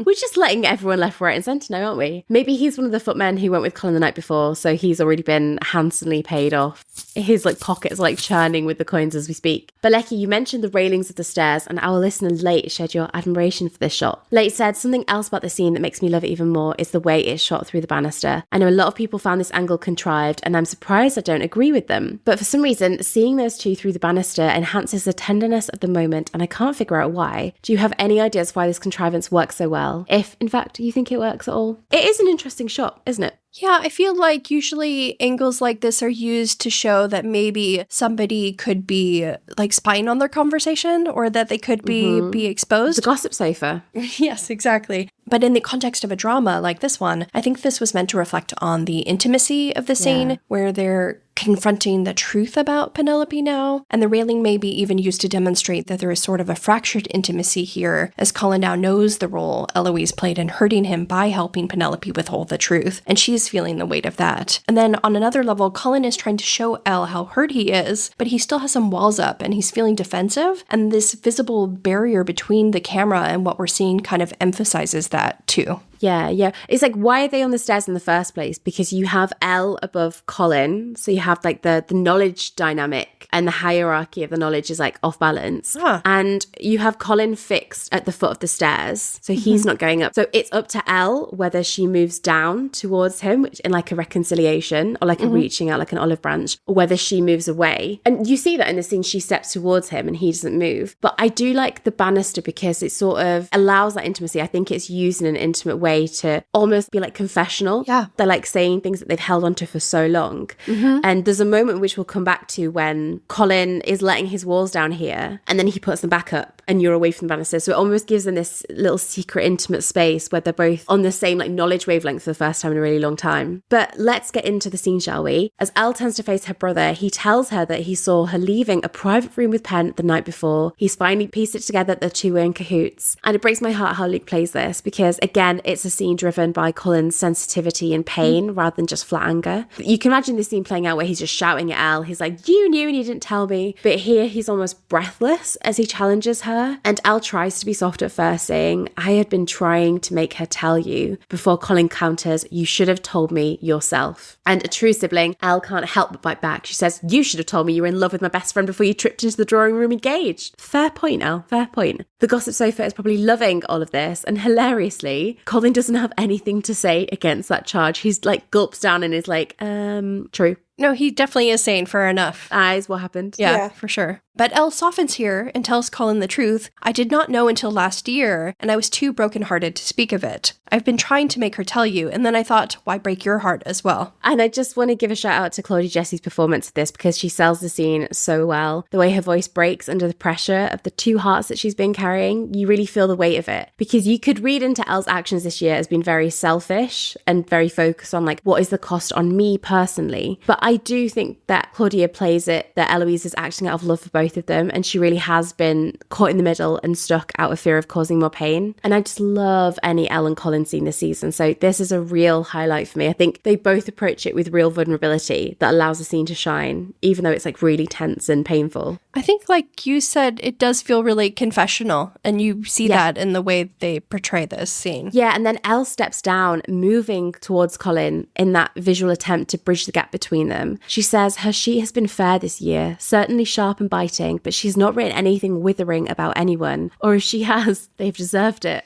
Speaker 2: we're just letting everyone left, right and centre know, aren't we? Maybe he's one of the footmen who went with Colin the night before, so he's already been handsomely paid off. His pockets are churning with the coins as we speak. But Lecky, you mentioned the railings of the stairs and our listener Late shared your admiration for this shot. Late said, something else about the scene that makes me love it even more is the way it's shot through the banister. I know a lot of people found this angle contrived and I'm surprised I don't agree with them. But for some reason, seeing those two through the banister enhances the tenderness of the moment and I can't figure out why. Do you have any ideas why this contrivance works so well? If, in fact, you think it works at all? It is an interesting shot, isn't it?
Speaker 3: Yeah, I feel like usually angles like this are used to show that maybe somebody could be spying on their conversation or that they could be exposed.
Speaker 2: The gossip sofa.
Speaker 3: Yes, exactly. But in the context of a drama like this one, I think this was meant to reflect on the intimacy of the scene where they're confronting the truth about Penelope now, and the railing may be even used to demonstrate that there is sort of a fractured intimacy here, as Colin now knows the role Eloise played in hurting him by helping Penelope withhold the truth, and she's feeling the weight of that. And then on another level, Colin is trying to show Elle how hurt he is, but he still has some walls up and he's feeling defensive, and this visible barrier between the camera and what we're seeing kind of emphasizes that too.
Speaker 2: Yeah. It's why are they on the stairs in the first place? Because you have Elle above Colin. So you have the knowledge dynamic and the hierarchy of the knowledge is off balance. And you have Colin fixed at the foot of the stairs. So he's not going up. So it's up to Elle whether she moves down towards him in a reconciliation or a reaching out like an olive branch, or whether she moves away. And you see that in the scene, she steps towards him and he doesn't move. But I do like the banister because it sort of allows that intimacy. I think it's used in an intimate way to almost be confessional.
Speaker 3: Yeah.
Speaker 2: They're saying things that they've held onto for so long. And there's a moment which we'll come back to when Colin is letting his walls down here and then he puts them back up and you're away from the banisters. So it almost gives them this little secret, intimate space where they're both on the same like knowledge wavelength for the first time in a really long time. But let's get into the scene, shall we? As Elle turns to face her brother, he tells her that he saw her leaving a private room with Pen the night before. He's finally pieced it together that the two were in cahoots. And it breaks my heart how Luke plays this, because again, it's a scene driven by Colin's sensitivity and pain rather than just flat anger. You can imagine this scene playing out where he's just shouting at Elle. He's like, you knew and you didn't tell me. But here he's almost breathless as he challenges her. And Elle tries to be soft at first, saying, I had been trying to make her tell you, before Colin counters, you should have told me yourself. And a true sibling, Elle can't help but bite back. She says, you should have told me you were in love with my best friend before you tripped into the drawing room engaged. Fair point, Elle, fair point. The gossip sofa is probably loving all of this, and hilariously, Colin doesn't have anything to say against that charge. He's like gulps down and is like, true.
Speaker 3: No, he definitely is saying fair enough.
Speaker 2: Eyes, what happened?
Speaker 3: Yeah, for sure. But Elle softens here and tells Colin the truth. I did not know until last year, and I was too brokenhearted to speak of it. I've been trying to make her tell you, and then I thought, why break your heart as well?
Speaker 2: And I just want to give a shout out to Claudia Jessie's performance of this, because she sells the scene so well. The way her voice breaks under the pressure of the two hearts that she's been carrying, you really feel the weight of it. Because you could read into Elle's actions this year as being very selfish and very focused on like, what is the cost on me personally? But I do think that Claudia plays it, that Eloise is acting out of love for both of them, and she really has been caught in the middle and stuck out of fear of causing more pain. And I just love any Elle and Colin scene this season, so this is a real highlight for me. I think they both approach it with real vulnerability that allows the scene to shine, even though it's like really tense and painful.
Speaker 3: I think, like you said, it does feel really confessional, and you see that in the way they portray this scene.
Speaker 2: Yeah, and then Elle steps down, moving towards Colin in that visual attempt to bridge the gap between them. She says her sheet has been fair this year, certainly sharp and biting, but she's not written anything withering about anyone. Or if she has, they've deserved it.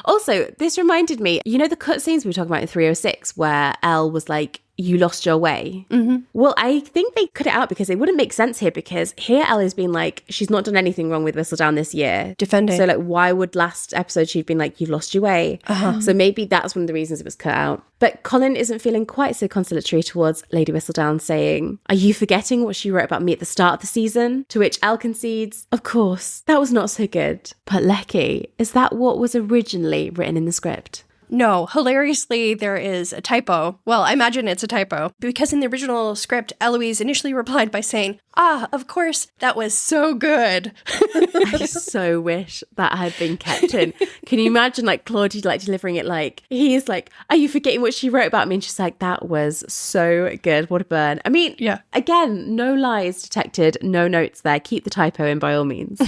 Speaker 2: Also, this reminded me, you know the cutscenes we were talking about in 306 where Elle was like, you lost your way. Mm-hmm. Well, I think they cut it out because it wouldn't make sense here, because here Elle has been like, she's not done anything wrong with Whistledown this year.
Speaker 3: Defending.
Speaker 2: So like, why would last episode she'd been like, you've lost your way? So maybe that's one of the reasons it was cut out. But Colin isn't feeling quite so conciliatory towards Lady Whistledown, saying, are you forgetting what she wrote about me at the start of the season? To which Elle concedes, of course, that was not so good. But Lecky, is that what was originally written in the script?
Speaker 3: No, hilariously, there is a typo. Well, I imagine it's a typo, because in the original script, Eloise initially replied by saying, of course, that was so good.
Speaker 2: I so wish that had been kept in. Can you imagine like Claudia like delivering it like, he's like, are you forgetting what she wrote about me? And she's like, that was so good. What a burn. I mean, again, no lies detected, no notes there. Keep the typo in by all means.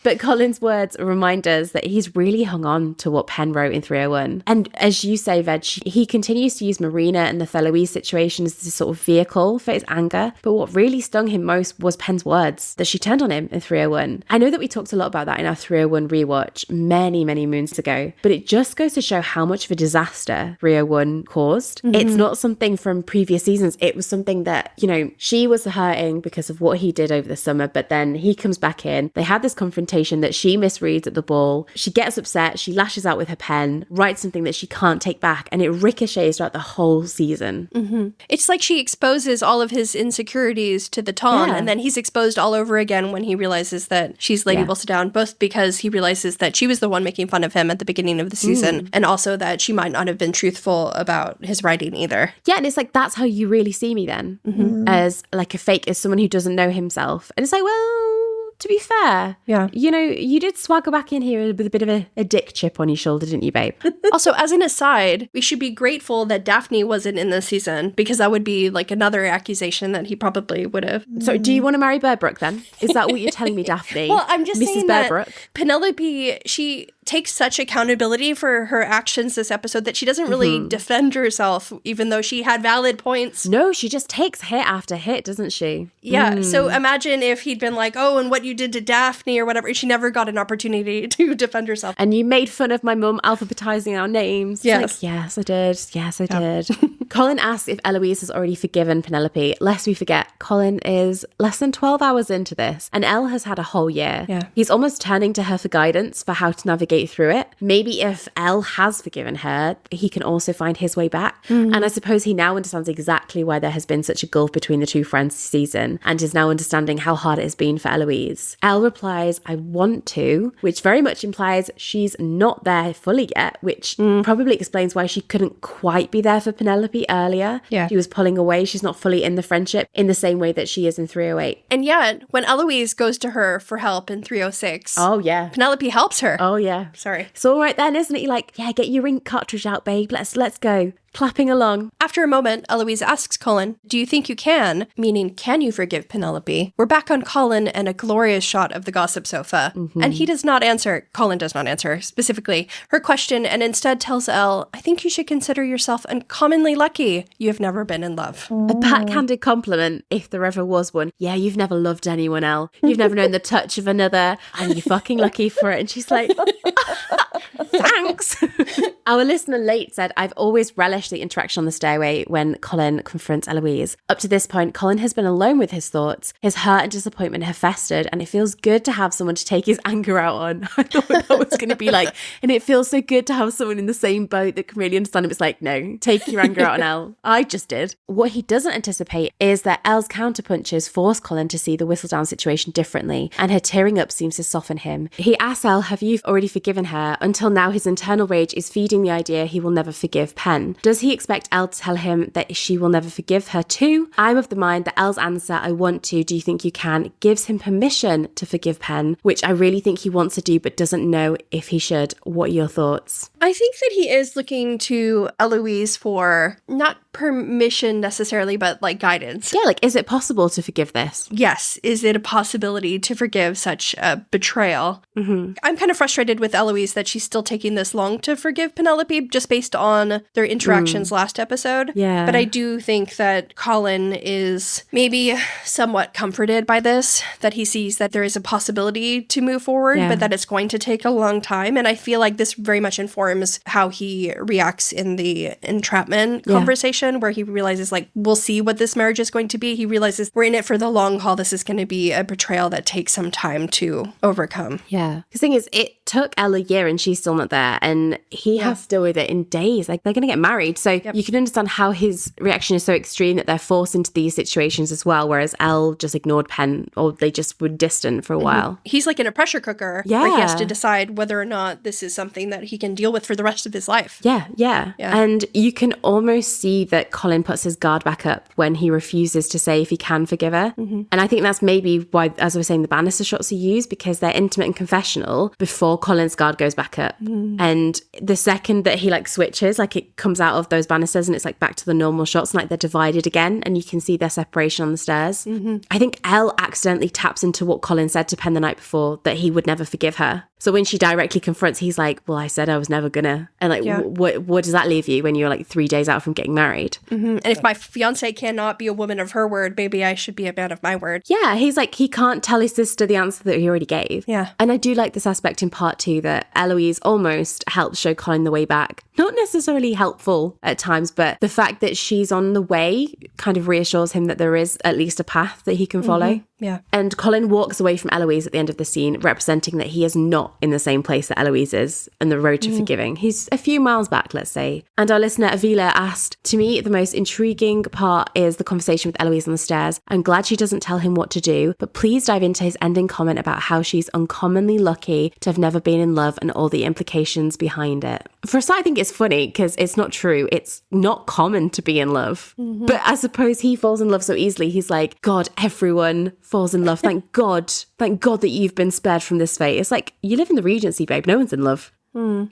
Speaker 2: But Colin's words remind us that he's really hung on to what Pen wrote in 301. And as you say, Veg, he continues to use Marina and the Eloise situation as this sort of vehicle for his anger. But what really stung him most was Pen's words that she turned on him in 301. I know that we talked a lot about that in our 301 rewatch many, many moons ago, but it just goes to show how much of a disaster 301 caused. Mm-hmm. It's not something from previous seasons. It was something that, you know, she was hurting because of what he did over the summer, but then he comes back in. They had this confrontation that she misreads at the ball. She gets upset. She lashes out with her pen, writes something that she can't take back, and it ricochets throughout the whole season.
Speaker 3: Mm-hmm. It's like she exposes all of his insecurities to the Tom, and then he's exposed all over again when he realizes that she's Lady Whistledown, both because he realizes that she was the one making fun of him at the beginning of the season, and also that she might not have been truthful about his writing either.
Speaker 2: Yeah, and it's like, that's how you really see me then, as like a fake, as someone who doesn't know himself. And it's like, well, to be fair, you know, you did swagger back in here with a bit of a dick chip on your shoulder, didn't you, babe?
Speaker 3: Also, as an aside, we should be grateful that Daphne wasn't in this season, because that would be like another accusation that he probably would have.
Speaker 2: So do you want to marry Bearbrook then? Is that what you're telling me, Daphne?
Speaker 3: Well, I'm just
Speaker 2: Mrs.
Speaker 3: saying
Speaker 2: Bearbrook?
Speaker 3: that Penelope, she takes such accountability for her actions this episode that she doesn't really defend herself, even though she had valid points.
Speaker 2: No, she just takes hit after hit, doesn't she?
Speaker 3: Yeah, so imagine if he'd been like, oh, and what you did to Daphne or whatever. She never got an opportunity to defend herself.
Speaker 2: And you made fun of my mum alphabetizing our names.
Speaker 3: Yes.
Speaker 2: Like, yes, I did. Yes, I did. Colin asks if Eloise has already forgiven Penelope. Lest we forget, Colin is less than 12 hours into this, and Elle has had a whole year.
Speaker 3: Yeah.
Speaker 2: He's almost turning to her for guidance for how to navigate through it. Maybe if Elle has forgiven her, he can also find his way back. And I suppose he now understands exactly why there has been such a gulf between the two friends this season, and is now understanding how hard it has been for Eloise. Elle replies, I want to, which very much implies she's not there fully yet, which probably explains why she couldn't quite be there for Penelope earlier.
Speaker 3: Yeah.
Speaker 2: She was pulling away. She's not fully in the friendship in the same way that she is in 308.
Speaker 3: And yet, when Eloise goes to her for help in 306,
Speaker 2: Oh, yeah.
Speaker 3: Penelope helps her.
Speaker 2: Oh, yeah.
Speaker 3: Sorry.
Speaker 2: It's all right then, isn't it? You're like, yeah, get your ink cartridge out, babe. Let's go. Clapping along.
Speaker 3: After a moment, Eloise asks Colin, do you think you can? Meaning, can you forgive Penelope? We're back on Colin and a glorious shot of the gossip sofa. And he does not answer, Colin does not answer specifically her question, and instead tells Elle, I think you should consider yourself uncommonly lucky. You have never been in love.
Speaker 2: A backhanded compliment, if there ever was one. Yeah, you've never loved anyone else. You've never known the touch of another, and you're fucking lucky for it. And she's like, thanks. Our listener late said, I've always relished the interaction on the stairway when Colin confronts Eloise. Up to this point, Colin has been alone with his thoughts. His hurt and disappointment have festered, and it feels good to have someone to take his anger out on. I thought that was going to be like, and it feels so good to have someone in the same boat that can really understand him. It's like, no, take your anger out on Elle. I just did. What he doesn't anticipate is that Elle's counterpunches force Colin to see the Whistledown situation differently, and her tearing up seems to soften him. He asks Elle, have you already forgiven her? Until now, his internal rage is feeding the idea he will never forgive Pen. Does he expect Elle to tell him that she will never forgive her too? I'm of the mind that Elle's answer, I want to, do you think you can, gives him permission to forgive Pen, which I really think he wants to do but doesn't know if he should. What are your thoughts?
Speaker 3: I think that he is looking to Eloise for not permission necessarily, but like guidance.
Speaker 2: Yeah, like, is it possible to forgive this?
Speaker 3: Yes. Is it a possibility to forgive such a betrayal? I'm kind of frustrated with Eloise that she's still taking this long to forgive Penelope just based on their interactions last episode.
Speaker 2: Yeah.
Speaker 3: But I do think that Colin is maybe somewhat comforted by this, that he sees that there is a possibility to move forward, but that it's going to take a long time. And I feel like this very much informs how he reacts in the entrapment conversation, where he realizes, like, we'll see what this marriage is going to be. He realizes we're in it for the long haul. This is going to be a betrayal that takes some time to overcome.
Speaker 2: Yeah. The thing is, it took Elle a year and she's still not there, and he has to deal with it in days. Like, they're going to get married. So you can understand how his reaction is so extreme that they're forced into these situations as well, whereas Elle just ignored Pen, or they just were distant for a while.
Speaker 3: He's like in a pressure cooker where he has to decide whether or not this is something that he can deal with for the rest of his life.
Speaker 2: Yeah. And you can almost see that Colin puts his guard back up when he refuses to say if he can forgive her. And I think that's maybe why, as I was saying, the banister shots are used, because they're intimate and confessional before Colin's guard goes back up. And the second that he like switches, like it comes out of those banisters and it's like back to the normal shots, and like they're divided again, and you can see their separation on the stairs. I think Elle accidentally taps into what Colin said to Pen the night before, that he would never forgive her. So when she directly confronts, he's like, well, I said I was never gonna. And like, what does that leave you when you're like 3 days out from getting married?
Speaker 3: And if my fiance cannot be a woman of her word, maybe I should be a man of my word.
Speaker 2: Yeah, he's like, he can't tell his sister the answer that he already gave.
Speaker 3: Yeah.
Speaker 2: And I do like this aspect in part 2 that Eloise almost helps show Colin the way back. Not necessarily helpful at times, but the fact that she's on the way kind of reassures him that there is at least a path that he can follow.
Speaker 3: Yeah.
Speaker 2: And Colin walks away from Eloise at the end of the scene, representing that he is not in the same place that Eloise is in the road to forgiving. He's a few miles back, let's say. And our listener Avila asked, to me, the most intriguing part is the conversation with Eloise on the stairs. I'm glad she doesn't tell him what to do, but please dive into his ending comment about how she's uncommonly lucky to have never been in love and all the implications behind it. For a start, I think it's funny because it's not true. It's not common to be in love. But I suppose he falls in love so easily. He's like, God, everyone falls in love. Thank God that you've been spared from this fate. It's like, you live in the Regency, babe. No one's in love.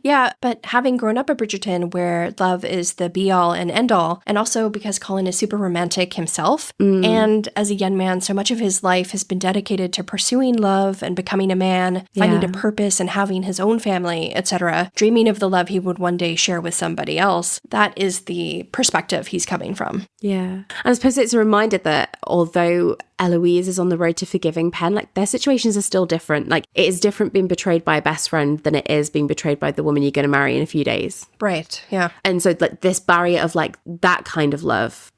Speaker 3: Yeah, but having grown up at Bridgerton, where love is the be-all and end-all, and also because Colin is super romantic himself, and as a young man, so much of his life has been dedicated to pursuing love and becoming a man, finding a purpose and having his own family, etc., dreaming of the love he would one day share with somebody else. That is the perspective he's coming from.
Speaker 2: Yeah. And I suppose it's a reminder that although Eloise is on the road to forgiving Pen. Like, their situations are still different. Like, it is different being betrayed by a best friend than it is being betrayed by the woman you're going to marry in a few days.
Speaker 3: Right, yeah.
Speaker 2: And so, like, this barrier of, like, that kind of love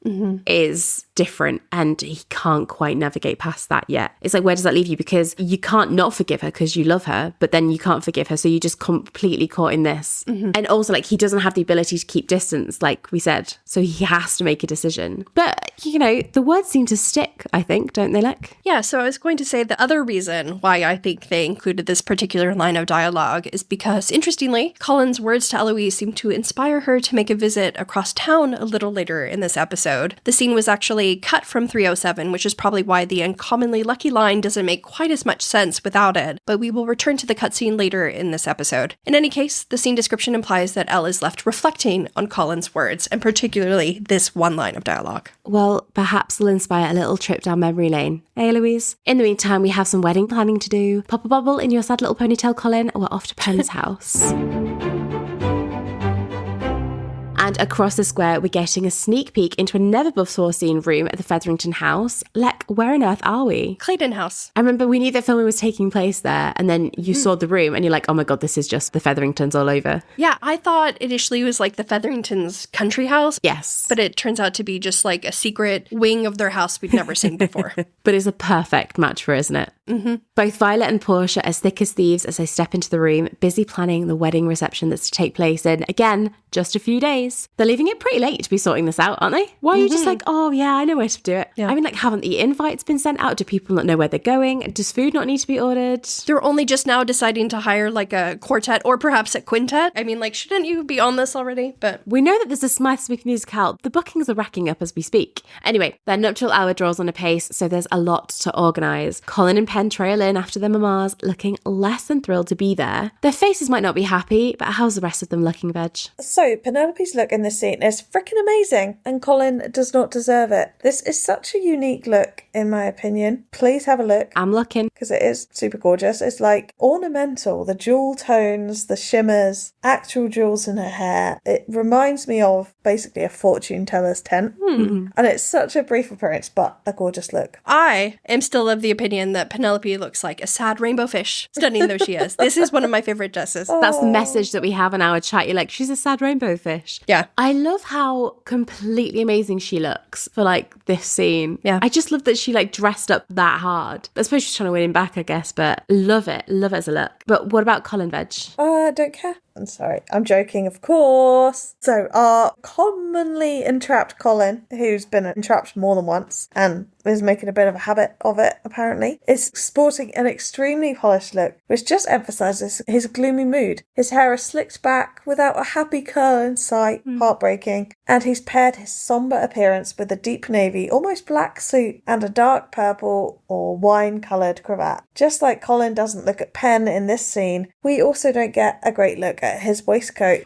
Speaker 2: is different, and he can't quite navigate past that yet. It's like, where does that leave you? Because you can't not forgive her because you love her, but then you can't forgive her, so you're just completely caught in this. And also, like, he doesn't have the ability to keep distance, like we said, so he has to make a decision. But, you know, the words seem to stick, I think, don't they, Leck?
Speaker 3: Yeah, so I was going to say the other reason why I think they included this particular line of dialogue is because, interestingly, Colin's words to Eloise seem to inspire her to make a visit across town a little later in this episode. The scene was actually cut from 307, which is probably why the uncommonly lucky line doesn't make quite as much sense without it, but we will return to the cutscene later in this episode. In any case, the scene description implies that Elle is left reflecting on Colin's words, and particularly this one line of dialogue.
Speaker 2: Well, perhaps they'll inspire a little trip down memory lane. Hey, Eloise? In the meantime, we have some wedding planning to do. Pop a bubble in your sad little ponytail, Colin. We're off to Pen's house. And across the square, we're getting a sneak peek into a never-before-seen room at the Featherington House. Leck, where on earth are we?
Speaker 3: Clayton House.
Speaker 2: I remember we knew that filming was taking place there, and then you saw the room, and you're like, oh my god, this is just the Featheringtons all over.
Speaker 3: Yeah, I thought initially it was like the Featheringtons' country house.
Speaker 2: Yes.
Speaker 3: But it turns out to be just like a secret wing of their house we'd never seen before.
Speaker 2: But it's a perfect match for, isn't it? Both Violet and Portia are as thick as thieves as they step into the room, busy planning the wedding reception that's to take place in, again, just a few days. They're leaving it pretty late to be sorting this out, aren't they? Why are you just like, oh yeah, I know where to do it? Yeah. I mean, like, haven't the invites been sent out? Do people not know where they're going? Does food not need to be ordered?
Speaker 3: They're only just now deciding to hire like a quartet or perhaps a quintet. I mean, like, shouldn't you be on this already? But
Speaker 2: we know that there's a Smythe-Smith musical. The bookings are racking up as we speak. Anyway, their nuptial hour draws on apace, so there's a lot to organise. Colin and Pen trail in after their mamas, looking less than thrilled to be there. Their faces might not be happy, but how's the rest of them looking, Veg?
Speaker 1: So, Penelope's look in this scene is freaking amazing, and Colin does not deserve it. This is such a unique look, in my opinion. Please have a look.
Speaker 2: I'm looking.
Speaker 1: Because it is super gorgeous. It's like ornamental, the jewel tones, the shimmers, actual jewels in her hair. It reminds me of basically a fortune teller's tent. And it's such a brief appearance, but a gorgeous look.
Speaker 3: I am still of the opinion that Penelope looks like a sad rainbow fish, stunning though she is. This is one of my favorite dresses.
Speaker 2: That's the message that we have in our chat. You're like, she's a sad rainbow fish.
Speaker 3: Yeah.
Speaker 2: I love how completely amazing she looks for like this scene.
Speaker 3: Yeah.
Speaker 2: I just love that she like dressed up that hard. I suppose she's trying to win him back, I guess, but love it. Love it as a look. But what about Colin, Veg?
Speaker 1: Don't care. I'm sorry. I'm joking, of course. So our commonly entrapped Colin, who's been entrapped more than once and is making a bit of a habit of it, apparently, is sporting an extremely polished look, which just emphasises his gloomy mood. His hair is slicked back without a happy curl in sight, heartbreaking, and he's paired his sombre appearance with a deep navy, almost black suit and a dark purple or wine-coloured cravat. Just like Colin doesn't look at Pen in this scene, we also don't get a great look at his waistcoat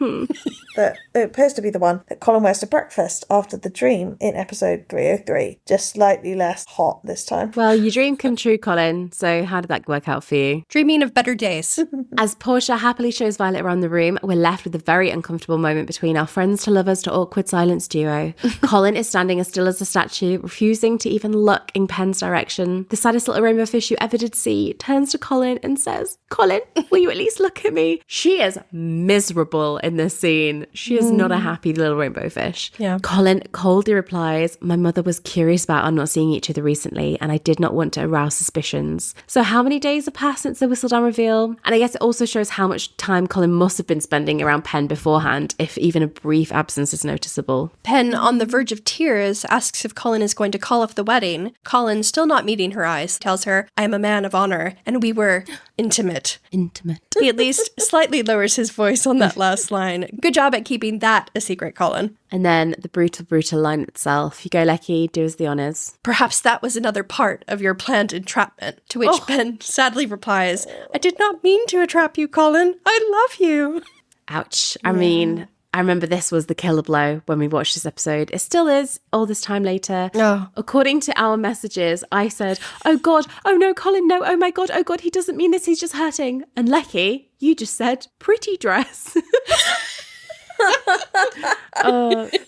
Speaker 1: that it appears to be the one that Colin wears to breakfast after the dream in episode 303. Just slightly less hot this time.
Speaker 2: Well, your dream come true, Colin. So how did that work out for you?
Speaker 3: Dreaming of better days.
Speaker 2: As Portia happily shows Violet around the room, we're left with a very uncomfortable moment between our friends to lovers to awkward silence duo. Colin is standing as still as a statue, refusing to even look in Pen's direction. The saddest little rainbow fish you ever did see turns to Colin and says, Colin, will you at least look at me? She is miserable in this scene. She is not a happy little rainbow fish.
Speaker 3: Yeah.
Speaker 2: Colin coldly replies, my mother was curious about our not seeing each other recently, and I did not want to arouse suspicions. So how many days have passed since the Whistledown reveal? And I guess it also shows how much time Colin must have been spending around Pen beforehand, if even a brief absence is noticeable.
Speaker 3: Pen, on the verge of tears, asks if Colin is going to call off the wedding. Colin, still not meeting her eyes, tells her, I am a man of honor, and we were intimate.
Speaker 2: Intimate.
Speaker 3: He at least slightly lowers his voice on that last line. Good job at keeping that a secret, Colin.
Speaker 2: And then the brutal line itself. You go, Lecky, do us the honours.
Speaker 3: Perhaps that was another part of your planned entrapment. To which Ben sadly replies, I did not mean to entrap you, Colin. I love you.
Speaker 2: Ouch. I mean, I remember this was the killer blow when we watched this episode. It still is, all this time later.
Speaker 3: Oh.
Speaker 2: According to our messages, I said, oh God, oh no, Colin, no, oh my God, he doesn't mean this, he's just hurting. And Lecky, you just said, pretty dress.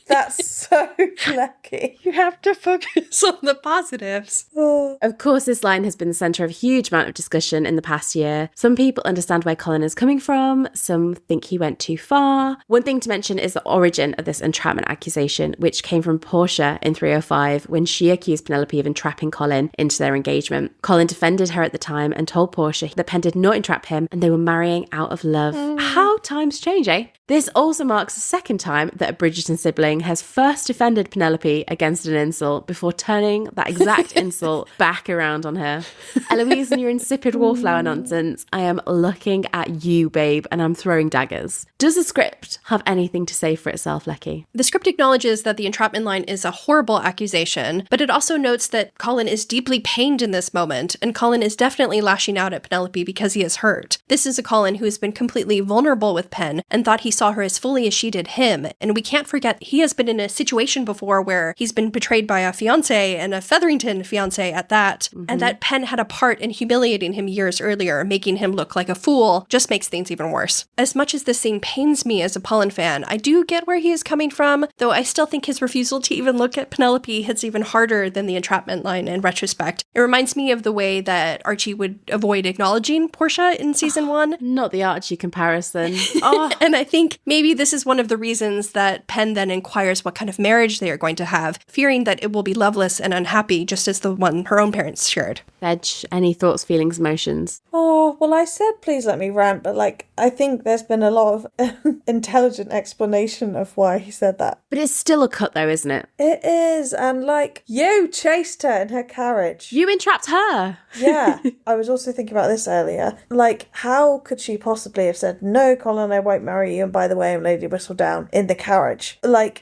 Speaker 1: That's so lucky.
Speaker 3: You have to focus on the positives.
Speaker 1: Oh.
Speaker 2: Of course, this line has been the centre of a huge amount of discussion in the past year. Some people understand where Colin is coming from. Some think he went too far. One thing to mention is the origin of this entrapment accusation, which came from Portia in 305 when she accused Penelope of entrapping Colin into their engagement. Colin defended her at the time and told Portia that Pen did not entrap him and they were marrying out of love. How times change, eh? This also marks the second time that a Bridgerton sibling has first defended Penelope against an insult before turning that exact insult back around on her. Eloise and your insipid wallflower nonsense, I am looking at you, babe, and I'm throwing daggers. Does the script have anything to say for itself, Lecky?
Speaker 3: The script acknowledges that the entrapment line is a horrible accusation, but it also notes that Colin is deeply pained in this moment, and Colin is definitely lashing out at Penelope because he is hurt. This is a Colin who has been completely vulnerable with Pen and thought he saw her as fully as she did him, and we can't forget he has been in a situation before where he's been betrayed by a fiancé and a Featherington fiancé at that, and that Pen had a part in humiliating him years earlier, making him look like a fool, just makes things even worse. As much as this scene pains me as a Polin fan, I do get where he is coming from, though I still think his refusal to even look at Penelope hits even harder than the entrapment line in retrospect. It reminds me of the way that Archie would avoid acknowledging Portia in season 1.
Speaker 2: Not the Archie comparison.
Speaker 3: And I think maybe this is one of the reasons that Pen then inquires what kind of marriage they are going to have, fearing that it will be loveless and unhappy, just as the one her own parents shared.
Speaker 2: Veg, any thoughts, feelings, emotions?
Speaker 1: Oh, well, I said please let me rant, but I think there's been a lot of intelligent explanation of why he said that.
Speaker 2: But it's still a cut though, isn't it?
Speaker 1: It is, and you chased her in her carriage.
Speaker 2: You entrapped her.
Speaker 1: Yeah. I was also thinking about this earlier. How could she possibly have said, no, Colin, I won't marry you, and by the way, I'm Lady Whistledown, in the carriage?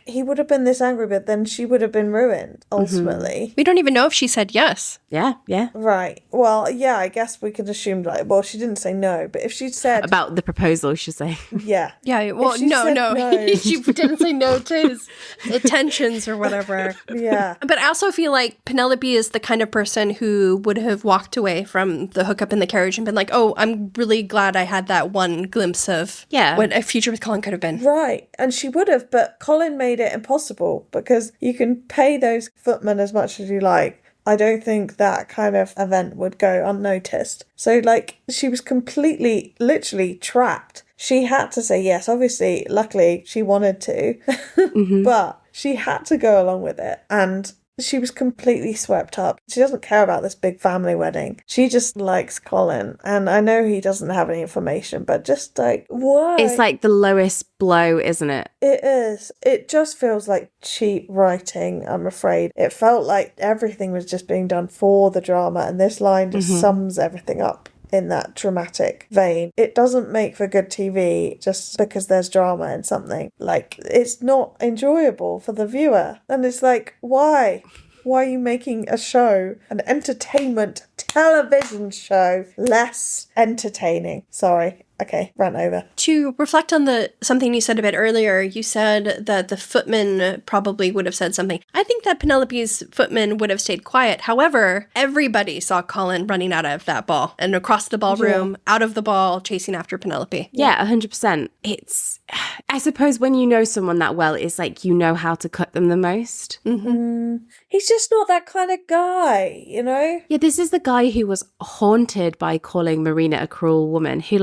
Speaker 1: He would have been this angry, but then she would have been ruined, ultimately.
Speaker 3: We don't even know if she said yes.
Speaker 2: Yeah.
Speaker 1: Right. Well, yeah, I guess we could assume, she didn't say no, but if she'd said...
Speaker 2: About the proposal, she'd say.
Speaker 1: Yeah.
Speaker 3: Yeah, well, no. She didn't say no to his attentions or whatever.
Speaker 1: Yeah.
Speaker 3: But I also feel like Penelope is the kind of person who would have walked away from the hookup in the carriage and been like, oh, I'm really glad I had that one glimpse of what a future with Colin could have been.
Speaker 1: Right. And she would have, but Colin made it impossible because you can pay those footmen as much as you like. I don't think that kind of event would go unnoticed. So, she was completely, literally trapped. She had to say yes. Obviously, luckily, she wanted to. But she had to go along with it. And she was completely swept up. She doesn't care about this big family wedding. She just likes Colin. And I know he doesn't have any information, but just why?
Speaker 2: It's the lowest blow, isn't it?
Speaker 1: It is. It just feels like cheap writing, I'm afraid. It felt like everything was just being done for the drama, and this line just sums everything up in that dramatic vein. It doesn't make for good TV just because there's drama in something. It's not enjoyable for the viewer. And it's why? Why are you making a show, an entertainment television show, less entertaining? Sorry. Okay, run over.
Speaker 3: To reflect on something you said a bit earlier, you said that the footman probably would have said something. I think that Penelope's footman would have stayed quiet. However, everybody saw Colin running out of that ball and across the ballroom, out of the ball, chasing after Penelope.
Speaker 2: Yeah, 100%. It's, I suppose when you know someone that well, it's you know how to cut them the most.
Speaker 1: He's just not that kind of guy, you know?
Speaker 2: Yeah, this is the guy who was haunted by calling Marina a cruel woman, who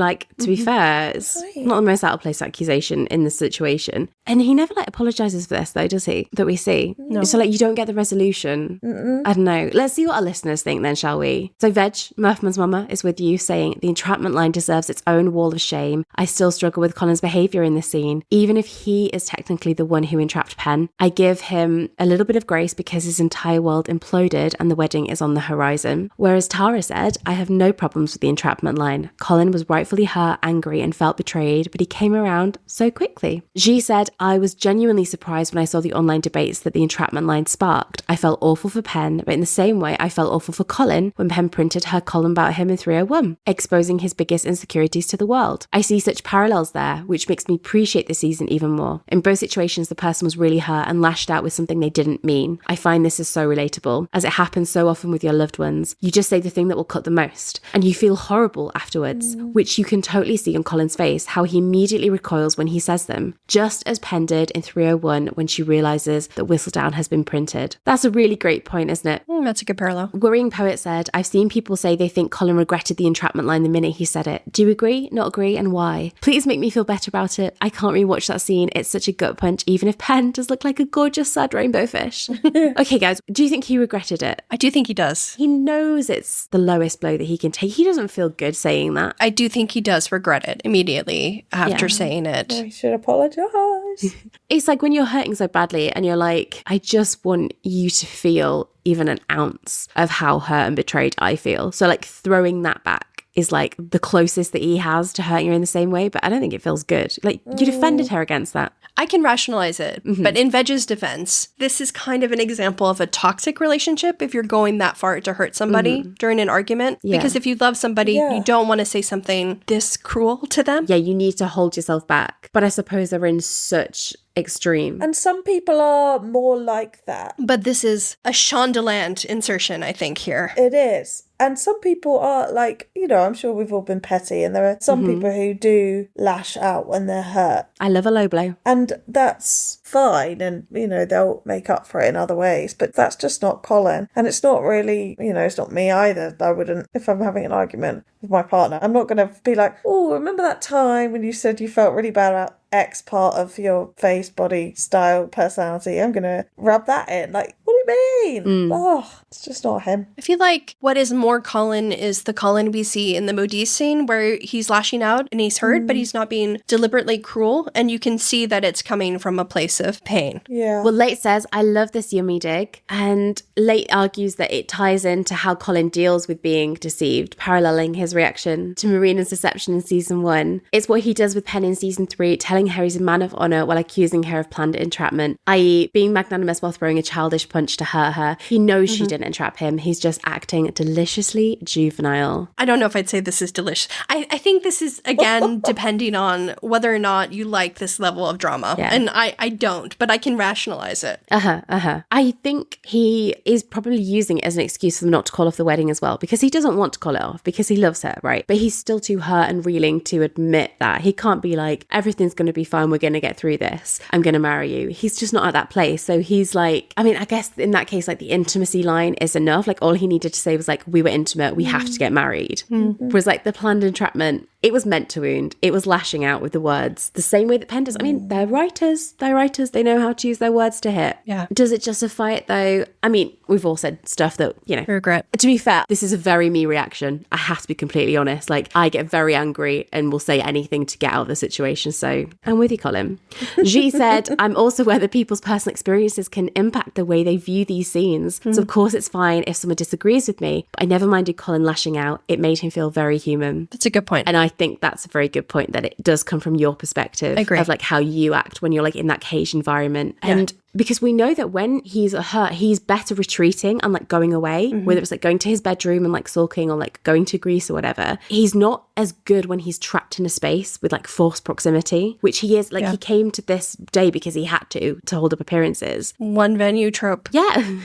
Speaker 2: to be fair, it's not the most out of place accusation in the situation. And he never apologizes for this though, does he? That we see. No. So you don't get the resolution. I don't know. Let's see what our listeners think then, shall we? So Veg, Murphman's mama, is with you saying the entrapment line deserves its own wall of shame. I still struggle with Colin's behaviour in this scene. Even if he is technically the one who entrapped Pen, I give him a little bit of grace because his entire world imploded and the wedding is on the horizon. Whereas Tara said, I have no problems with the entrapment line. Colin was rightfully hurt, angry and felt betrayed, but he came around so quickly. She said, I was genuinely surprised when I saw the online debates that the entrapment line sparked. I felt awful for Pen, but in the same way I felt awful for Colin when Pen printed her column about him in 301, exposing his biggest insecurities to the world. I see such parallels there, which makes me appreciate the season even more. In both situations, the person was really hurt and lashed out with something they didn't mean. I find this is so relatable, as it happens so often with your loved ones, you just say the thing that will cut the most, and you feel horrible afterwards, which you can totally see on Colin's face, how he immediately recoils when he says them, just as Pen did in 301 when she realises that Whistledown has been printed. That's a really great point, isn't it?
Speaker 3: That's a good parallel.
Speaker 2: Worrying Poet said, I've seen people say they think Colin regretted the entrapment line the minute he said it. Do you agree? Not agree? And why? Please make me feel better about it. I can't rewatch that scene. It's such a gut punch, even if Pen does look like a gorgeous sad rainbow fish. Okay, guys, do you think he regretted it?
Speaker 3: I do think he does.
Speaker 2: He knows it's the lowest blow that he can take. He doesn't feel good saying that.
Speaker 3: I do think he does regret it immediately after saying it.
Speaker 1: He should apologise.
Speaker 2: It's like when you're hurting so badly and you're like, I just want you to feel even an ounce of how hurt and betrayed I feel. So like throwing that back is like the closest that he has to hurting her in the same way, but I don't think it feels good. Like you defended her against that.
Speaker 3: I can rationalize it, but in Veg's defense, this is kind of an example of a toxic relationship if you're going that far to hurt somebody during an argument.
Speaker 2: Yeah.
Speaker 3: Because if you love somebody, you don't want to say something this cruel to them.
Speaker 2: Yeah, you need to hold yourself back. But I suppose they're in such extreme.
Speaker 1: And some people are more like that.
Speaker 3: But this is a Shondaland insertion, I think, here.
Speaker 1: It is. And some people are like, you know, I'm sure we've all been petty, and there are some people who do lash out when they're hurt.
Speaker 2: I love a low blow.
Speaker 1: And that's fine, and, you know, they'll make up for it in other ways, but that's just not Colin. And it's not really, you know, it's not me either. I wouldn't, if I'm having an argument with my partner, I'm not going to be like, oh, remember that time when you said you felt really bad about X part of your face, body, style, personality? I'm going to rub that in. Like, what do you mean? Oh, it's just not him.
Speaker 3: I feel like what is more Colin is the Colin we see in the Modiste scene where he's lashing out and he's hurt, but he's not being deliberately cruel. And you can see that it's coming from a place of pain.
Speaker 1: Yeah.
Speaker 2: Well, Late says, I love this yummy dig. And Late argues that it ties into how Colin deals with being deceived, paralleling his reaction to Marina's deception in season 1. It's what he does with Pen in season 3, telling her he's a man of honour while accusing her of planned entrapment, i.e. being magnanimous while throwing a childish punch to hurt her. He knows she didn't entrap him. He's just acting deliciously juvenile.
Speaker 3: I don't know if I'd say this is delicious. I think this is, again, depending on whether or not you like this level of drama.
Speaker 2: Yeah.
Speaker 3: And I don't, but I can rationalize it.
Speaker 2: I think he is probably using it as an excuse for them not to call off the wedding as well, because he doesn't want to call it off, because he loves her, right? But he's still too hurt and reeling to admit that. He can't be like, everything's going to be fine, we're going to get through this, I'm going to marry you. He's just not at that place. So he's like, I mean, I guess in that case, like the intimacy line is enough. Like all he needed to say was like, we were intimate, we have to get married. Whereas like the planned entrapment, it was meant to wound. It was lashing out with the words. The same way that Pen does. I mean, they're writers. They know how to use their words to hit.
Speaker 3: Yeah.
Speaker 2: Does it justify it though? I mean, we've all said stuff that, you know.
Speaker 3: Regret.
Speaker 2: To be fair, this is a very me reaction. I have to be completely honest. Like, I get very angry and will say anything to get out of the situation. So I'm with you, Colin. G said, I'm also aware that people's personal experiences can impact the way they view these scenes. So of course it's fine if someone disagrees with me, but I never minded Colin lashing out. It made him feel very human.
Speaker 3: That's a good point.
Speaker 2: And I think that's a very good point, that it does come from your perspective of like how you act when you're like in that cage environment. And because we know that when he's hurt, he's better retreating and like going away, whether it's like going to his bedroom and like sulking or like going to Greece or whatever. He's not as good when he's trapped in a space with like forced proximity, which he is. Like he came to this day because he had to hold up appearances.
Speaker 3: One venue trope.
Speaker 2: Yeah,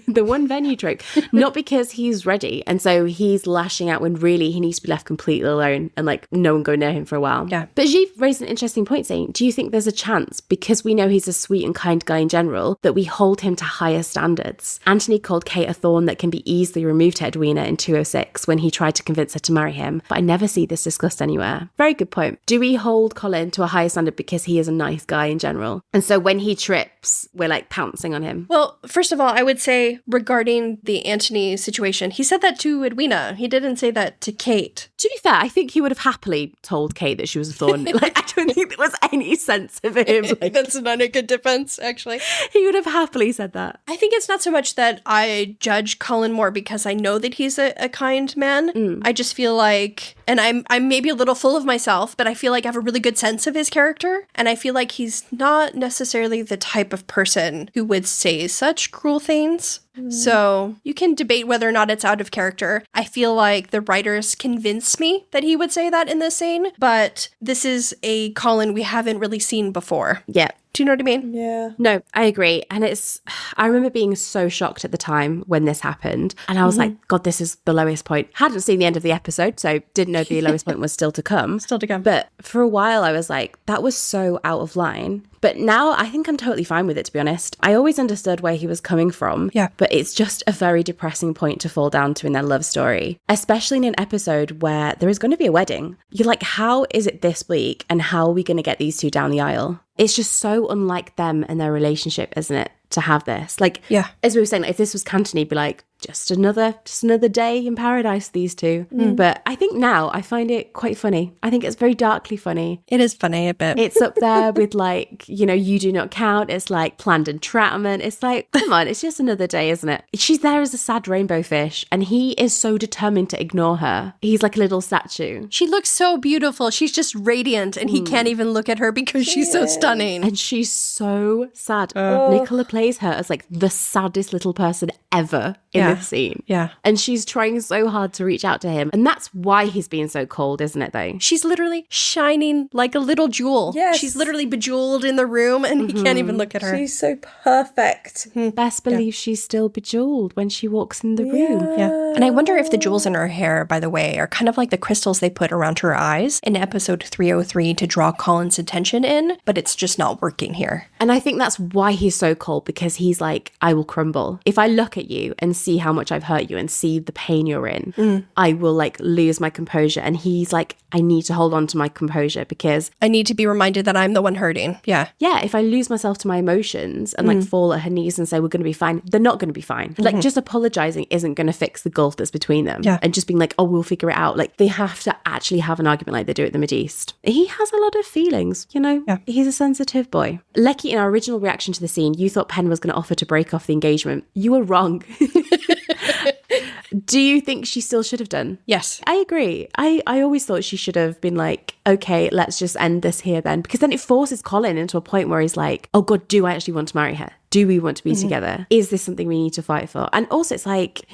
Speaker 2: the one venue trope. Not because he's ready. And so he's lashing out when really he needs to be left completely alone and like no one go near him for a while.
Speaker 3: Yeah.
Speaker 2: But Jeeve raised an interesting point saying, do you think there's a chance, because we know he's a sweet and kind guy in general, that we hold him to higher standards? Anthony called Kate a thorn that can be easily removed to Edwina in 206 when he tried to convince her to marry him, but I never see this discussed anywhere. Very good point. Do we hold Colin to a higher standard because he is a nice guy in general? And so when he trips, we're like pouncing on him.
Speaker 3: Well, first of all, I would say regarding the Anthony situation, he said that to Edwina. He didn't say that to Kate.
Speaker 2: To be fair, I think he would have happily told Kate that she was a thorn. Like, I don't think there was any sense of him. Like,
Speaker 3: that's not a good defense, actually.
Speaker 2: He would have happily said that.
Speaker 3: I think it's not so much that I judge Colin more because I know that he's a kind man. I just feel like, and I'm maybe a little full of myself, but I feel like I have a really good sense of his character. And I feel like he's not necessarily the type of person who would say such cruel things. So you can debate whether or not it's out of character. I feel like the writers convinced me that he would say that in this scene, but this is a Colin we haven't really seen before.
Speaker 2: Yeah.
Speaker 3: Do you know what I mean?
Speaker 1: Yeah.
Speaker 2: No, I agree. And I remember being so shocked at the time when this happened. And I was like, God, this is the lowest point. Hadn't seen the end of the episode, so didn't know the lowest point was still to come.
Speaker 3: Still to come.
Speaker 2: But for a while, I was like, that was so out of line. But now I think I'm totally fine with it, to be honest. I always understood where he was coming from.
Speaker 3: Yeah.
Speaker 2: But it's just a very depressing point to fall down to in their love story, especially in an episode where there is going to be a wedding. You're like, how is it this week? And how are we going to get these two down the aisle? It's just so unlike them and their relationship, isn't it? To have this. Like,
Speaker 3: yeah.
Speaker 2: As we were saying, like, if this was Canton, he'd be like, just another day in paradise, these two. But I think now I find it quite funny. I think it's very darkly funny.
Speaker 3: It is funny a bit.
Speaker 2: It's up there with like, you do not count. It's like planned entrapment. It's like, come on, it's just another day, isn't it? She's there as a sad rainbow fish and he is so determined to ignore her. He's like a little statue.
Speaker 3: She looks so beautiful. She's just radiant and he can't even look at her because she's so stunning.
Speaker 2: And she's so sad. Nicola plays her as like the saddest little person ever in this scene.
Speaker 3: Yeah.
Speaker 2: And she's trying so hard to reach out to him. And that's why he's being so cold, isn't it, though?
Speaker 3: She's literally shining like a little jewel.
Speaker 1: Yes.
Speaker 3: She's literally bejeweled in the room and he can't even look at her.
Speaker 1: She's so perfect.
Speaker 2: Best believe she's still bejeweled when she walks in the room.
Speaker 3: Yeah. And I wonder if the jewels in her hair, by the way, are kind of like the crystals they put around her eyes in episode 303 to draw Colin's attention in, but it's just not working here.
Speaker 2: And I think that's why he's so cold, because he's like, I will crumble. If I look at you and see how much I've hurt you and see the pain you're in, I will like lose my composure. And he's like, I need to hold on to my composure because
Speaker 3: I need to be reminded that I'm the one hurting. Yeah.
Speaker 2: Yeah, if I lose myself to my emotions and like fall at her knees and say we're going to be fine, they're not going to be fine. Like just apologizing isn't going to fix the gulf that's between them.
Speaker 3: Yeah.
Speaker 2: And just being like, oh, we'll figure it out. Like they have to actually have an argument like they do at the Mideast. He has a lot of feelings,
Speaker 3: Yeah.
Speaker 2: He's a sensitive boy. Lecky, in our original reaction to the scene, you thought Penn was going to offer to break off the engagement. You were wrong. Do you think she still should have done?
Speaker 3: Yes.
Speaker 2: I agree. I always thought she should have been like, okay, let's just end this here then. Because then it forces Colin into a point where he's like, oh God, do I actually want to marry her? Do we want to be together? Is this something we need to fight for? And also it's like,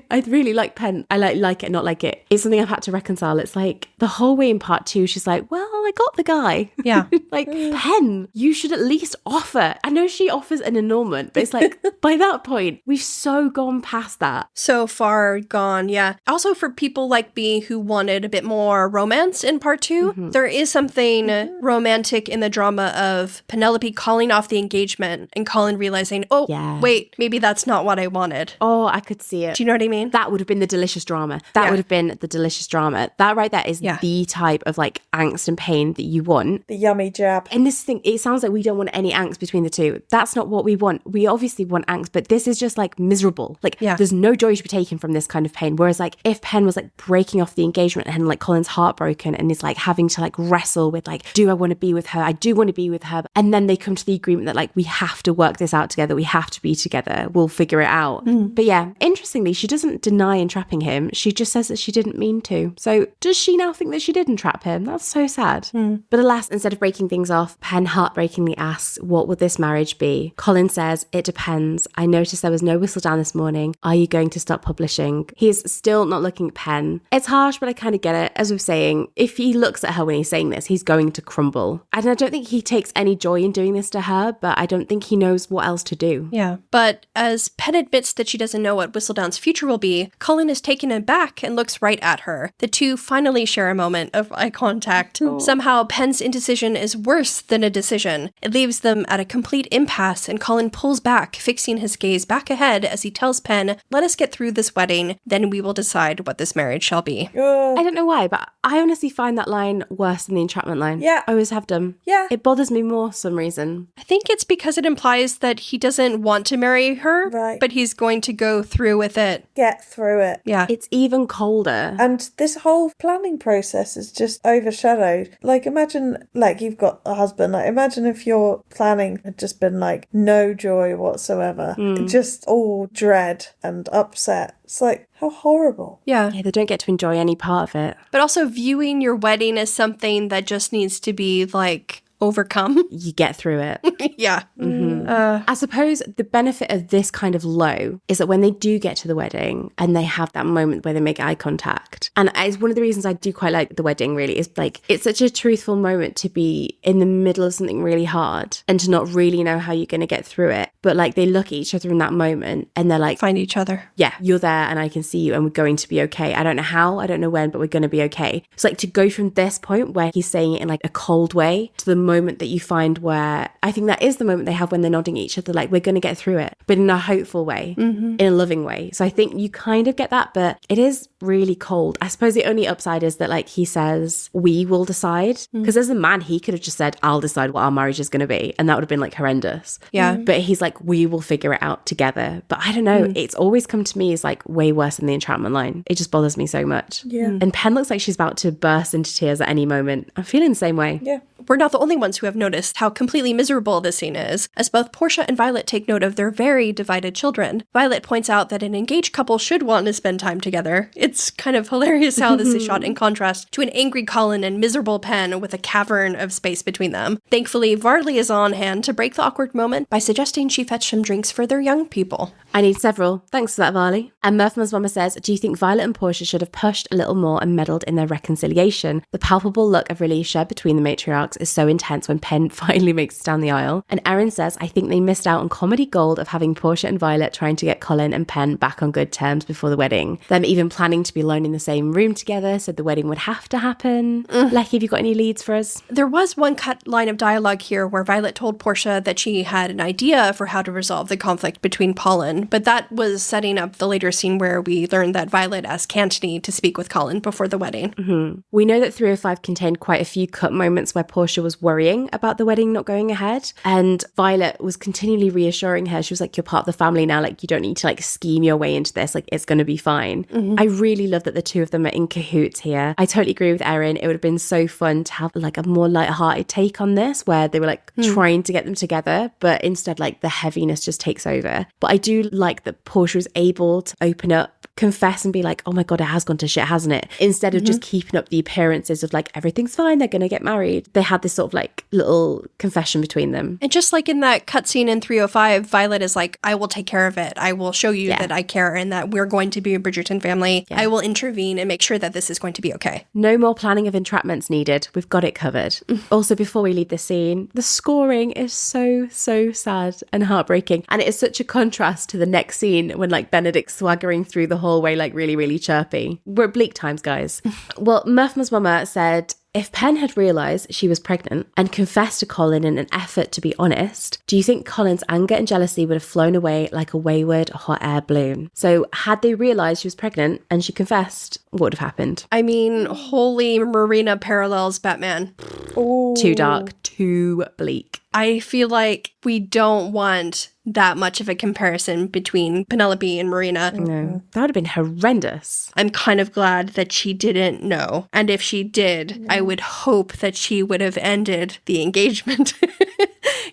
Speaker 2: I really like Penn. I like it, not like it. It's something I've had to reconcile. It's like the whole way in part 2, she's like, well, I got the guy.
Speaker 3: Yeah.
Speaker 2: Like, Penn, you should at least offer. I know she offers an annulment, but it's like, by that point, we've so gone past that.
Speaker 3: So far gone, yeah. Also for people like me who wanted a bit more romance in part 2, there is something romantic in the drama of Penelope calling off the engagement and Colin realizing, oh, wait, maybe that's not what I wanted.
Speaker 2: Oh, I could see it.
Speaker 3: Do you know what I mean?
Speaker 2: That would have been the delicious drama. That would have been the delicious drama. That right there is the type of like angst and pain that you want.
Speaker 1: The yummy jab.
Speaker 2: And this thing, it sounds like we don't want any angst between the two. That's not what we want. We obviously want angst, but this is just like miserable. Like there's no joy to be taken from this kind of pain. Whereas like if Penn was like breaking off the engagement and like Colin's heartbroken and is like having to like wrestle with like, do I want to be with her? I do want to be with her. And then they come to the agreement that like, we have to work this out together. We have to be together. We'll figure it out. But yeah, interestingly, she doesn't deny entrapping him. She just says that she didn't mean to. So does she now think that she did entrap him? That's so sad. But alas, instead of breaking things off, Penn heartbreakingly asks, what would this marriage be? Colin says, it depends. I noticed there was no Whistledown this morning. Are you going to stop publishing? He's still not looking at Penn. It's harsh, but I kind of get it. As we're saying, if he looks at her when he's saying this, he's going to crumble. And I don't think he takes any joy in doing this to her, but I don't think he knows what else to do.
Speaker 3: Yeah. But as Penn admits that she doesn't know what Whistledown's future will be, Colin is taken aback and looks right at her. The two finally share a moment of eye contact. Somehow, Penn's indecision is worse than a decision. It leaves them at a complete impasse, and Colin pulls back, fixing his gaze back ahead as he tells Penn, let us get through this wedding, then we will decide what this marriage shall be.
Speaker 2: I don't know why, but I honestly find that line worse than the entrapment line.
Speaker 1: Yeah.
Speaker 2: I always have done.
Speaker 1: Yeah.
Speaker 2: It bothers me more for some reason.
Speaker 3: I think it's because it implies that he doesn't want to marry her,
Speaker 1: Right.
Speaker 3: but he's going to go through with it.
Speaker 1: Get through it.
Speaker 3: Yeah.
Speaker 2: It's even colder.
Speaker 1: And this whole planning process is just overshadowed. Like, imagine, like, you've got a husband. Like, imagine if your planning had just been, like, no joy whatsoever. Just all dread and upset. It's like, how horrible.
Speaker 3: Yeah.
Speaker 2: Yeah, they don't get to enjoy any part of it.
Speaker 3: But also viewing your wedding as something that just needs to be, like, overcome.
Speaker 2: You get through it.
Speaker 3: Yeah.
Speaker 2: I suppose the benefit of this kind of low is that when they do get to the wedding and they have that moment where they make eye contact, and it's one of the reasons I do quite like the wedding, really, is like it's such a truthful moment to be in the middle of something really hard and to not really know how you're going to get through it. But like they look at each other in that moment and they're like,
Speaker 3: find each other.
Speaker 2: Yeah, you're there and I can see you and we're going to be okay. I don't know how, I don't know when, but we're going to be okay. It's like to go from this point where he's saying it in like a cold way to the moment that you find where I think that is the moment they have when they're nodding at each other, like we're going to get through it, but in a hopeful way, in a loving way. So I think you kind of get that, but it is really cold. I suppose the only upside is that like he says, we will decide. Because as a man, he could have just said, I'll decide what our marriage is going to be. And that would have been like horrendous.
Speaker 3: Yeah.
Speaker 2: But he's like, we will figure it out together. But I don't know. It's always come to me as like way worse than the entrapment line. It just bothers me so much.
Speaker 1: Yeah.
Speaker 2: And Pen looks like she's about to burst into tears at any moment. I'm feeling the same way.
Speaker 1: Yeah.
Speaker 3: We're not the only ones who have noticed how completely miserable this scene is, as both Portia and Violet take note of their very divided children. Violet points out that an engaged couple should want to spend time together. It's kind of hilarious how this is shot in contrast to an angry Colin and miserable Pen with a cavern of space between them. Thankfully, Varley is on hand to break the awkward moment by suggesting she fetch some drinks for their young people.
Speaker 2: I need several. Thanks for that, Varley. And Murphy's mama says, do you think Violet and Portia should have pushed a little more and meddled in their reconciliation? The palpable look of relief shared between the matriarchs is so intense when Pen finally makes it down the aisle. And Erin says, I think they missed out on comedy gold of having Portia and Violet trying to get Colin and Pen back on good terms before the wedding. Them even planning to be alone in the same room together, so the wedding would have to happen. Lecky, have you got any leads for us?
Speaker 3: There was one cut line of dialogue here where Violet told Portia that she had an idea for how to resolve the conflict between Polin, but that was setting up the later scene where we learned that Violet asked Cantony to speak with Colin before the wedding.
Speaker 2: We know that 305 contained quite a few cut moments where Portia was worrying about the wedding not going ahead, and Violet was continually reassuring her. She was like, you're part of the family now, like you don't need to like scheme your way into this, like it's going to be fine. I really love that the two of them are in cahoots here. I totally agree with Erin. It would have been so fun to have like a more light-hearted take on this where they were like trying to get them together, but instead like the heaviness just takes over. But I do like that Portia was able to open up, confess and be like, oh my god, it has gone to shit, hasn't it? Instead of just keeping up the appearances of like everything's fine, they're gonna get married. They had this sort of like little confession between them.
Speaker 3: And just like in that cutscene in 305, Violet is like, I will take care of it. I will show you that I care and that we're going to be a Bridgerton family. I will intervene and make sure that this is going to be okay.
Speaker 2: No more planning of entrapments needed. We've got it covered. Also, before we leave this scene, the scoring is so sad and heartbreaking. And it is such a contrast to the next scene when like Benedict's swaggering through the hallway like really chirpy. We're at bleak times, guys. Well, Murphy's mama said, if Pen had realised she was pregnant and confessed to Colin in an effort to be honest, do you think Colin's anger and jealousy would have flown away like a wayward hot air balloon? So had they realised she was pregnant and she confessed, what would have happened?
Speaker 3: I mean, holy Marina parallels Batman.
Speaker 1: Ooh.
Speaker 2: Too dark, too bleak.
Speaker 3: I feel like we don't want that much of a comparison between Penelope and Marina.
Speaker 2: No, that would have been horrendous.
Speaker 3: I'm kind of glad that she didn't know. And if she did, I would hope that she would have ended the engagement.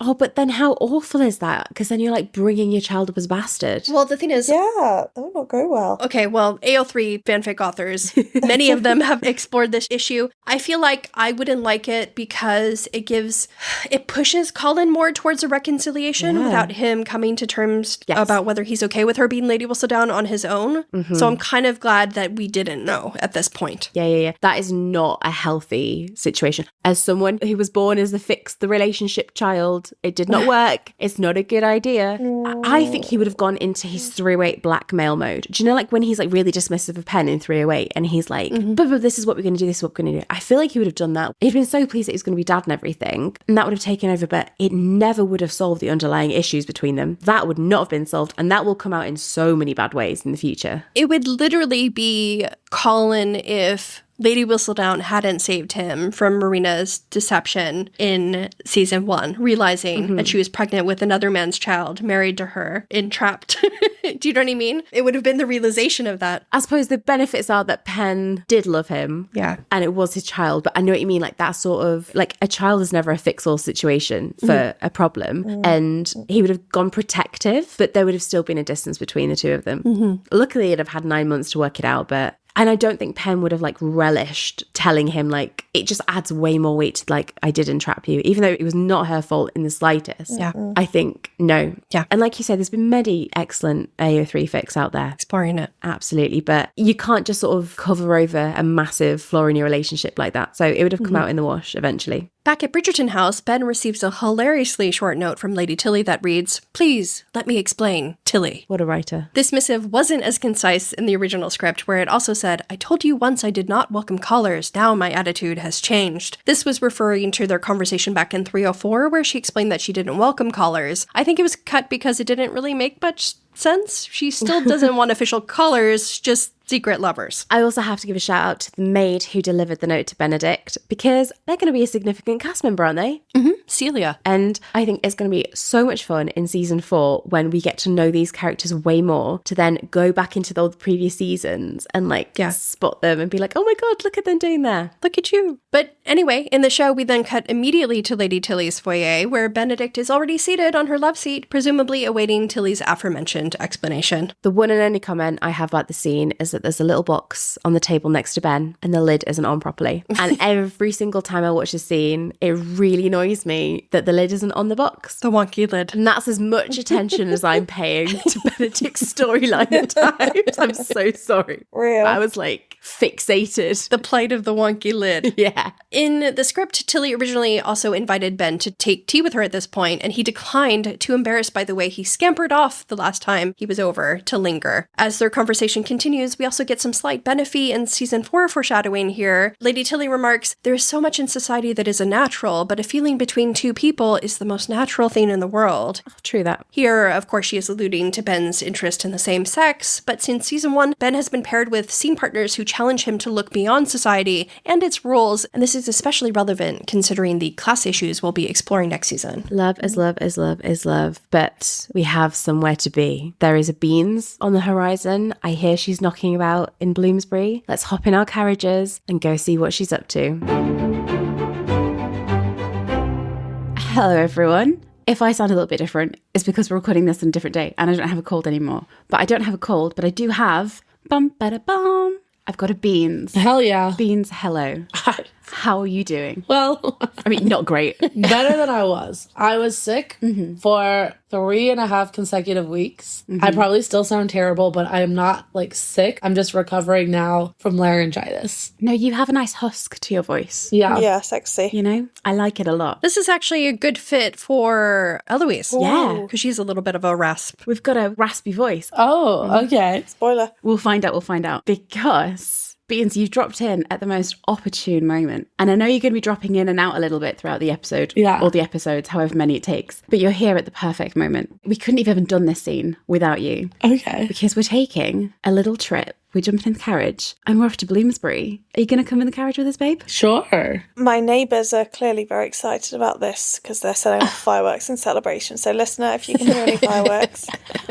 Speaker 2: Oh, but then how awful is that? Because then you're like bringing your child up as a bastard.
Speaker 3: Well, the thing is...
Speaker 1: Yeah, that would not go well.
Speaker 3: Okay, well, AO3 fanfic authors, many of them have explored this issue. I feel like I wouldn't like it because it pushes Colin more towards a reconciliation without him coming to terms about whether he's okay with her being Lady Whistledown on his own. So I'm kind of glad that we didn't know at this point.
Speaker 2: Yeah. That is not a healthy situation. As someone who was born as the relationship child, it did not work. It's not a good idea. I think he would have gone into his 308 blackmail mode. Do you know, like when he's like really dismissive of Pen in 308 and he's like, but this is what we're going to do, this is what we're going to do. I feel like he would have done that. He'd been so pleased that he was going to be dad and everything, and that would have taken over, but it never would have solved the underlying issues between them. That would not have been solved, and that will come out in so many bad ways in the future. It
Speaker 3: would literally be Colin if Lady Whistledown hadn't saved him from Marina's deception in season 1, realizing that she was pregnant with another man's child, married to her, entrapped. Do you know what I mean? It would have been the realization of that.
Speaker 2: I suppose the benefits are that Pen did love him.
Speaker 3: Yeah.
Speaker 2: And it was his child. But I know what you mean. Like that sort of, like a child is never a fix-all situation for a problem. And he would have gone protective, but there would have still been a distance between the two of them. Luckily, it'd have had 9 months to work it out, but And I don't think Pen would have like relished telling him, like, it just adds way more weight to like, I did entrap you, even though it was not her fault in the slightest.
Speaker 3: Yeah.
Speaker 2: I think no.
Speaker 3: Yeah.
Speaker 2: And like you said, there's been many excellent AO3 fics out there.
Speaker 3: Exploring it.
Speaker 2: Absolutely. But you can't just sort of cover over a massive flaw in your relationship like that. So it would have come out in the wash eventually.
Speaker 3: Back at Bridgerton House, Ben receives a hilariously short note from Lady Tilly that reads, "Please, let me explain, Tilly."
Speaker 2: What a writer.
Speaker 3: This missive wasn't as concise in the original script, where it also said, "I told you once I did not welcome callers. Now my attitude has changed." This was referring to their conversation back in 304, where she explained that she didn't welcome callers. I think it was cut because it didn't really make much sense. She still doesn't want official callers, just secret lovers.
Speaker 2: I also have to give a shout out to the maid who delivered the note to Benedict, because they're going to be a significant cast member, aren't they?
Speaker 3: Celia.
Speaker 2: And I think it's going to be so much fun in season 4 when we get to know these characters way more, to then go back into the previous seasons and like spot them and be like, oh my God, look at them doing there.
Speaker 3: Look at you. But anyway, in the show, we then cut immediately to Lady Tilly's foyer, where Benedict is already seated on her love seat, presumably awaiting Tilly's aforementioned explanation.
Speaker 2: The one and only comment I have about the scene is that there's a little box on the table next to Ben and the lid isn't on properly. And every single time I watch the scene, it really annoys me that the lid isn't on the box.
Speaker 3: The wonky lid.
Speaker 2: And that's as much attention as I'm paying to Benedict's storyline at times. I'm so sorry.
Speaker 1: Real.
Speaker 2: I was like fixated.
Speaker 3: The plight of the wonky lid.
Speaker 2: Yeah.
Speaker 3: In the script, Tilly originally also invited Ben to take tea with her at this point, and he declined, too embarrassed by the way he scampered off the last time he was over to linger. As their conversation continues, we also get some slight Benefit and season 4 foreshadowing here. Lady Tilly remarks, "There is so much in society that is unnatural, but a feeling between two people is the most natural thing in the world."
Speaker 2: Oh, true that.
Speaker 3: Here, of course, she is alluding to Ben's interest in the same sex, but since season 1, Ben has been paired with scene partners who challenge him to look beyond society and its rules, and this is especially relevant considering the class issues we'll be exploring next season.
Speaker 2: Love is love is love is love, but we have somewhere to be. There is a Beans on the horizon. I hear she's knocking about in Bloomsbury. Let's hop in our carriages and go see what she's up to. Hello, everyone. If I sound a little bit different, it's because we're recording this on a different day and I don't have a cold anymore. But I don't have a cold, but I do have bum-ba-da-bum. I've got a Beans.
Speaker 5: Hell yeah.
Speaker 2: Beans, hello. How are you doing?
Speaker 5: Well,
Speaker 2: I mean, not great.
Speaker 5: better than I was. I was sick for 3.5 consecutive weeks. I probably still sound terrible, but I am not like sick. I'm just recovering now from laryngitis.
Speaker 2: No, you have a nice husk to your voice.
Speaker 5: Yeah.
Speaker 1: Yeah, sexy.
Speaker 2: You know, I like it a lot.
Speaker 3: This is actually a good fit for Eloise.
Speaker 2: Yeah.
Speaker 3: Because she's a little bit of a rasp.
Speaker 2: We've got a raspy voice.
Speaker 5: Oh, okay.
Speaker 1: Spoiler.
Speaker 2: We'll find out. Because Beans, you've dropped in at the most opportune moment. And I know you're going to be dropping in and out a little bit throughout the episode.
Speaker 5: Yeah.
Speaker 2: Or the episodes, however many it takes. But you're here at the perfect moment. We couldn't have even done this scene without you.
Speaker 5: Okay.
Speaker 2: Because we're taking a little trip. We're jumping in the carriage and we're off to Bloomsbury. Are you going to come in the carriage with us, babe?
Speaker 5: Sure.
Speaker 1: My neighbours are clearly very excited about this because they're setting off fireworks in celebration. So, listener, if you can hear any fireworks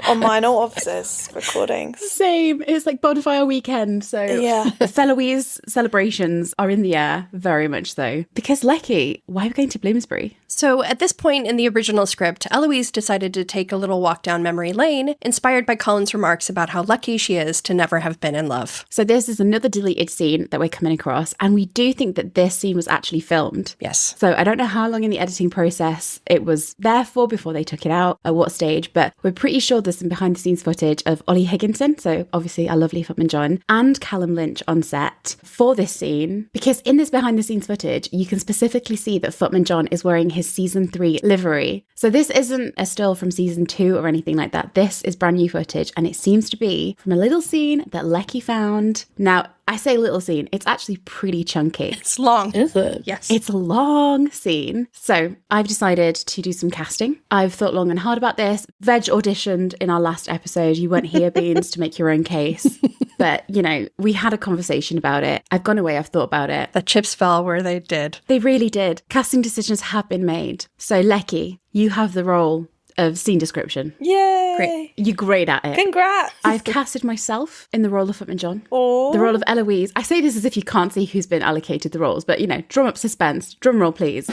Speaker 1: on mine or officers' recordings.
Speaker 2: Same. It's like bonfire weekend. So
Speaker 1: Yeah.
Speaker 2: the Eloise celebrations are in the air, very much so. Because Lecky, why are we going to Bloomsbury?
Speaker 3: So at this point in the original script, Eloise decided to take a little walk down memory lane, inspired by Colin's remarks about how lucky she is to never have been in love.
Speaker 2: So this is another deleted scene that we're coming across, and we do think that this scene was actually filmed.
Speaker 3: Yes.
Speaker 2: So I don't know how long in the editing process it was there for before they took it out, at what stage, but we're pretty sure there's some behind the scenes footage of Ollie Higginson, so obviously our lovely Footman John, and Callum Lynch on set for this scene, because in this behind the scenes footage, you can specifically see that Footman John is wearing his season 3 livery. So this isn't a still from season 2 or anything like that. This is brand new footage, and it seems to be from a little scene that Lecky found. Now, I say little scene, it's actually pretty chunky.
Speaker 3: It's long.
Speaker 5: Is it?
Speaker 3: Yes.
Speaker 2: It's a long scene. So I've decided to do some casting. I've thought long and hard about this. Veg auditioned in our last episode. You weren't here, Beans, to make your own case. But, you know, we had a conversation about it. I've gone away, I've thought about it.
Speaker 3: The chips fell where they did.
Speaker 2: They really did. Casting decisions have been made. So, Lecky, you have the role of scene description.
Speaker 1: Yay!
Speaker 3: Great.
Speaker 2: You're great at it.
Speaker 1: Congrats!
Speaker 2: I've casted myself in the role of Footman John.
Speaker 1: Oh.
Speaker 2: The role of Eloise. I say this as if you can't see who's been allocated the roles, but, you know, drum up suspense. Drum roll, please.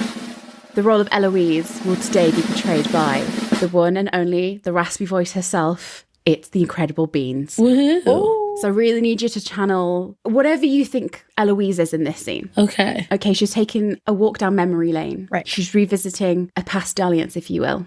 Speaker 2: The role of Eloise will today be portrayed by the one and only, the raspy voice herself. It's the incredible Beans.
Speaker 5: Woohoo.
Speaker 1: Oh.
Speaker 4: So I really need you to channel whatever you think Eloise is in this scene.
Speaker 5: Okay.
Speaker 4: Okay, she's taking a walk down memory lane.
Speaker 3: Right.
Speaker 4: She's revisiting a past dalliance, if you will.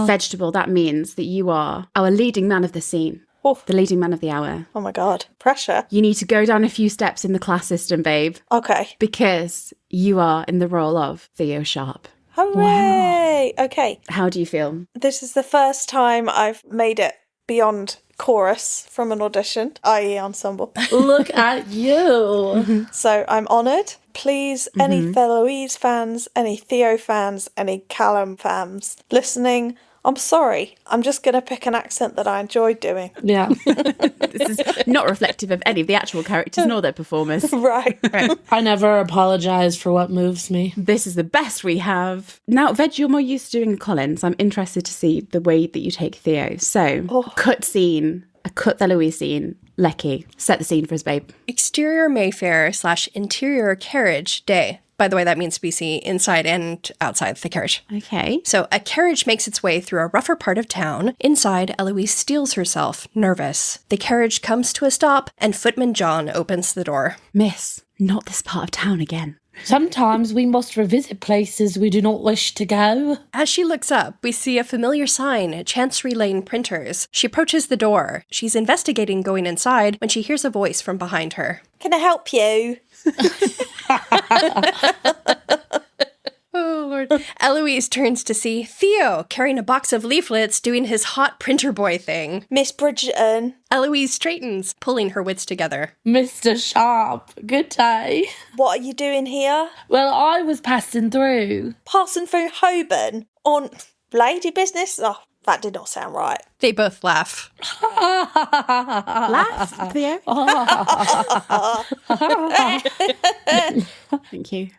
Speaker 4: Vegetable, that means that you are our leading man of the scene.
Speaker 1: Oof.
Speaker 4: The leading man of the hour.
Speaker 1: Oh my God. Pressure.
Speaker 4: You need to go down a few steps in the class system, babe.
Speaker 1: Okay.
Speaker 4: Because you are in the role of Theo Sharp.
Speaker 1: Hooray! Wow. Okay.
Speaker 4: How do you feel?
Speaker 1: This is the first time I've made it beyond chorus from an audition, i.e. ensemble.
Speaker 5: Look at you.
Speaker 1: So I'm honoured. Please, any Eloise fans, any Theo fans, any Callum fans listening, I'm sorry. I'm just going to pick an accent that I enjoyed doing.
Speaker 5: Yeah.
Speaker 4: This is not reflective of any of the actual characters nor their performers.
Speaker 1: Right.
Speaker 5: I never apologise for what moves me.
Speaker 4: This is the best we have. Now, Veg, you're more used to doing Colin, so I'm interested to see the way that you take Theo. So, cut scene, a cut Eloise scene. Lecky, set the scene for us, babe.
Speaker 3: Exterior Mayfair / interior carriage day. By the way, that means BC inside and outside the carriage.
Speaker 4: Okay.
Speaker 3: So a carriage makes its way through a rougher part of town. Inside, Eloise steels herself, nervous. The carriage comes to a stop, and footman John opens the door.
Speaker 4: Miss, not this part of town again.
Speaker 5: Sometimes we must revisit places we do not wish to go.
Speaker 3: As she looks up, we see a familiar sign, Chancery Lane Printers. She approaches the door. She's investigating going inside when she hears a voice from behind her.
Speaker 1: Can I help you?
Speaker 3: Oh, Lord. Eloise turns to see Theo carrying a box of leaflets doing his hot printer boy thing.
Speaker 1: Miss Bridgerton.
Speaker 3: Eloise straightens, pulling her wits together.
Speaker 5: Mr. Sharp, good day.
Speaker 1: What are you doing here?
Speaker 5: Well, I was passing through.
Speaker 1: Passing through Holborn on lady business? Oh, that did not sound right.
Speaker 3: They both laugh.
Speaker 4: Laugh, Theo. Thank you.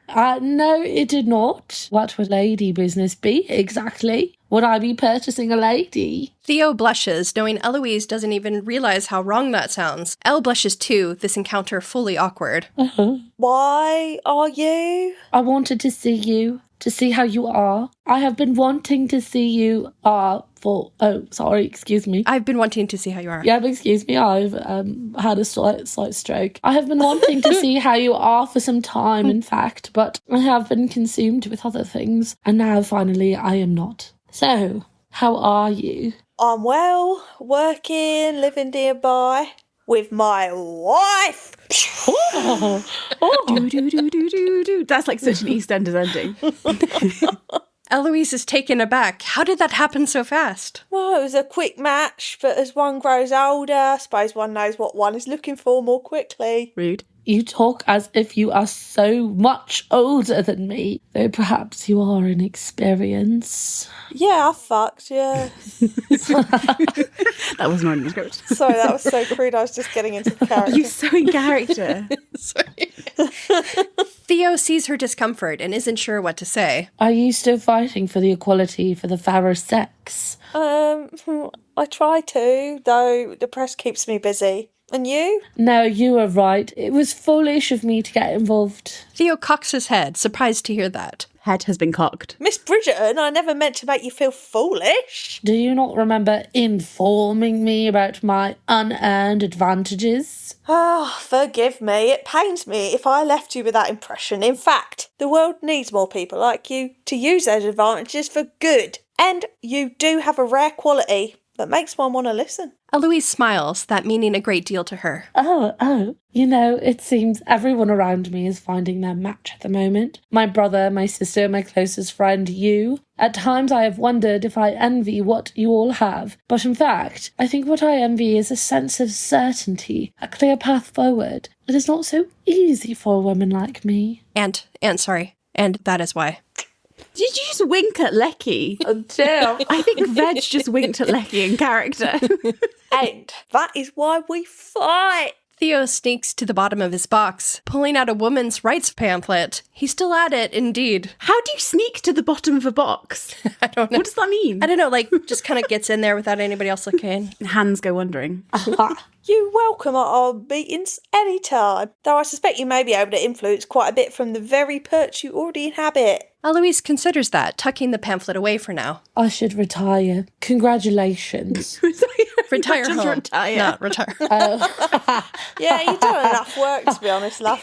Speaker 5: No, it did not. What would lady business be, exactly? Would I be purchasing a lady?
Speaker 3: Theo blushes, knowing Eloise doesn't even realize how wrong that sounds. Elle blushes too, this encounter fully awkward.
Speaker 1: Why are you?
Speaker 5: I wanted to see you, to see how you are. I have been wanting to see you excuse me.
Speaker 3: I've been wanting to see how you are.
Speaker 5: Yeah, excuse me, I've had a slight stroke. I have been wanting to see how you are for some time, in fact, but I have been consumed with other things, and now finally I am not. So, how are you?
Speaker 1: I'm well, working, living nearby with my wife.
Speaker 4: Do. That's like such an EastEnders ending.
Speaker 3: Eloise is taken aback. How did that happen so fast?
Speaker 1: Well, it was a quick match, but as one grows older, I suppose one knows what one is looking for more quickly.
Speaker 4: Rude.
Speaker 5: You talk as if you are so much older than me, though perhaps you are inexperienced.
Speaker 1: Yeah, I fucked, yeah.
Speaker 4: That was not in the script.
Speaker 1: Sorry, that was so crude. I was just getting into the character.
Speaker 4: You're so in character.
Speaker 3: Sorry. Theo sees her discomfort and isn't sure what to say.
Speaker 5: Are you still fighting for the equality for the fairer sex?
Speaker 1: I try to, though the press keeps me busy. And you?
Speaker 5: No, you are right. It was foolish of me to get involved.
Speaker 3: Theo cocks his head, surprised to hear that.
Speaker 4: Head has been cocked.
Speaker 1: Miss Bridgerton, I never meant to make you feel foolish.
Speaker 5: Do you not remember informing me about my unearned advantages?
Speaker 1: Oh, forgive me. It pains me if I left you with that impression. In fact, the world needs more people like you to use those advantages for good. And you do have a rare quality that makes one want to listen.
Speaker 3: Eloise smiles, that meaning a great deal to her.
Speaker 5: Oh. You know, it seems everyone around me is finding their match at the moment. My brother, my sister, my closest friend, you. At times I have wondered if I envy what you all have. But in fact, I think what I envy is a sense of certainty, a clear path forward. It is not so easy for a woman like me.
Speaker 3: And that is why.
Speaker 4: Did you just wink at Lecky?
Speaker 5: Oh, damn.
Speaker 4: I think Veg just winked at Lecky in character.
Speaker 1: And that is why we fight.
Speaker 3: Theo sneaks to the bottom of his box, pulling out a woman's rights pamphlet. He's still at it, indeed.
Speaker 4: How do you sneak to the bottom of a box?
Speaker 3: I don't know.
Speaker 4: What does that mean?
Speaker 3: I don't know, just kind of gets in there without anybody else looking.
Speaker 4: Hands go wandering.
Speaker 1: You're welcome at our meetings anytime, though I suspect you may be able to influence quite a bit from the very perch you already inhabit.
Speaker 3: Eloise considers that, tucking the pamphlet away for now.
Speaker 5: I should retire. Congratulations.
Speaker 3: Retire
Speaker 2: Just
Speaker 3: home.
Speaker 2: retire.
Speaker 3: Not retire.
Speaker 1: Yeah, you've done enough work, to be honest, love.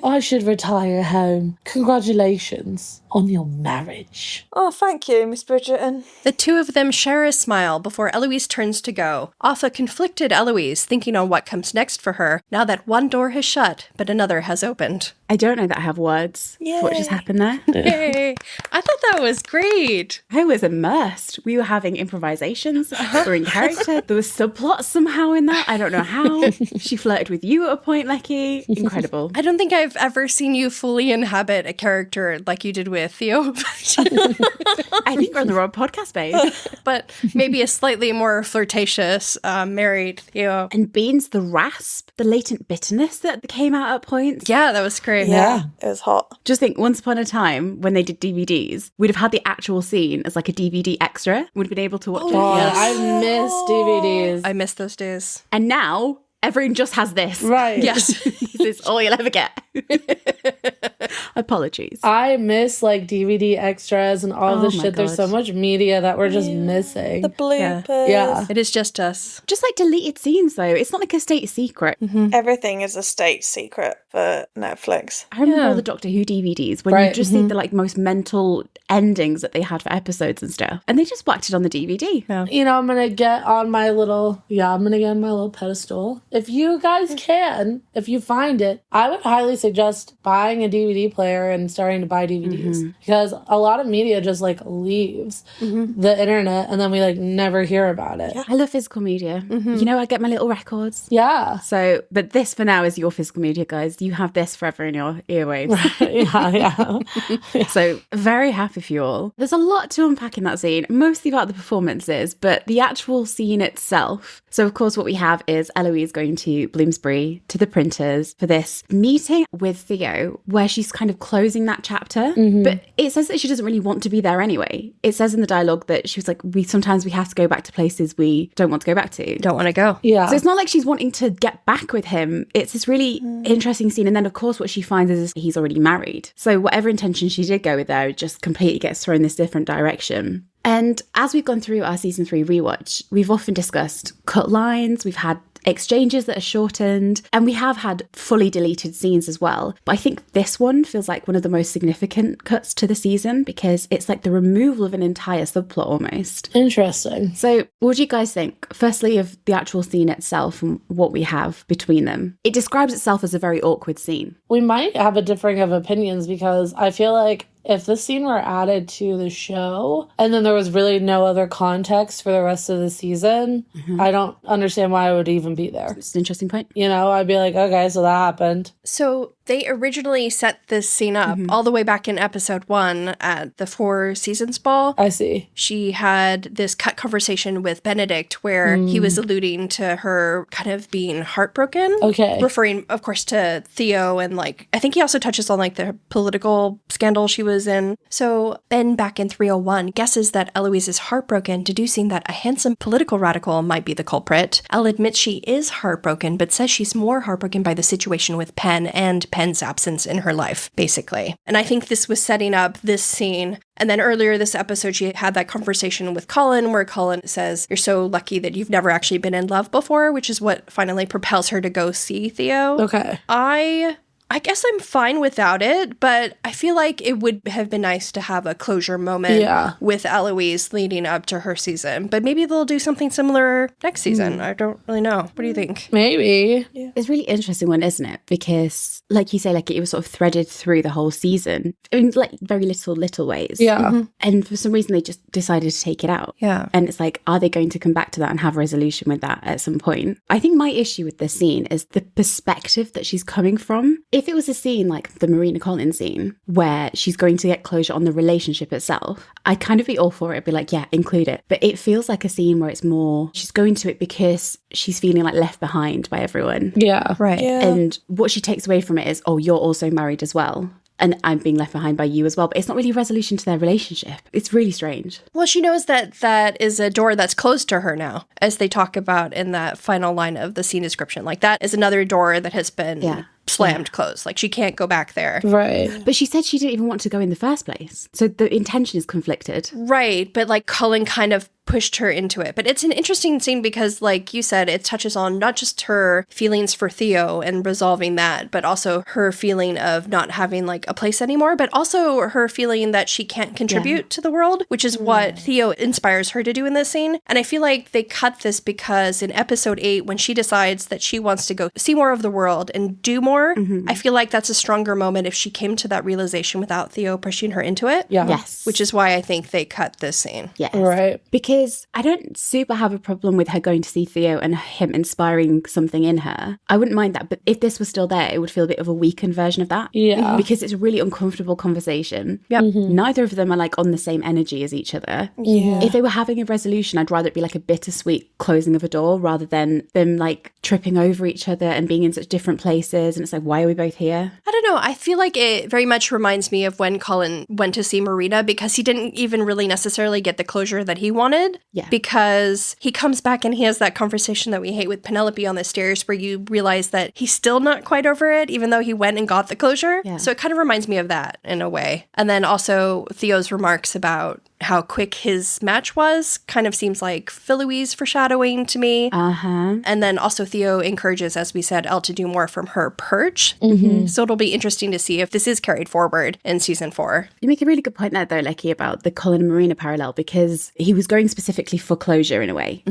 Speaker 5: I should retire home. Congratulations on your marriage.
Speaker 1: Oh, thank you, Miss Bridgerton.
Speaker 3: The two of them share a smile before Eloise turns to go. Off a conflicted Eloise, thinking on what comes next for her, now that one door has shut, but another has opened.
Speaker 4: I don't know that I have words for what just happened there.
Speaker 3: Yay! I thought that was great.
Speaker 4: I was immersed. We were having improvisations. We were in character. There was subplots somehow in that. I don't know how. She flirted with you at a point, Lecky. Incredible.
Speaker 3: I don't think I've ever seen you fully inhabit a character like you did with Theo.
Speaker 4: I think we're on the wrong podcast, babe.
Speaker 3: But maybe a slightly more flirtatious married Theo.
Speaker 4: And Beans, the rasp, the latent bitterness that came out at points.
Speaker 3: Yeah, that was great.
Speaker 1: Yeah, it was hot.
Speaker 4: Just think, once upon a time, when they did DVDs, we'd have had the actual scene as like a DVD extra. We'd have been able to watch it.
Speaker 5: God, I miss DVDs.
Speaker 3: I miss those days.
Speaker 4: And now, everyone just has this.
Speaker 5: Right.
Speaker 3: Yes.
Speaker 4: This is all you'll ever get. Apologies.
Speaker 5: I miss like DVD extras and all this
Speaker 4: my
Speaker 5: shit. There's so
Speaker 4: God.
Speaker 5: much media that we're just missing.
Speaker 1: The bloopers.
Speaker 5: Yeah.
Speaker 3: It is just us.
Speaker 4: Just like deleted scenes, though. It's not like a state secret.
Speaker 1: Everything is a state secret for Netflix.
Speaker 4: I remember all the Doctor Who DVDs when you just see the like most mental endings that they had for episodes and stuff. And they just whacked it on the DVD.
Speaker 3: Yeah.
Speaker 5: You know, I'm gonna get on my little pedestal. If you guys can, if you find it, I would highly suggest buying a DVD player and starting to buy DVDs because a lot of media just like leaves the internet and then we like never hear about it.
Speaker 4: I love physical media. You know, I get my little records.
Speaker 5: Yeah.
Speaker 4: So, but this for now is your physical media, guys. You have this forever in your earwaves.
Speaker 5: Yeah.
Speaker 4: So, very happy for you all. There's a lot to unpack in that scene, mostly about the performances, but the actual scene itself. So, of course, what we have is Eloise going to Bloomsbury to the printers for this meeting with Theo, where she's kind of closing that chapter. But it says that she doesn't really want to be there anyway. It says in the dialogue that she was like, sometimes we have to go back to places we don't want to go back to.
Speaker 3: Don't want to go.
Speaker 5: Yeah.
Speaker 4: So it's not like she's wanting to get back with him. It's this really interesting scene. And then, of course, what she finds is he's already married. So whatever intention she did go with there, it just completely gets thrown this different direction. And as we've gone through our season 3 rewatch, we've often discussed cut lines, we've had exchanges that are shortened, and we have had fully deleted scenes as well. But I think this one feels like one of the most significant cuts to the season because it's like the removal of an entire subplot almost.
Speaker 5: Interesting.
Speaker 4: So what do you guys think? Firstly, of the actual scene itself and what we have between them. It describes itself as a very awkward scene.
Speaker 5: We might have a differing of opinions because I feel like if this scene were added to the show and then there was really no other context for the rest of the season, I don't understand why I would even be there.
Speaker 4: It's an interesting point.
Speaker 5: You know, I'd be like, okay, so that happened.
Speaker 3: So they originally set this scene up all the way back in episode 1 at the 4 Seasons ball.
Speaker 5: I see.
Speaker 3: She had this cut conversation with Benedict where he was alluding to her kind of being heartbroken.
Speaker 5: Okay.
Speaker 3: Referring, of course, to Theo and like, I think he also touches on like the political scandal she was in. So Ben back in 301 guesses that Eloise is heartbroken, deducing that a handsome political radical might be the culprit. Elle admits she is heartbroken, but says she's more heartbroken by the situation with Pen and Pen's absence in her life, basically. And I think this was setting up this scene. And then earlier this episode, she had that conversation with Colin where Colin says, you're so lucky that you've never actually been in love before, which is what finally propels her to go see Theo.
Speaker 5: Okay.
Speaker 3: I guess I'm fine without it, but I feel like it would have been nice to have a closure moment with Eloise leading up to her season. But maybe they'll do something similar next season. I don't really know. What do you think?
Speaker 5: Maybe.
Speaker 4: It's a really interesting one, isn't it? Because, like you say, like it was sort of threaded through the whole season in like very little ways.
Speaker 5: Yeah.
Speaker 4: And for some reason, they just decided to take it out.
Speaker 3: Yeah.
Speaker 4: And it's like, are they going to come back to that and have a resolution with that at some point? I think my issue with this scene is the perspective that she's coming from. If it was a scene like the Marina Colin scene where she's going to get closure on the relationship itself, I'd kind of be all for it. I'd be like, yeah, include it. But it feels like a scene where it's more, she's going to it because she's feeling like left behind by everyone.
Speaker 5: Yeah.
Speaker 3: Right.
Speaker 1: Yeah.
Speaker 4: And what she takes away from it is, oh, you're also married as well. And I'm being left behind by you as well. But it's not really a resolution to their relationship. It's really strange.
Speaker 3: Well, she knows that that is a door that's closed to her now, as they talk about in that final line of the scene description. Like, that is another door that has been slammed closed. Like, she can't go back there.
Speaker 5: Right.
Speaker 4: But she said she didn't even want to go in the first place. So the intention is conflicted.
Speaker 3: Right. But, like, Colin kind of pushed her into it. But it's an interesting scene because, like you said, it touches on not just her feelings for Theo and resolving that, but also her feeling of not having like a place anymore, but also her feeling that she can't contribute to the world, which is what Theo inspires her to do in this scene. And I feel like they cut this because in episode 8, when she decides that she wants to go see more of the world and do more, I feel like that's a stronger moment if she came to that realization without Theo pushing her into it.
Speaker 5: Yeah.
Speaker 4: Yes.
Speaker 3: Which is why I think they cut this scene.
Speaker 4: Yes.
Speaker 5: Right.
Speaker 4: Because I don't super have a problem with her going to see Theo and him inspiring something in her. I wouldn't mind that. But if this was still there, it would feel a bit of a weakened version of that.
Speaker 5: Yeah.
Speaker 4: Because it's a really uncomfortable conversation.
Speaker 3: Yep.
Speaker 4: Neither of them are like on the same energy as each other.
Speaker 5: Yeah.
Speaker 4: If they were having a resolution, I'd rather it be like a bittersweet closing of a door rather than them like tripping over each other and being in such different places. And it's like, why are we both here?
Speaker 3: I don't know. I feel like it very much reminds me of when Colin went to see Marina because he didn't even really necessarily get the closure that he wanted.
Speaker 4: Yeah.
Speaker 3: Because he comes back and he has that conversation that we hate with Penelope on the stairs where you realize that he's still not quite over it, even though he went and got the closure.
Speaker 4: Yeah.
Speaker 3: So it kind of reminds me of that in a way. And then also Theo's remarks about how quick his match was kind of seems like Eloise foreshadowing to me. And then also Theo encourages, as we said, Elle to do more from her perch. So it'll be interesting to see if this is carried forward in season 4.
Speaker 4: You make a really good point there, though, Lecky, about the Colin and Marina parallel, because he was going specifically for closure in a way,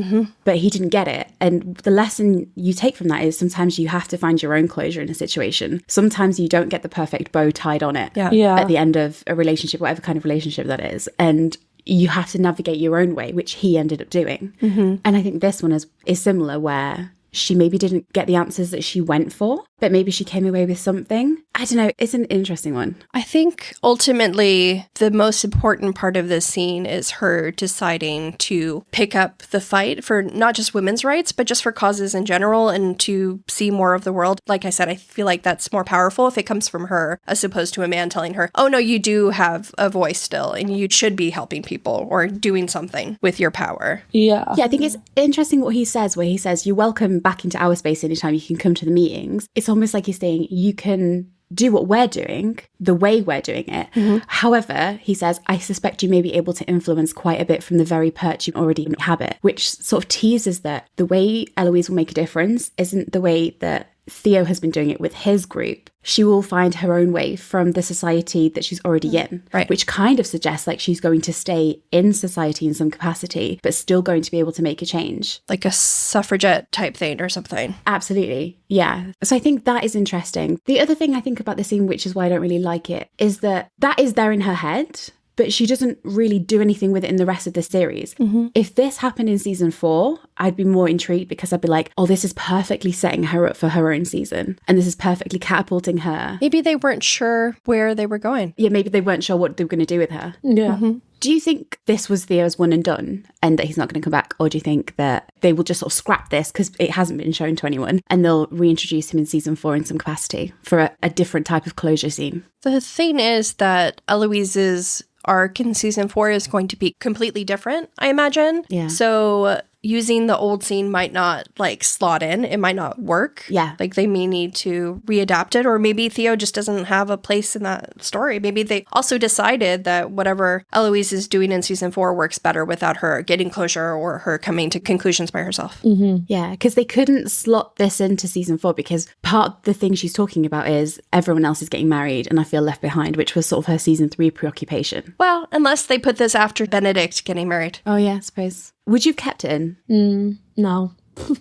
Speaker 4: but he didn't get it. And the lesson you take from that is sometimes you have to find your own closure in a situation. Sometimes you don't get the perfect bow tied on it at the end of a relationship, whatever kind of relationship that is. And you have to navigate your own way, which he ended up doing. And I think this one is similar, where she maybe didn't get the answers that she went for, but maybe she came away with something. I don't know. It's an interesting one.
Speaker 3: I think ultimately the most important part of this scene is her deciding to pick up the fight for not just women's rights, but just for causes in general and to see more of the world. Like I said, I feel like that's more powerful if it comes from her as opposed to a man telling her, oh no, you do have a voice still and you should be helping people or doing something with your power.
Speaker 5: Yeah.
Speaker 4: Yeah, I think it's interesting what he says, where he says, you're welcome back into our space anytime you can come to the meetings. It's almost like he's saying, you can do what we're doing, the way we're doing it. However, he says, I suspect you may be able to influence quite a bit from the very perch you already inhabit, which sort of teases that the way Eloise will make a difference isn't the way that Theo has been doing it with his group. She will find her own way from the society that she's already in, which kind of suggests like she's going to stay in society in some capacity, but still going to be able to make a change.
Speaker 3: Like a suffragette type thing or something.
Speaker 4: Absolutely. Yeah. So I think that is interesting. The other thing I think about the scene, which is why I don't really like it, is that is there in her head, but she doesn't really do anything with it in the rest of the series. If this happened in season 4, I'd be more intrigued because I'd be like, oh, this is perfectly setting her up for her own season. And this is perfectly catapulting her.
Speaker 3: Maybe they weren't sure where they were going.
Speaker 4: Yeah, maybe they weren't sure what they were going to do with her.
Speaker 5: Yeah.
Speaker 4: Do you think this was Theo's one and done and that he's not going to come back? Or do you think that they will just sort of scrap this because it hasn't been shown to anyone and they'll reintroduce him in season 4 in some capacity for a different type of closure scene?
Speaker 3: The thing is that Eloise's arc in season 4 is going to be completely different, I imagine.
Speaker 4: Yeah.
Speaker 3: So using the old scene might not like slot in. It might not work.
Speaker 4: Yeah.
Speaker 3: Like they may need to readapt it, or maybe Theo just doesn't have a place in that story. Maybe they also decided that whatever Eloise is doing in season 4 works better without her getting closure or her coming to conclusions by herself.
Speaker 4: Yeah, because they couldn't slot this into season 4 because part of the thing she's talking about is everyone else is getting married and I feel left behind, which was sort of her season 3 preoccupation.
Speaker 3: Well, unless they put this after Benedict getting married.
Speaker 4: Oh yeah, I suppose. Would you have kept it in?
Speaker 5: No.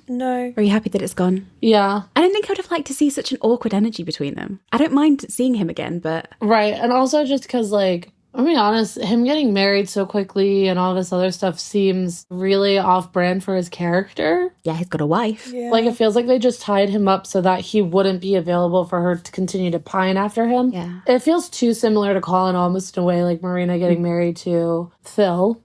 Speaker 1: No.
Speaker 4: Are you happy that it's gone?
Speaker 5: Yeah.
Speaker 4: I don't think I would have liked to see such an awkward energy between them. I don't mind seeing him again, but...
Speaker 5: Right. And also just because, like, I'll be honest, him getting married so quickly and all this other stuff seems really off-brand for his character.
Speaker 4: Yeah, he's got a wife.
Speaker 1: Yeah.
Speaker 5: Like, it feels like they just tied him up so that he wouldn't be available for her to continue to pine after him.
Speaker 4: Yeah.
Speaker 5: It feels too similar to Colin almost in a way, like Marina getting married to Phil.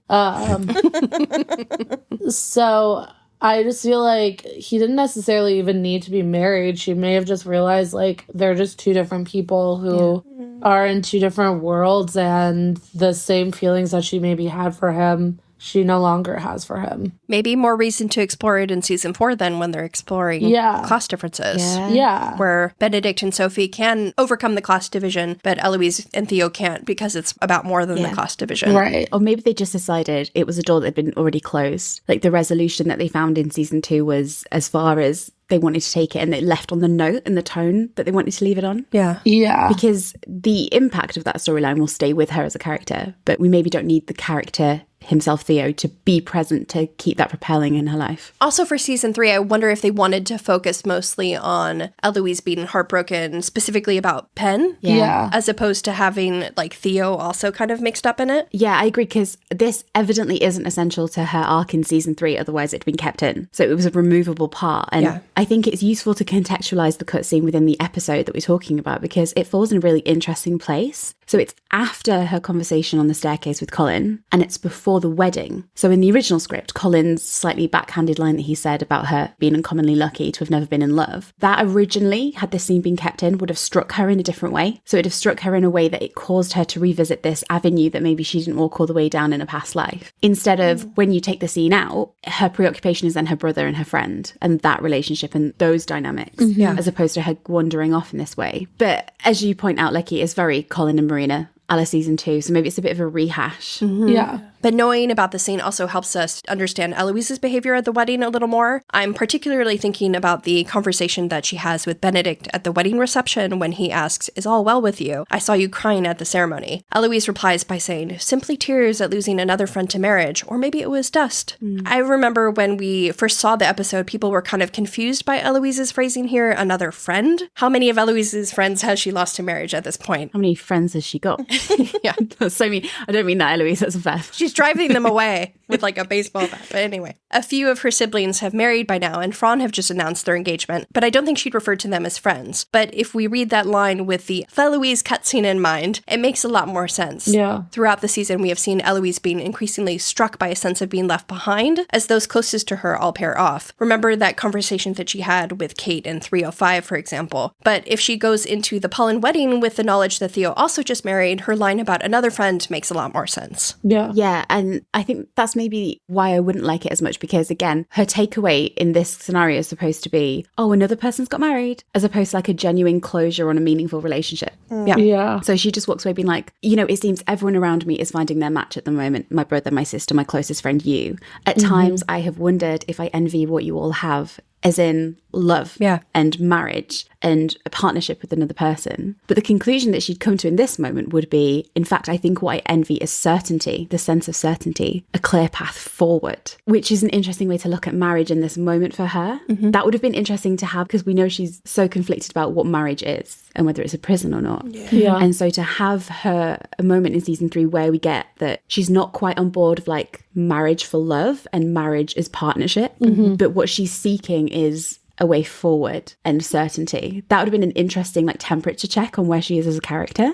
Speaker 5: So I just feel like he didn't necessarily even need to be married. She may have just realized, like, they're just two different people who are in two different worlds, and the same feelings that she maybe had for him she no longer has for him.
Speaker 3: Maybe more reason to explore it in season 4 than when they're exploring class differences.
Speaker 5: Yeah.
Speaker 3: Where Benedict and Sophie can overcome the class division, but Eloise and Theo can't because it's about more than the class division.
Speaker 5: Right.
Speaker 2: Or maybe they just decided it was a door that had been already closed. Like the resolution that they found in season 2 was as far as they wanted to take it, and it left on the note and the tone that they wanted to leave it on.
Speaker 3: Yeah.
Speaker 5: Yeah.
Speaker 2: Because the impact of that storyline will stay with her as a character, but we maybe don't need the character himself, Theo, to be present to keep that propelling in her life.
Speaker 3: Also for season 3, I wonder if they wanted to focus mostly on Eloise being heartbroken, specifically about Pen, as opposed to having like Theo also kind of mixed up in it.
Speaker 2: Yeah, I agree, because this evidently isn't essential to her arc in season 3, otherwise it'd been kept in. So it was a removable part. And I think it's useful to contextualize the cutscene within the episode that we're talking about, because it falls in a really interesting place. So it's after her conversation on the staircase with Colin, and it's before the wedding. So in the original script, Colin's slightly backhanded line that he said about her being uncommonly lucky to have never been in love, that originally, had this scene been kept in, would have struck her in a different way. So it would have struck her in a way that it caused her to revisit this avenue that maybe she didn't walk all the way down in a past life. Instead of, when you take the scene out, her preoccupation is then her brother and her friend, and that relationship and those dynamics, as opposed to her wandering off in this way. But as you point out, Lecky, is very Colin and Marina a la season 2, so maybe it's a bit of a rehash.
Speaker 5: Yeah.
Speaker 3: But knowing about the scene also helps us understand Eloise's behavior at the wedding a little more. I'm particularly thinking about the conversation that she has with Benedict at the wedding reception when he asks, "Is all well with you? I saw you crying at the ceremony." Eloise replies by saying, "Simply tears at losing another friend to marriage, or maybe it was dust." I remember when we first saw the episode, people were kind of confused by Eloise's phrasing here, another friend. How many of Eloise's friends has she lost to marriage at this point?
Speaker 2: How many friends has she got?
Speaker 3: Yeah.
Speaker 2: So I mean, I don't mean that, Eloise, that's a fact.
Speaker 3: She's driving them away with like a baseball bat. But anyway, a few of her siblings have married by now, and Fran have just announced their engagement, but I don't think she'd refer to them as friends. But if we read that line with the Eloise cutscene in mind, it makes a lot more sense.
Speaker 5: Yeah.
Speaker 3: Throughout the season, we have seen Eloise being increasingly struck by a sense of being left behind as those closest to her all pair off. Remember that conversation that she had with Kate in 305, for example. But if she goes into the Polin wedding with the knowledge that Theo also just married, her line about another friend makes a lot more sense.
Speaker 2: Yeah, and I think that's maybe why I wouldn't like it as much, because again, her takeaway in this scenario is supposed to be, oh, another person's got married, as opposed to like a genuine closure on a meaningful relationship.
Speaker 5: Yeah.
Speaker 2: So she just walks away being like, you know, it seems everyone around me is finding their match at the moment. My brother, my sister, my closest friend, you. At times I have wondered if I envy what you all have, as in love and marriage and a partnership with another person. But the conclusion that she'd come to in this moment would be, in fact, I think what I envy is certainty, the sense of certainty, a clear path forward, which is an interesting way to look at marriage in this moment for her. That would have been interesting to have, because we know she's so conflicted about what marriage is and whether it's a prison or not. And so to have her a moment in season 3 where we get that she's not quite on board of like marriage for love and marriage is partnership, but what she's seeking is a way forward and certainty. That would have been an interesting like temperature check on where she is as a character.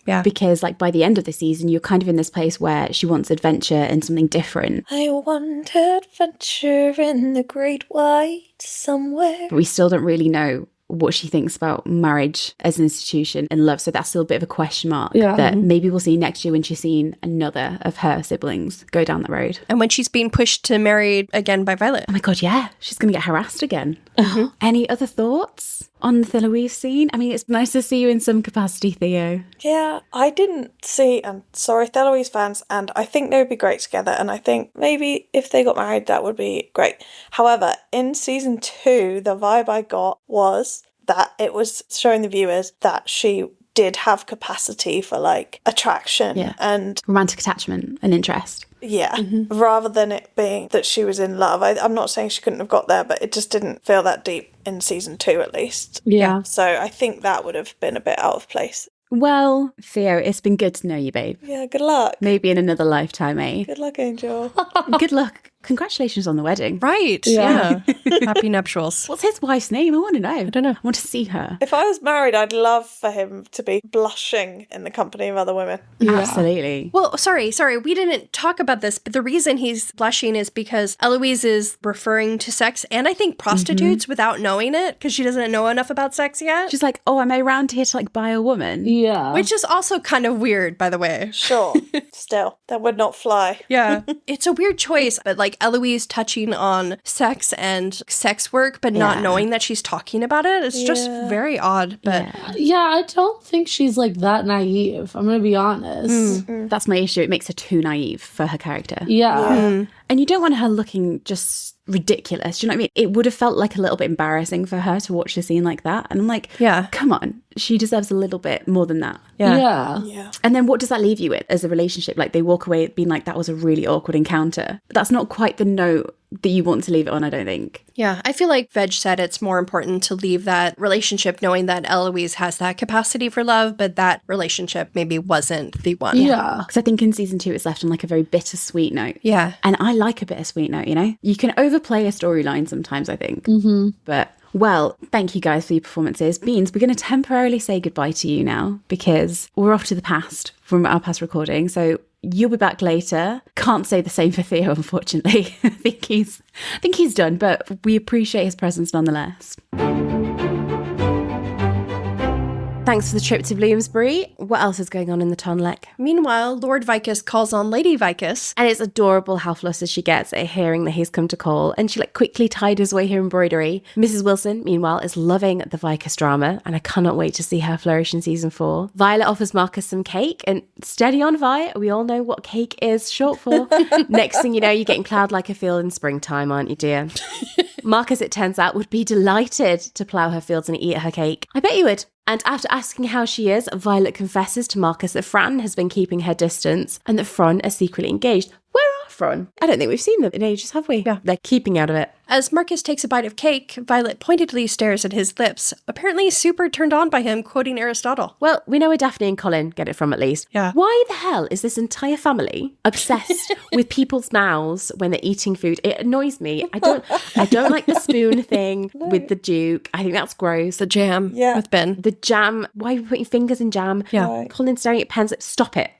Speaker 2: Yeah. Because like by the end of the season, you're kind of in this place where she wants adventure and something different.
Speaker 1: I want adventure in the great white somewhere.
Speaker 2: But we still don't really know what she thinks about marriage as an institution and love. So that's still a bit of a question mark that maybe we'll see next year when she's seen another of her siblings go down that road.
Speaker 3: And when she's being pushed to marry again by Violet.
Speaker 2: Oh my God, yeah. She's going to get harassed again. Any other thoughts on the Eloise scene? I mean, it's nice to see you in some capacity, Theo.
Speaker 1: Yeah, I didn't see, and sorry, Eloise fans, and I think they would be great together, and I think maybe if they got married, that would be great. However, in season 2, the vibe I got was that it was showing the viewers that she did have capacity for like attraction and
Speaker 2: romantic attachment and interest.
Speaker 1: Rather than it being that she was in love. I'm not saying she couldn't have got there, but it just didn't feel that deep in season 2 at least. So I think that would have been a bit out of place.
Speaker 2: Well, Theo, it's been good to know you, babe.
Speaker 1: Yeah, good luck.
Speaker 2: Maybe in another lifetime, eh?
Speaker 1: Good luck, Angel.
Speaker 2: Good luck
Speaker 4: Congratulations on the wedding.
Speaker 3: Right. Yeah. Happy nuptials.
Speaker 4: What's his wife's name? I want to know. I
Speaker 3: don't know.
Speaker 4: I want to see her.
Speaker 1: If I was married, I'd love for him to be blushing in the company of other women.
Speaker 4: Absolutely.
Speaker 3: Well, sorry. We didn't talk about this, but the reason he's blushing is because Eloise is referring to sex and I think prostitutes without knowing it because she doesn't know enough about sex yet.
Speaker 4: She's like, oh, am I around here to like buy a woman?
Speaker 5: Yeah.
Speaker 3: Which is also kind of weird, by the way.
Speaker 1: Sure. Still, that would not fly.
Speaker 3: Yeah. It's a weird choice, but like Eloise touching on sex and sex work, but not knowing that she's talking about it. It's just very odd. But
Speaker 5: Yeah, I don't think she's like that naive. I'm going to be honest.
Speaker 4: That's my issue. It makes her too naive for her character.
Speaker 5: Yeah.
Speaker 4: And you don't want her looking just ridiculous. Do you know what I mean? It would have felt like a little bit embarrassing for her to watch a scene like that. And I'm like, come on. She deserves a little bit more than that.
Speaker 5: Yeah.
Speaker 4: And then what does that leave you with as a relationship? Like they walk away being like, that was a really awkward encounter. But that's not quite the note that you want to leave it on, I don't think.
Speaker 3: Yeah, I feel like Veg said it's more important to leave that relationship knowing that Eloise has that capacity for love, but that relationship maybe wasn't the one.
Speaker 5: Yeah.
Speaker 4: Because I think in season 2 it's left on like a very bittersweet note.
Speaker 3: Yeah.
Speaker 4: And I like a bittersweet note, you know? You can overplay a storyline sometimes, I think. But, well, thank you guys for your performances. Beans, we're going to temporarily say goodbye to you now because we're off to the past from our past recording. So you'll be back later. Can't say the same for Theo, unfortunately. I think he's done, but we appreciate his presence nonetheless.
Speaker 2: Thanks for the trip to Bloomsbury. What else is going on in the Tonlek?
Speaker 3: Meanwhile, Lord Vicus calls on Lady Vicus.
Speaker 2: And it's adorable how flustered she gets at hearing that he's come to call, and she quickly tidies away her embroidery. Mrs. Wilson, meanwhile, is loving the Vicus drama, and I cannot wait to see her flourish in season 4. Violet offers Marcus some cake, and steady on, Vi, we all know what cake is short for. Next thing you know, you're getting cloud like a field in springtime, aren't you, dear? Marcus, it turns out, would be delighted to plough her fields and eat her cake. I bet you would. And after asking how she is, Violet confesses to Marcus that Fran has been keeping her distance and that Fran are secretly engaged. Where are Fran? I don't think we've seen them in ages, have we?
Speaker 3: Yeah.
Speaker 2: They're keeping out of it.
Speaker 3: As Marcus takes a bite of cake, Violet pointedly stares at his lips, apparently super turned on by him quoting Aristotle.
Speaker 2: Well, we know where Daphne and Colin get it from, at least.
Speaker 3: Yeah.
Speaker 2: Why the hell is this entire family obsessed with people's mouths when they're eating food? It annoys me. I don't like the spoon thing with the Duke. I think that's gross.
Speaker 3: The jam with Ben.
Speaker 2: The jam. Why are you putting fingers in jam?
Speaker 3: Yeah.
Speaker 1: Right.
Speaker 2: Colin staring at pens. Stop it.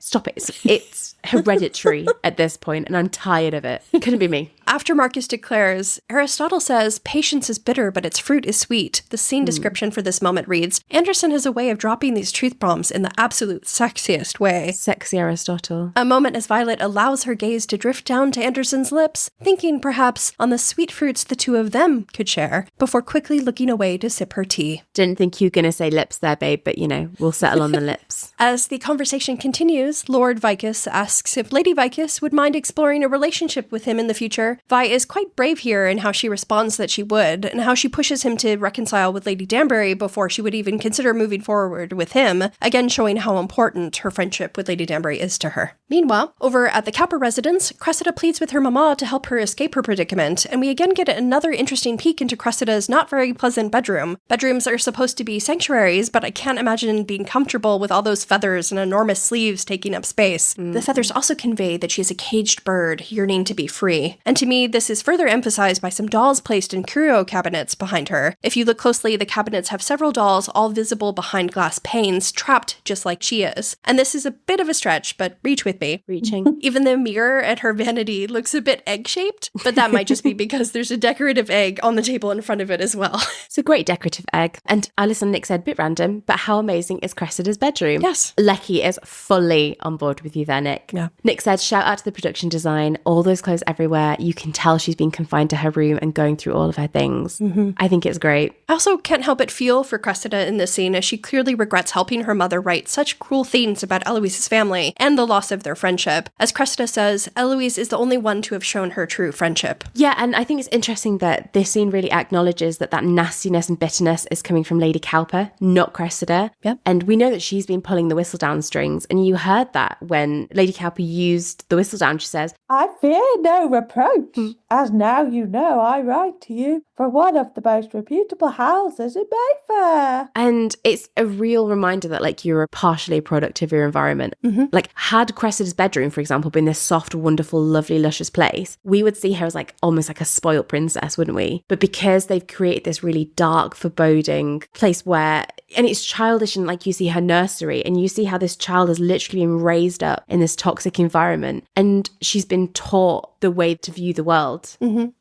Speaker 2: It's hereditary at this point, and I'm tired of it. Couldn't be me.
Speaker 3: After Marcus declares, Aristotle says, patience is bitter, but its fruit is sweet. The scene description for this moment reads, Anderson has a way of dropping these truth bombs in the absolute sexiest way.
Speaker 2: Sexy Aristotle.
Speaker 3: A moment as Violet allows her gaze to drift down to Anderson's lips, thinking perhaps on the sweet fruits the two of them could share, before quickly looking away to sip her tea.
Speaker 2: Didn't think you were going to say lips there, babe, but we'll settle on the lips.
Speaker 3: As the conversation continues, Lord Vicus asks if Lady Vicus would mind exploring a relationship with him in the future. Vi is quite brave here in how she responds that she would, and how she pushes him to reconcile with Lady Danbury before she would even consider moving forward with him, again showing how important her friendship with Lady Danbury is to her. Meanwhile, over at the Cowper residence, Cressida pleads with her mama to help her escape her predicament, and we again get another interesting peek into Cressida's not very pleasant bedroom. Bedrooms are supposed to be sanctuaries, but I can't imagine being comfortable with all those feathers and enormous sleeves taking up space. The feathers also convey that she is a caged bird, yearning to be free. And to me, this is further emphasized by some dolls placed in curio cabinets behind her. If you look closely, the cabinets have several dolls, all visible behind glass panes, trapped just like she is. And this is a bit of a stretch, but reach with me.
Speaker 2: Reaching.
Speaker 3: Even the mirror at her vanity looks a bit egg-shaped, but that might just be because there's a decorative egg on the table in front of it as well.
Speaker 2: It's a great decorative egg. And Alice and Nick said, bit random, but how amazing is Cressida's bedroom?
Speaker 3: Yes.
Speaker 2: Lecky is fully on board with you there, Nick.
Speaker 3: Yeah.
Speaker 2: Nick said, shout out to the production design, all those clothes everywhere. You can tell she's been confined to her room and going through all of her things. I think it's great.
Speaker 3: I also can't help but feel for Cressida in this scene, as she clearly regrets helping her mother write such cruel things about Eloise's family and the loss of their friendship. As Cressida says, Eloise is the only one to have shown her true friendship.
Speaker 2: Yeah, and I think it's interesting that this scene really acknowledges that nastiness and bitterness is coming from Lady Cowper, not Cressida.
Speaker 3: Yep.
Speaker 2: And we know that she's been pulling the Whistledown strings, and you heard that when Lady Cowper used the Whistledown. She says,
Speaker 6: I fear no reproach, as now you know I write to you for one of the most reputable houses in Mayfair.
Speaker 2: And it's a real reminder that like you're partially a product of your environment. Like had Cressida's bedroom, for example, been this soft, wonderful, lovely, luscious place, we would see her as like almost like a spoilt princess, wouldn't we? But because they've created this really dark, foreboding place where, and it's childish, and like you see her nursery and you see how this child has literally been raised up in this toxic environment and she's been taught the way to view the world.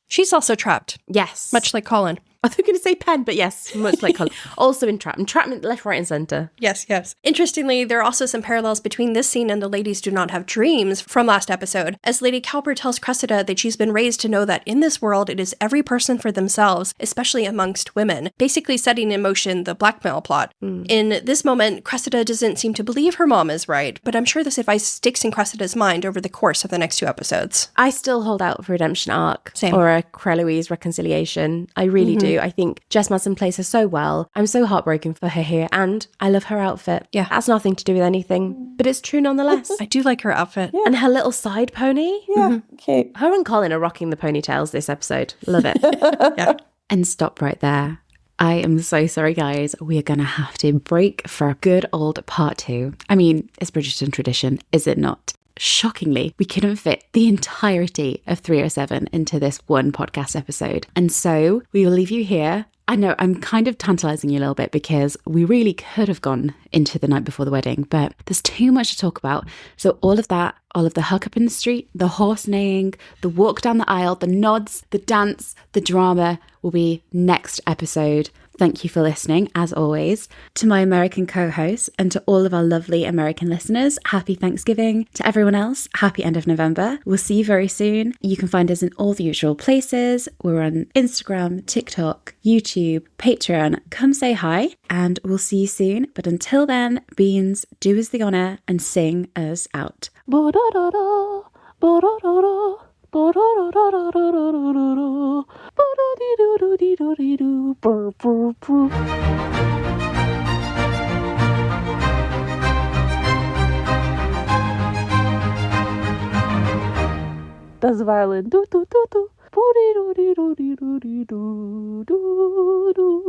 Speaker 3: She's also trapped.
Speaker 2: Yes.
Speaker 3: Much like Colin.
Speaker 2: I was going to say Pen, but yes, much like Colin. Also entrapped. Entrapment left, right, and centre.
Speaker 3: Yes, yes. Interestingly, there are also some parallels between this scene and the Ladies Do Not Have Dreams from last episode, as Lady Cowper tells Cressida that she's been raised to know that in this world it is every person for themselves, especially amongst women, basically setting in motion the blackmail plot. In this moment, Cressida doesn't seem to believe her mom is right, but I'm sure this advice sticks in Cressida's mind over the course of the next 2 episodes.
Speaker 2: I still hold out for redemption arc.
Speaker 3: Same.
Speaker 2: Or a Eloise reconciliation. I really do. I think Jess Madsen plays her so well. I'm so heartbroken for her here, and I love her outfit.
Speaker 3: Yeah.
Speaker 2: That's nothing to do with anything, but it's true nonetheless.
Speaker 3: I do like her outfit.
Speaker 2: And her little side pony.
Speaker 6: Yeah, cute.
Speaker 2: Her and Colin are rocking the ponytails this episode. Love it.
Speaker 3: Yeah.
Speaker 4: And stop right there. I am so sorry, guys. We are going to have to break for a good old part 2. I mean, it's Bridgerton tradition, is it not? Shockingly, we couldn't fit the entirety of 307 into this one podcast episode. And so we will leave you here. I know I'm kind of tantalizing you a little bit because we really could have gone into the night before the wedding, but there's too much to talk about. So all of that, all of the hookup in the street, the horse neighing, the walk down the aisle, the nods, the dance, the drama will be next episode. Thank you for listening, as always. To my American co-hosts and to all of our lovely American listeners, happy Thanksgiving. To everyone else, happy end of November. We'll see you very soon. You can find us in all the usual places. We're on Instagram, TikTok, YouTube, Patreon. Come say hi and we'll see you soon. But until then, Beans, do us the honour and sing us out.
Speaker 5: Ba-da-da-da, ba-da-da-da, ba-da-da-da-da-da-da-da-da, ba-da-dee-doo-doo-dee-doo-dee-doo, brr, brr, brr. Das violin, do do do do, do do do do do do do do do.